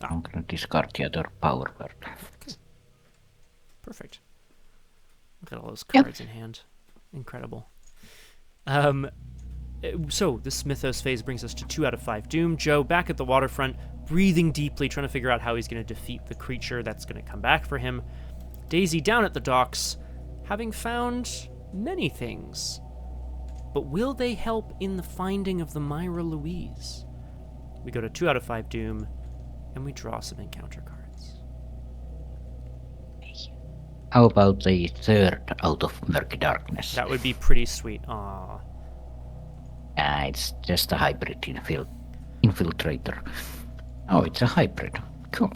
I'm gonna discard the other power card. Okay. Perfect. Look at all those cards in hand. Incredible. So this mythos phase brings us to 2 out of 5 doom. Joe back at the waterfront, breathing deeply, trying to figure out how he's going to defeat the creature that's going to come back for him. Daisy down at the docks, having found many things. But will they help in the finding of the Myra Louise? We go to 2 out of 5 doom, and we draw some encounter cards. How about the 3rd out of Murky Darkness? That would be pretty sweet. Aww. It's just a hybrid infiltrator. Oh, it's a hybrid. Cool.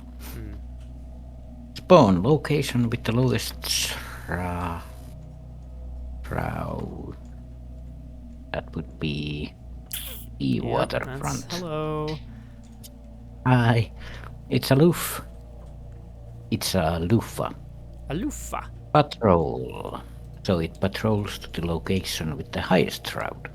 Spawn location with the lowest shroud. That would be the waterfront. Hello. Hi. It's aloof. It's a loofah. Alufa. Patrol. So it patrols to the location with the highest shroud.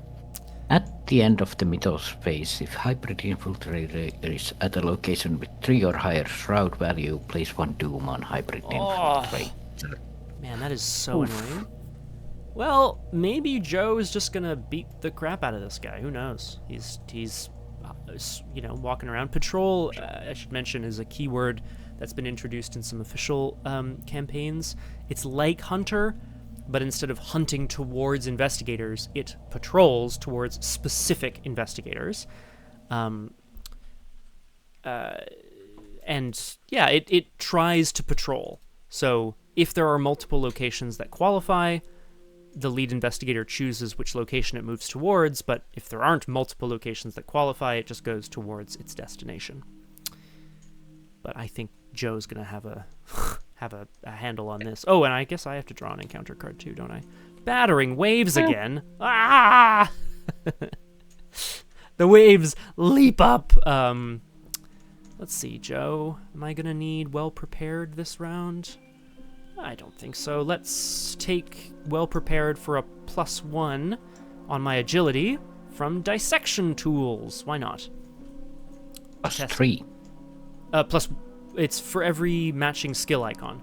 At the end of the mythos phase, if hybrid infiltrator is at a location with 3 or higher shroud value, place 1 doom on hybrid infiltrator. Man, that is so annoying. Well, maybe Joe is just gonna beat the crap out of this guy. Who knows? He's you know, walking around. Patrol, I should mention, is a keyword that's been introduced in some official campaigns. It's like Hunter, but instead of hunting towards investigators, it patrols towards specific investigators. And yeah, it tries to patrol. So if there are multiple locations that qualify, the lead investigator chooses which location it moves towards, but if there aren't multiple locations that qualify, it just goes towards its destination. But I think Joe's gonna have a handle on this. Oh, and I guess I have to draw an encounter card too, don't I? Battering waves again. Ah! The waves leap up. Let's see, Joe. Am I gonna need well prepared this round? I don't think so. Let's take well prepared for a +1 on my agility from dissection tools. Why not? +3. Plus, it's for every matching skill icon.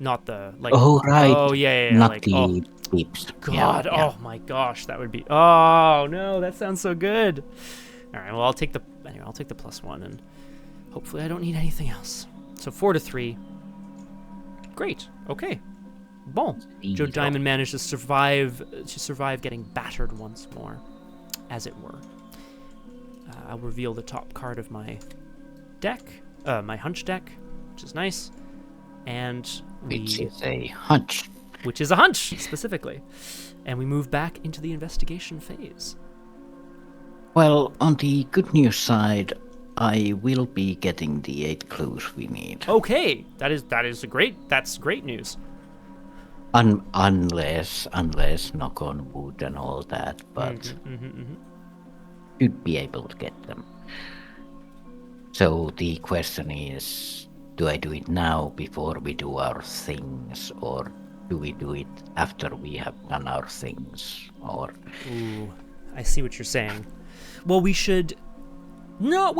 Not the, like... Oh, right. Oh, yeah. Not like, the beeps. God, yeah. Oh my gosh, that would be... Oh, no, that sounds so good. All right, well, I'll take the +1, and hopefully I don't need anything else. So 4 to 3. Great. Okay. Bon. Joe Diamond managed to survive getting battered once more, as it were. I'll reveal the top card of my deck, my hunch deck, which is nice, and which is a hunch. Which is a hunch, specifically. And we move back into the investigation phase. Well, on the good news side, I will be getting the 8 clues we need. Okay, that's great news. Unless knock on wood and all that, but should be able to get them. So the question is, do I do it now before we do our things, or do we do it after we have done our things? Or Ooh, I see what you're saying. Well, we should... No,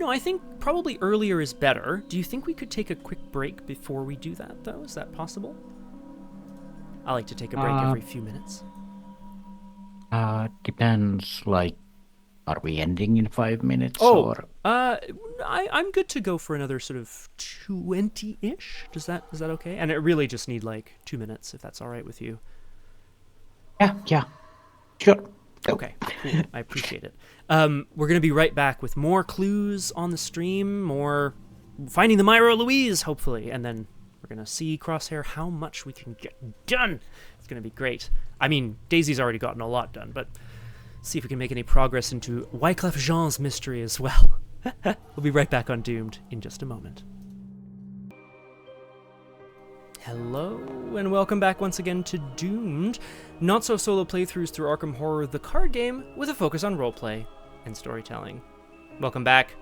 I think probably earlier is better. Do you think we could take a quick break before we do that, though? Is that possible? I like to take a break every few minutes. Depends, like, are we ending in 5 minutes? I'm good to go for another sort of 20-ish. Is that okay? And it really just need like 2 minutes, if that's all right with you. Yeah, sure. Okay, cool. I appreciate it. We're gonna be right back with more clues on the stream, more finding the Myra Louise, hopefully, and then we're gonna see Crosshair how much we can get done. It's gonna be great. I mean, Daisy's already gotten a lot done, but see if we can make any progress into Wycliffe Jean's mystery as well. We'll be right back on Doomed in just a moment. Hello, and welcome back once again to Doomed, not-so-solo playthroughs through Arkham Horror, the card game, with a focus on roleplay and storytelling. Welcome back.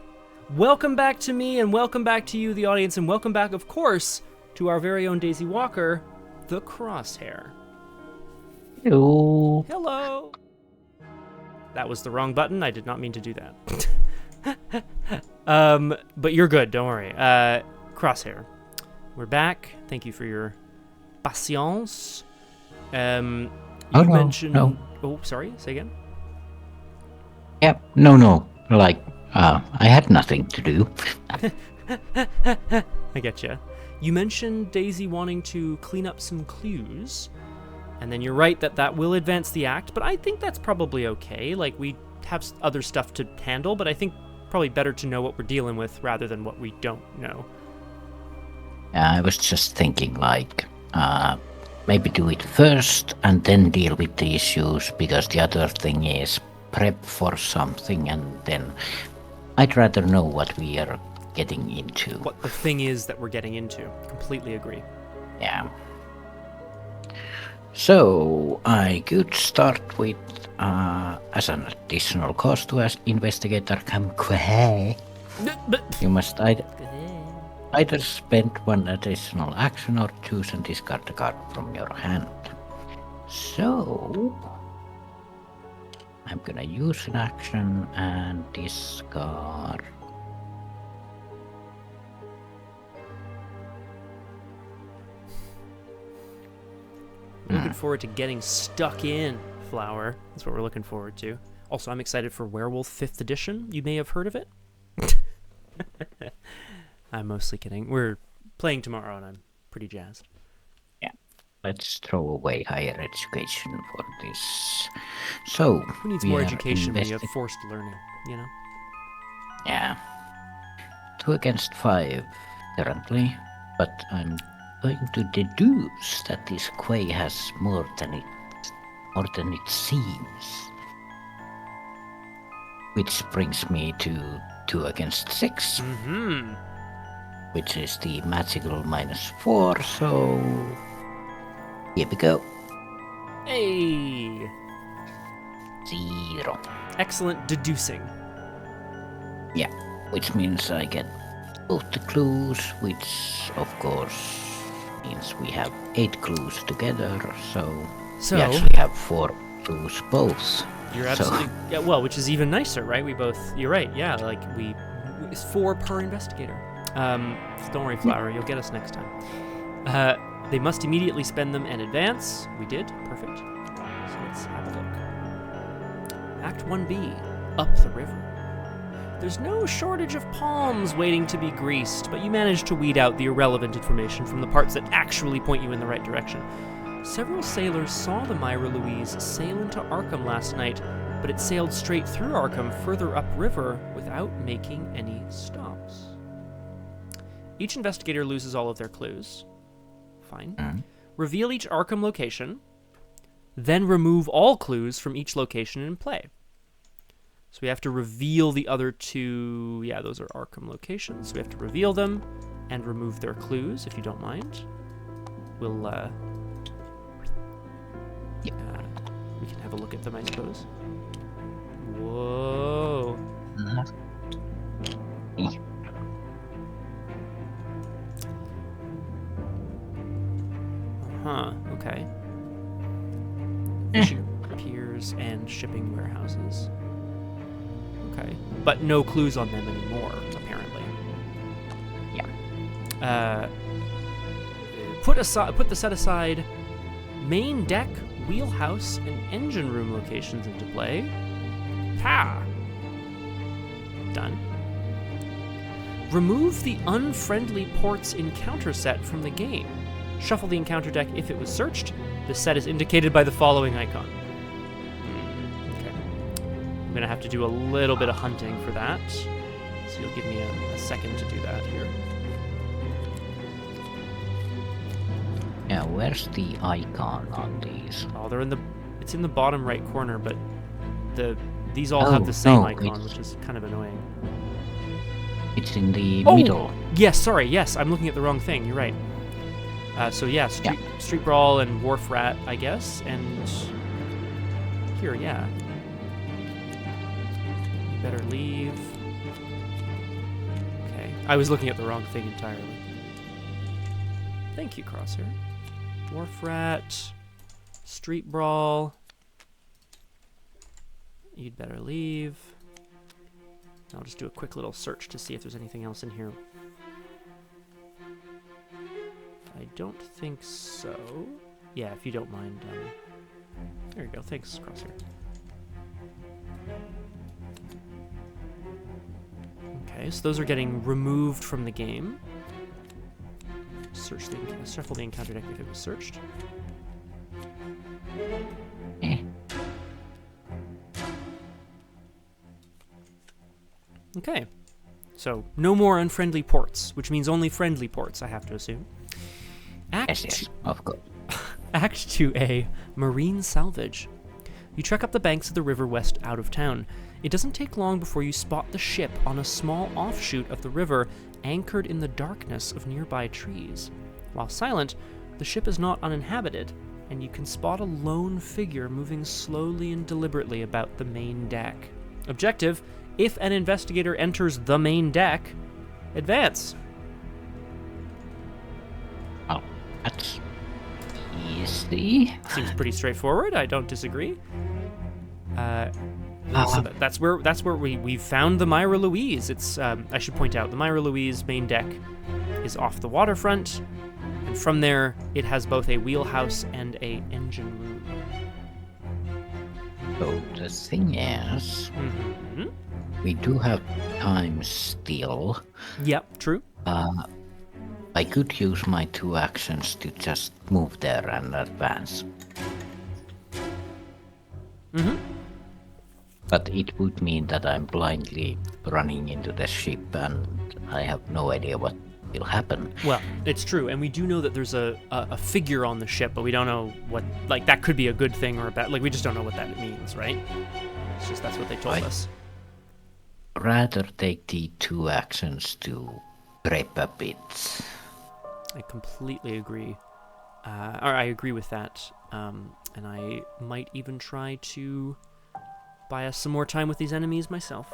Welcome back to me, and welcome back to you, the audience, and welcome back, of course, to our very own Daisy Walker, the Crosshair. Hello. Hello. That was the wrong button. I did not mean to do that. But you're good. Don't worry. Crosshair. We're back. Thank you for your patience. You mentioned... No. Oh, sorry. Say again. Yeah, no. Like, I had nothing to do. I getcha. You mentioned Daisy wanting to clean up some clues. And then you're right that will advance the act, but I think that's probably okay. Like, we have other stuff to handle, but I think probably better to know what we're dealing with rather than what we don't know. I was just thinking, like, maybe do it first and then deal with the issues, because the other thing is prep for something and then I'd rather know what we are getting into. What the thing is that we're getting into. Completely agree. Yeah. So, I could start with, as an additional cost to investigate Arkham Horror, you must either spend one additional action or choose and discard a card from your hand. So, I'm gonna use an action and discard. Looking forward to getting stuck in, Flower. That's what we're looking forward to. Also, I'm excited for Werewolf 5th Edition. You may have heard of it. I'm mostly kidding. We're playing tomorrow, and I'm pretty jazzed. Yeah. Let's throw away higher education for this. So, who needs more education when you have forced learning, you know? Yeah. 2 against 5 currently, but I'm going to deduce that this quay has more than it seems. Which brings me to 2 against 6. Mm-hmm. Which is the magical -4, so here we go. Hey! 0. Excellent deducing. Yeah, which means I get both the clues, which of course means we have 8 clues together, so we actually have 4 clues both. You're absolutely... Yeah, well, which is even nicer, right? You're right, yeah, like it's 4 per investigator. Don't worry, Flower, you'll get us next time. They must immediately spend them and advance. We did, perfect. So let's have a look. Act 1B, up the river. There's no shortage of palms waiting to be greased, but you manage to weed out the irrelevant information from the parts that actually point you in the right direction. Several sailors saw the Myra Louise sail into Arkham last night, but it sailed straight through Arkham further upriver without making any stops. Each investigator loses all of their clues. Fine. Reveal each Arkham location, then remove all clues from each location in play. So we have to reveal the other two. Yeah, those are Arkham locations. So we have to reveal them and remove their clues, if you don't mind. We'll, we can have a look at them, I suppose. Whoa. Huh, okay. Fishing piers and shipping warehouses. Okay. But no clues on them anymore, apparently. Yeah. Put the set aside main deck, wheelhouse, and engine room locations into play. Ha! Done. Remove the unfriendly ports encounter set from the game. Shuffle the encounter deck if it was searched. The set is indicated by the following icon. Okay. I'm gonna have to do a little bit of hunting for that. So you'll give me a second to do that here. Yeah, where's the icon on these? Oh, it's in the bottom right corner, but these all have the same icon, which is kind of annoying. It's in the middle. Yes, sorry, yes, I'm looking at the wrong thing, you're right. So yeah, Street Brawl and Wharf Rat, I guess, and here, yeah. You better leave. Okay, I was looking at the wrong thing entirely. Thank you, Crosshare. Wharf Rat, Street Brawl. You'd better leave. I'll just do a quick little search to see if there's anything else in here. I don't think so. Yeah, if you don't mind. There you go. Thanks, Crosshair. Okay, so those are getting removed from the game. Shuffle the encounter deck if it was searched. Okay, so no more unfriendly ports, which means only friendly ports, I have to assume. Yes, of course. Act 2A, Marine Salvage. You trek up the banks of the river west out of town. It doesn't take long before you spot the ship on a small offshoot of the river, anchored in the darkness of nearby trees. While silent, the ship is not uninhabited, and you can spot a lone figure moving slowly and deliberately about the main deck. Objective: if an investigator enters the main deck, advance. Oh, that's easy. Seems pretty straightforward. I don't disagree. So that's where we found the Myra Louise. It's I should point out the Myra Louise main deck is off the waterfront, and from there it has both a wheelhouse and a engine room. So the thing is, we do have time still. Yep, true. I could use my 2 actions to just move there and advance. But it would mean that I'm blindly running into the ship and I have no idea what will happen. Well, it's true, and we do know that there's a figure on the ship, but we don't know what, like, that could be a good thing or a bad, like, we just don't know what that means, right? It's just that's what they told us. Rather take the 2 actions to prep a bit. I completely agree. Or I agree with that. And I might even try to buy us some more time with these enemies myself.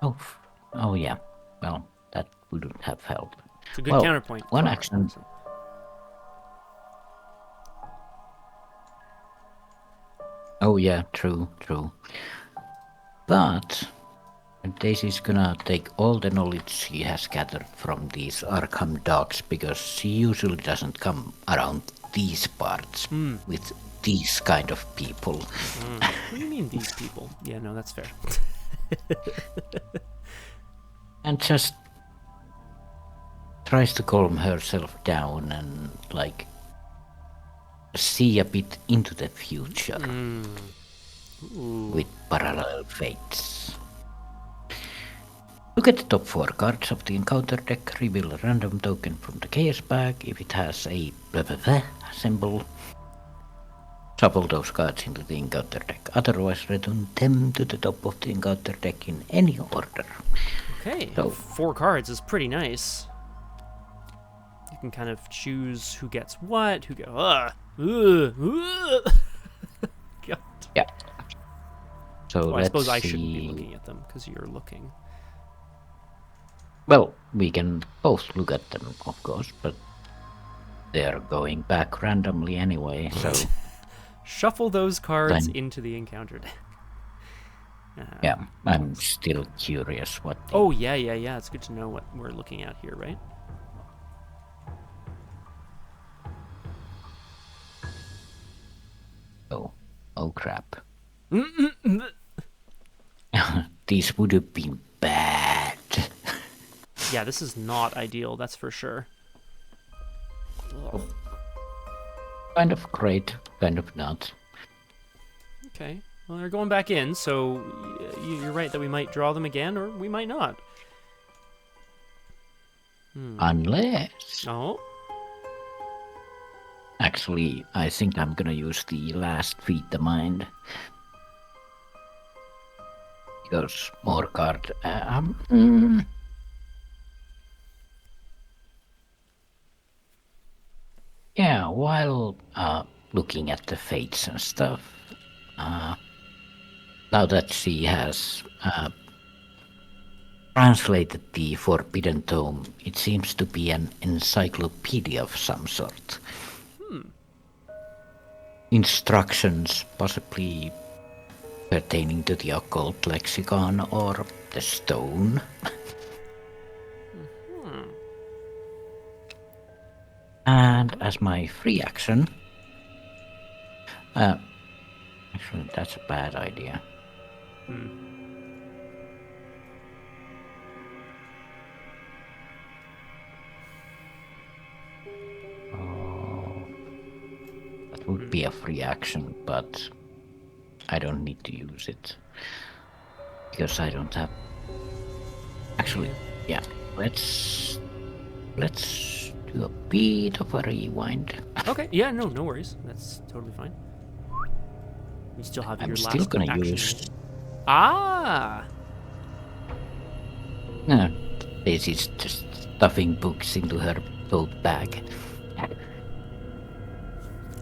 Oh yeah. Well, that wouldn't have helped. It's a good counterpoint. One action. Oh yeah, true. But Daisy's gonna take all the knowledge she has gathered from these Arkham dogs, because she usually doesn't come around these parts with these kind of people. What do you mean, these people? Yeah, no, that's fair. And just tries to calm herself down and, like, see a bit into the future with parallel fates. Look at the top 4 cards of the encounter deck, reveal a random token from the chaos bag if it has a blah blah blah symbol. Shuffle those cards into the encounter deck. Otherwise, return them to the top of the encounter deck in any order. Okay, So 4 cards is pretty nice. You can kind of choose who gets what, who go. God. yeah. So Well, I let's suppose I see. shouldn't be looking at them because you're looking. Well, we can both look at them, of course, but they're going back randomly anyway. So Shuffle those cards Then- into the encounter deck. yeah, I'm still curious what. Oh, yeah. It's good to know what we're looking at here, right? Oh crap. These would have been bad. Yeah, this is not ideal, that's for sure. Ugh. Kind of great, kind of not. Okay, well, they're going back in, so you're right that we might draw them again, or we might not. Unless. Oh, Actually, I think I'm gonna use the last feed the mind. Because more card. Yeah, while looking at the fates and stuff, now that she has translated the Forbidden Tome, it seems to be an encyclopedia of some sort. Instructions, possibly pertaining to the occult lexicon or the stone. And as my free action, actually that's a bad idea. That would be a free action, but I don't need to use it because I don't have. Actually, yeah. Let's do a bit of a rewind. okay. Yeah, no worries. That's totally fine. You still have your I'm last still gonna action. use. Ah! No, Daisy's just stuffing books into her tote bag.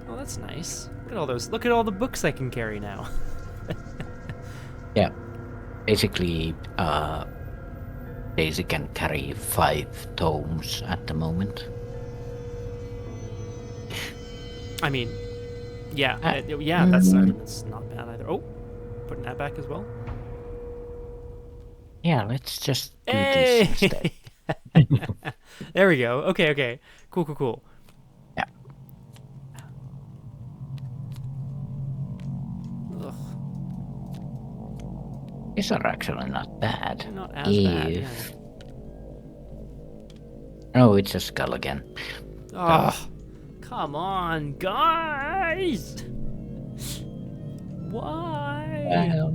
Oh, that's nice. Look at all those. Look at all the books I can carry now. Yeah, basically, Daisy can carry 5 tomes at the moment. I mean, yeah, that's not bad either. Oh, putting that back as well. Yeah, let's just do Hey! this instead. There we go. Okay. Cool. Yeah. Ugh, These are actually not bad. they're not as bad. Yeah. Oh, it's a skull again. Oh, come on, guys! Why? Well,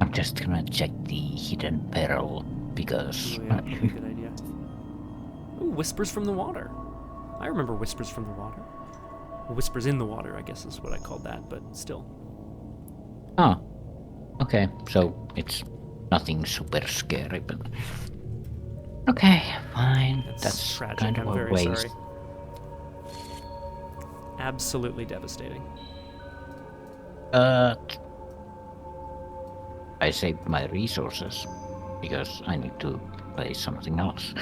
I'm just gonna check the hidden peril because Oh, yeah, good idea. Ooh, whispers from the water. I remember whispers from the water. Whispers in the water, I guess is what I called that, but still. Oh, okay. So it's nothing super scary, but okay, fine. That's tragic. kind of I'm a very waste. sorry. Absolutely devastating. But I saved my resources because I need to play something else.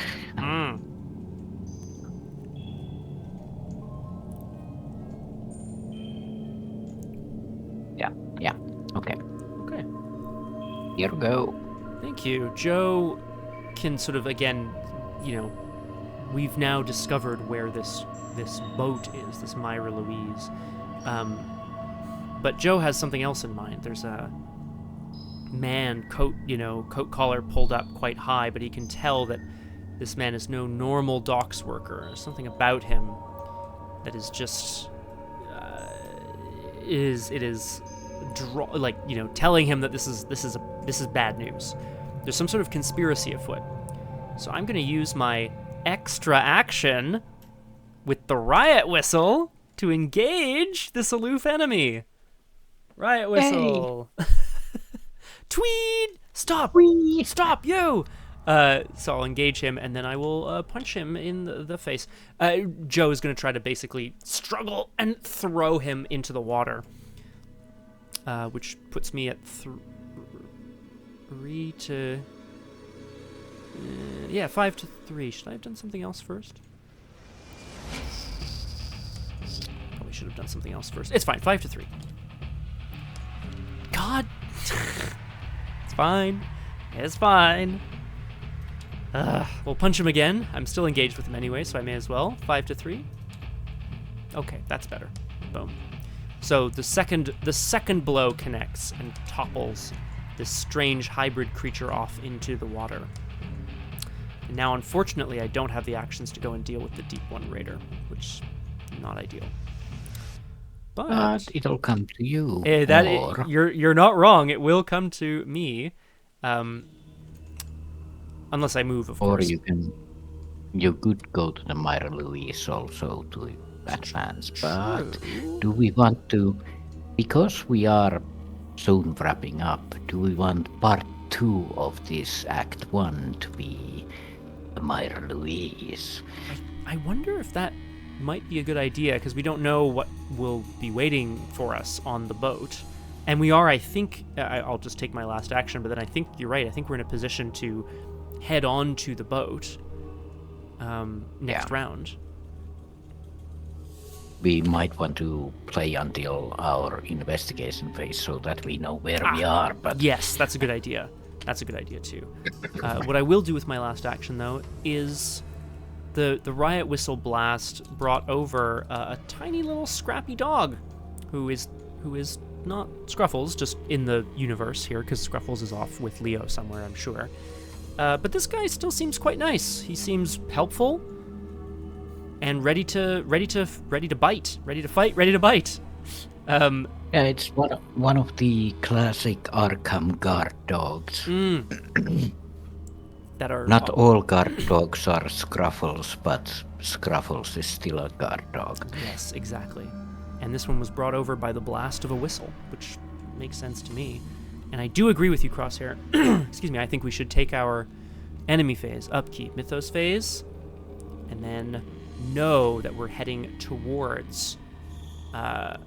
Yeah. Okay. Okay. Here we go. Thank you. Joe can sort of, again, we've now discovered where this boat is, this Myra Louise. But Joe has something else in mind. There's a man, coat collar pulled up quite high, but he can tell that this man is no normal docks worker. There's something about him that is just telling him that this is bad news. There's some sort of conspiracy afoot. So I'm going to use my extra action with the riot whistle to engage this aloof enemy. Riot whistle. Tweed! Stop! Whee! Stop, you! So I'll engage him, and then I will punch him in the face. Joe is going to try to basically struggle and throw him into the water, which puts me at 3 to... 5 to 3. Should I have done something else first? Probably should have done something else first. It's fine. 5 to 3. God! It's fine. It's fine. We'll punch him again. I'm still engaged with him anyway, so I may as well. 5 to 3. Okay, that's better. Boom. So the second blow connects and topples this strange hybrid creature off into the water. And now, unfortunately, I don't have the actions to go and deal with the Deep One Raider, which is not ideal. But it'll come to you. You're not wrong. It will come to me, unless I move, of course. Or you could go to the Myra Louise also to advance. But do we want to, because we are soon wrapping up, do we want part 2 of this Act 1 to be the Myra Louise? I wonder if that might be a good idea, because we don't know what will be waiting for us on the boat. And we are, I think, I'll just take my last action, but then I think you're right. I think we're in a position to head on to the boat next round. We might want to play until our investigation phase so that we know where we are. But yes, that's a good idea. That's a good idea too. What I will do with my last action, though, is the riot whistle blast brought over a tiny little scrappy dog, who is not Scruffles, just in the universe here, because Scruffles is off with Leo somewhere, I'm sure. But this guy still seems quite nice. He seems helpful and ready to bite, ready to fight, ready to bite. Yeah, it's one of the classic Arkham guard dogs. That are not all guard dogs are Scruffles, but Scruffles is still a guard dog. Yes, exactly. And this one was brought over by the blast of a whistle, which makes sense to me. And I do agree with you, Crosshair. Excuse me, I think we should take our enemy phase, upkeep, mythos phase, and then know that we're heading towards the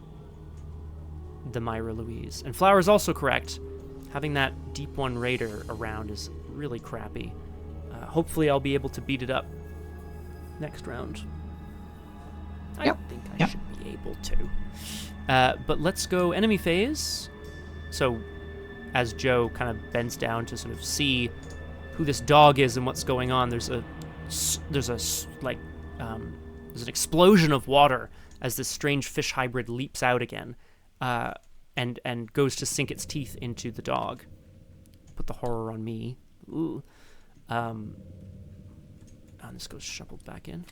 Myra Louise. And Flower's also correct. Having that Deep One Raider around is really crappy. Hopefully I'll be able to beat it up next round. I think I should be able to. But let's go enemy phase. So as Joe kind of bends down to sort of see who this dog is and what's going on, there's an explosion of water as this strange fish hybrid leaps out again, and goes to sink its teeth into the dog. Put the horror on me. Ooh. And this goes shuffled back in.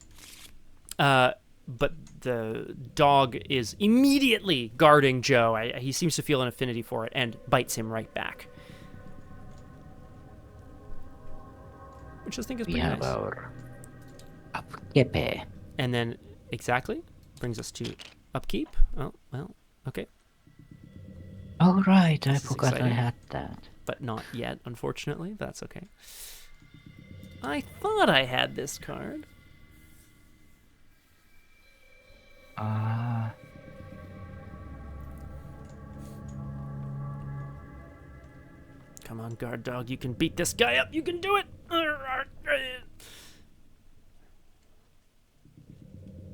But the dog is immediately guarding Joe. He seems to feel an affinity for it and bites him right back. Which I think is pretty nice. We have our upkeep. And then, exactly, brings us to upkeep. Oh, well, okay. Oh, right, I forgot exciting. I had that. But not yet, unfortunately. That's okay. I thought I had this card. Come on, guard dog, you can beat this guy up. You can do it.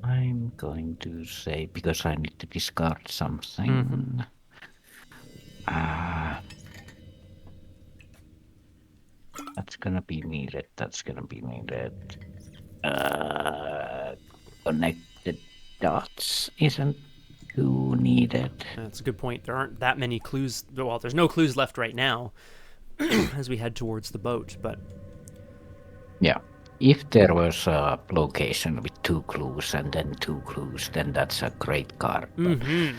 I'm going to say, because I need to discard something. That's gonna be needed. Connected dots isn't too needed. That's a good point. There aren't that many clues. Well, there's no clues left right now as we head towards the boat, but... Yeah. If there was a location with 2 clues and then 2 clues, then that's a great card. Mm-hmm.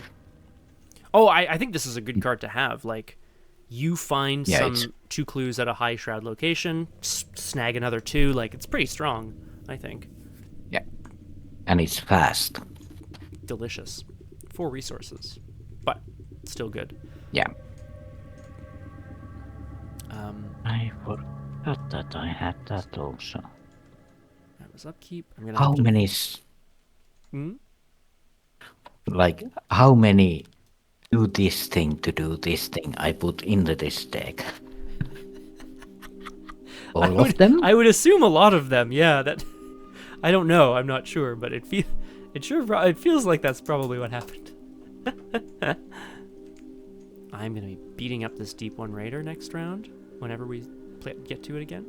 Oh, I think this is a good card to have. Like, you find some 2 clues at a high shroud location, snag another 2. Like, it's pretty strong, I think. Yeah. And it's fast. delicious. 4 resources, but still good. Yeah. I forgot that I had that also. That was upkeep. I'm gonna How have to... many... Like, how many do this thing to do this thing I put into this deck? All of them? I would assume a lot of them, yeah. That I don't know, I'm not sure, but it feels like that's probably what happened. I'm gonna be beating up this Deep One Raider next round, whenever we get to it again.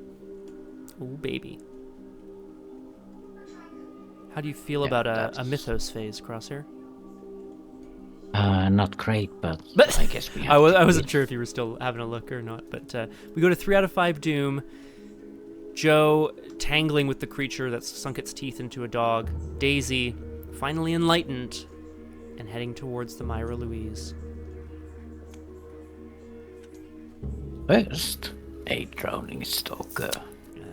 Oh, baby. How do you feel about a mythos phase, Crosshair? Not great, but I guess we have I wasn't sure if you were still having a look or not, but we go to 3 out of 5 Doom. Joe tangling with the creature that's sunk its teeth into a dog. Daisy finally enlightened and heading towards the Myra Louise. First, a drowning stalker.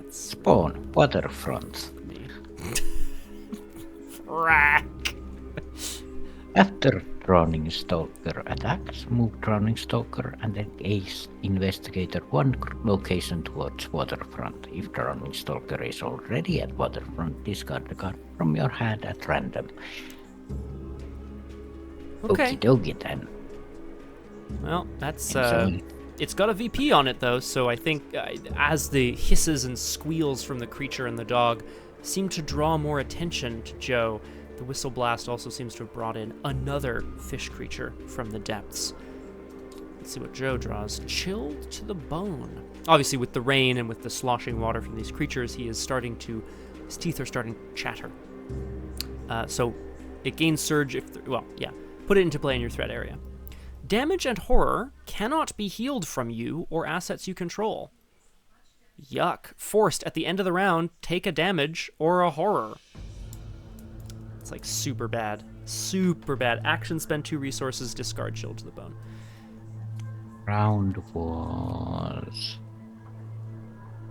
Spawn, waterfront. Frack. After drowning stalker attacks, move drowning stalker and engage investigator 1 location towards waterfront. If drowning stalker is already at waterfront, discard the card from your hand at random. Okay. Okie dokie then. Well, that's it's got a VP on it though, so I think as the hisses and squeals from the creature and the dog seem to draw more attention to Joe, the whistle blast also seems to have brought in another fish creature from the depths. Let's see what Joe draws. Chilled to the bone. Obviously, with the rain and with the sloshing water from these creatures, his teeth are starting to chatter. So it gains surge put it into play in your threat area. Damage and horror cannot be healed from you or assets you control. Yuck. Forced at the end of the round, take a damage or a horror. It's like super bad. Super bad. Action, spend 2 resources, discard Chill to the Bone. Round was...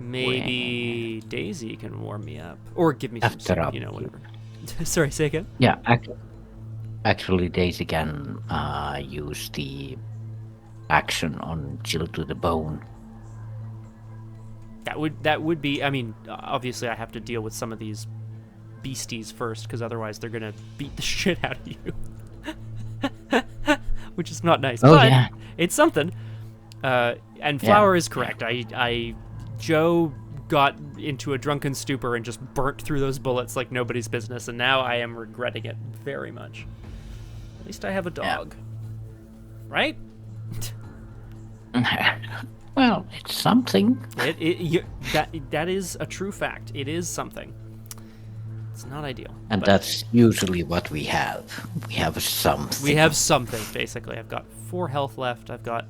Maybe Daisy can warm me up. Or give me some soup, whatever. Sorry, say again? Yeah, actually Daisy can use the action on Chill to the Bone. That would be, I mean, obviously I have to deal with some of these beasties first, because otherwise they're gonna beat the shit out of you. Which is not nice. But yeah, it's something. And Flower is correct. Joe got into a drunken stupor and just burnt through those bullets like nobody's business, and now I am regretting it very much. At least I have a dog. Yeah. Right? Well, it's something. That is a true fact. It is something. It's not ideal. And that's usually what we have. We have something. We have something, basically. I've got 4 health left. I've got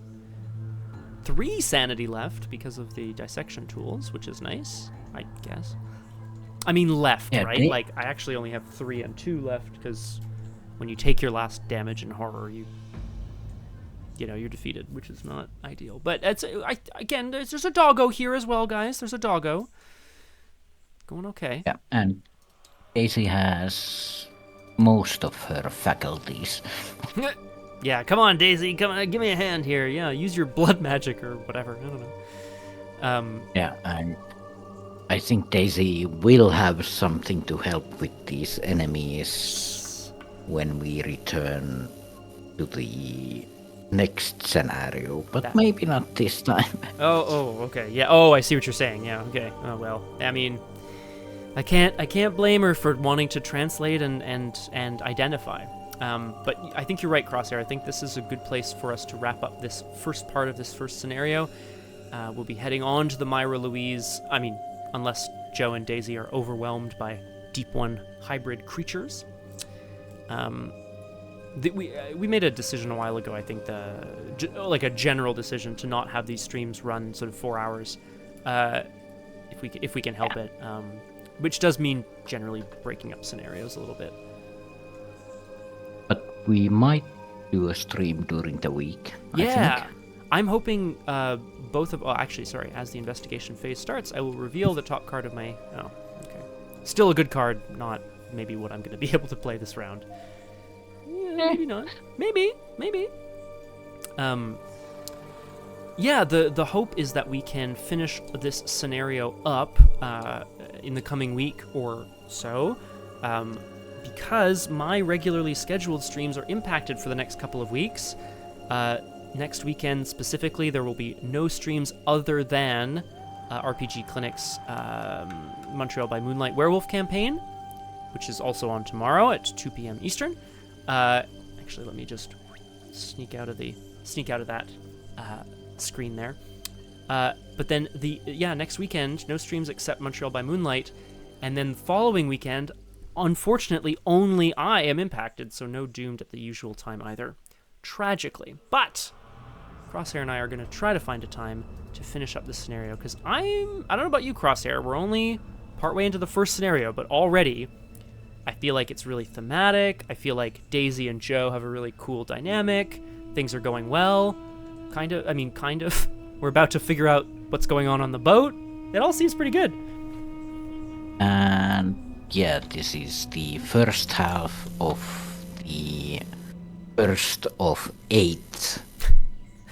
3 sanity left because of the dissection tools, which is nice, I guess. I mean left, right? Like, I actually only have 3 and 2 left, because when you take your last damage in horror, you're defeated, which is not ideal. But again, there's a doggo here as well, guys. There's a doggo. Going okay. Yeah, and Daisy has most of her faculties. Yeah, come on, Daisy. Come on, give me a hand here. Yeah, use your blood magic or whatever. I don't know. Yeah, and I think Daisy will have something to help with these enemies when we return to the next scenario, but maybe not this time. Oh, okay. Yeah. Oh, I see what you're saying. Yeah. Okay. Oh well. I mean, I can't blame her for wanting to translate and identify. But I think you're right, Crosshair. I think this is a good place for us to wrap up this first part of this first scenario. We'll be heading on to the Myra Louise. I mean, unless Joe and Daisy are overwhelmed by Deep One hybrid creatures. We made a decision a while ago, I think, like a general decision to not have these streams run sort of 4 hours, if we can help it, which does mean generally breaking up scenarios a little bit. But we might do a stream during the week. I think. I'm hoping as the investigation phase starts, I will reveal the top card of my... Oh, okay. Still a good card, not maybe what I'm going to be able to play this round. Maybe not. Maybe. Yeah, the hope is that we can finish this scenario up in the coming week or so, because my regularly scheduled streams are impacted for the next couple of weeks. Next weekend specifically, there will be no streams other than RPG Clinic's Montreal by Moonlight Werewolf campaign, which is also on tomorrow at 2 p.m. Eastern. Actually, let me just sneak out of that screen there. But then next weekend, no streams except Montreal by Moonlight, and then the following weekend, unfortunately, only I am impacted, so no Doomed at the usual time either, tragically. But Crosshair and I are going to try to find a time to finish up this scenario, because I don't know about you, Crosshair, we're only partway into the first scenario, but already I feel like it's really thematic. I feel like Daisy and Joe have a really cool dynamic. Things are going well. Kind of. We're about to figure out what's going on the boat. It all seems pretty good. And yeah, this is the first half of the first of 8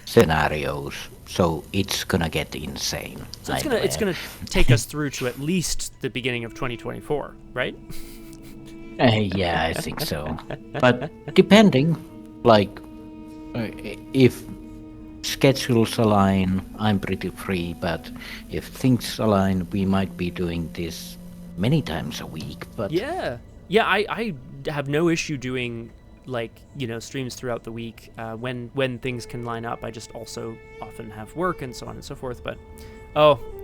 scenarios. So it's gonna get insane. So it's gonna take us through to at least the beginning of 2024, right? Yeah, I think so. But depending, if schedules align, I'm pretty free. But if things align, we might be doing this many times a week. But yeah, I have no issue doing streams throughout the week when things can line up. I just also often have work and so on and so forth. But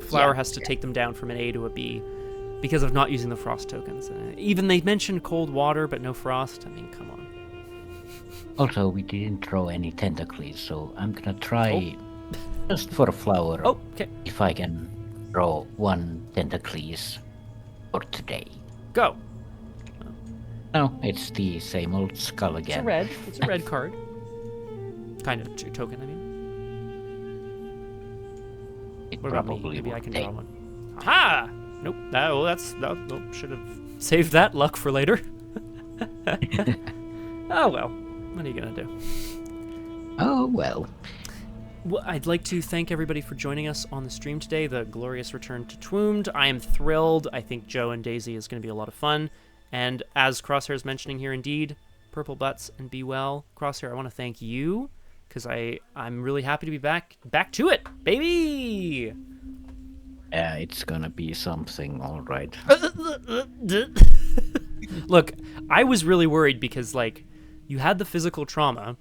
Flower has to take them down from an A to a B because of not using the frost tokens. Even they mentioned cold water, but no frost. I mean, come on. Also, we didn't draw any tentacles, so I'm gonna try just for Flower. Oh, okay. If I can draw 1 tentacles for today. Go. No, it's the same old skull again. It's a red card. Kind of token, I mean. It What about me? probably Maybe I would can take. draw one. Aha! Nope. Nope. Should have saved that luck for later. Oh well. What are you gonna do? Oh well. Well, I'd like to thank everybody for joining us on the stream today. The glorious return to Twoomed. I am thrilled. I think Joe and Daisy is going to be a lot of fun. And as Crosshair is mentioning here, indeed, purple butts and be well. Crosshair, I want to thank you because I'm really happy to be back to it, baby. Yeah, it's gonna be something, all right. Look, I was really worried because you had the physical trauma,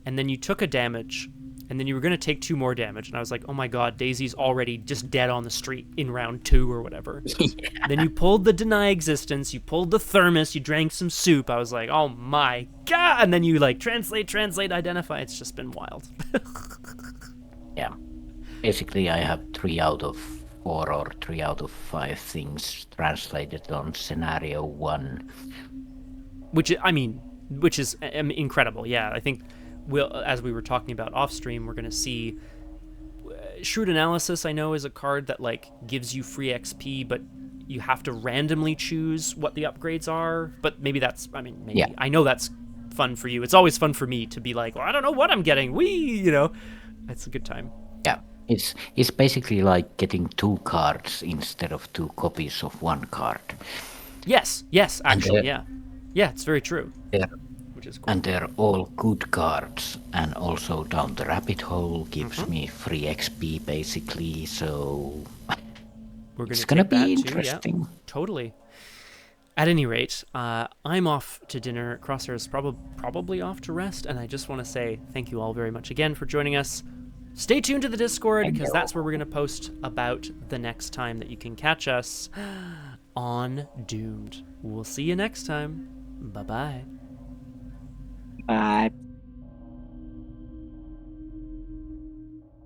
and then you took a damage, and then you were going to take 2 more damage, and I was like, oh my god, Daisy's already just dead on the street in round 2 or whatever. Yeah. Then you pulled the deny existence, you pulled the thermos, you drank some soup. I was like, oh my god, and then you translate, identify. It's just been wild. Yeah. Basically, I have 3 out of 4 or 3 out of 5 things translated on scenario 1. Which is incredible. Yeah, I think as we were talking about off stream, we're going to see Shrewd Analysis. I know is a card that gives you free XP, but you have to randomly choose what the upgrades are. But maybe that's, Yeah. I know that's fun for you. It's always fun for me to be like, well, I don't know what I'm getting. It's a good time. Yeah, it's basically like getting 2 cards instead of 2 copies of 1 card. Yes, actually, yeah, it's very true. Which is cool. And they're all good cards, and also Down the Rabbit Hole gives me free XP basically, so it's gonna be interesting. Yeah, totally. At any rate, I'm off to dinner. Crosshair is probably off to rest, and I just want to say thank you all very much again for joining us. Stay tuned to the Discord, because that's where we're going to post about the next time that you can catch us on Doomed. We'll see you next time. Bye-bye. Bye.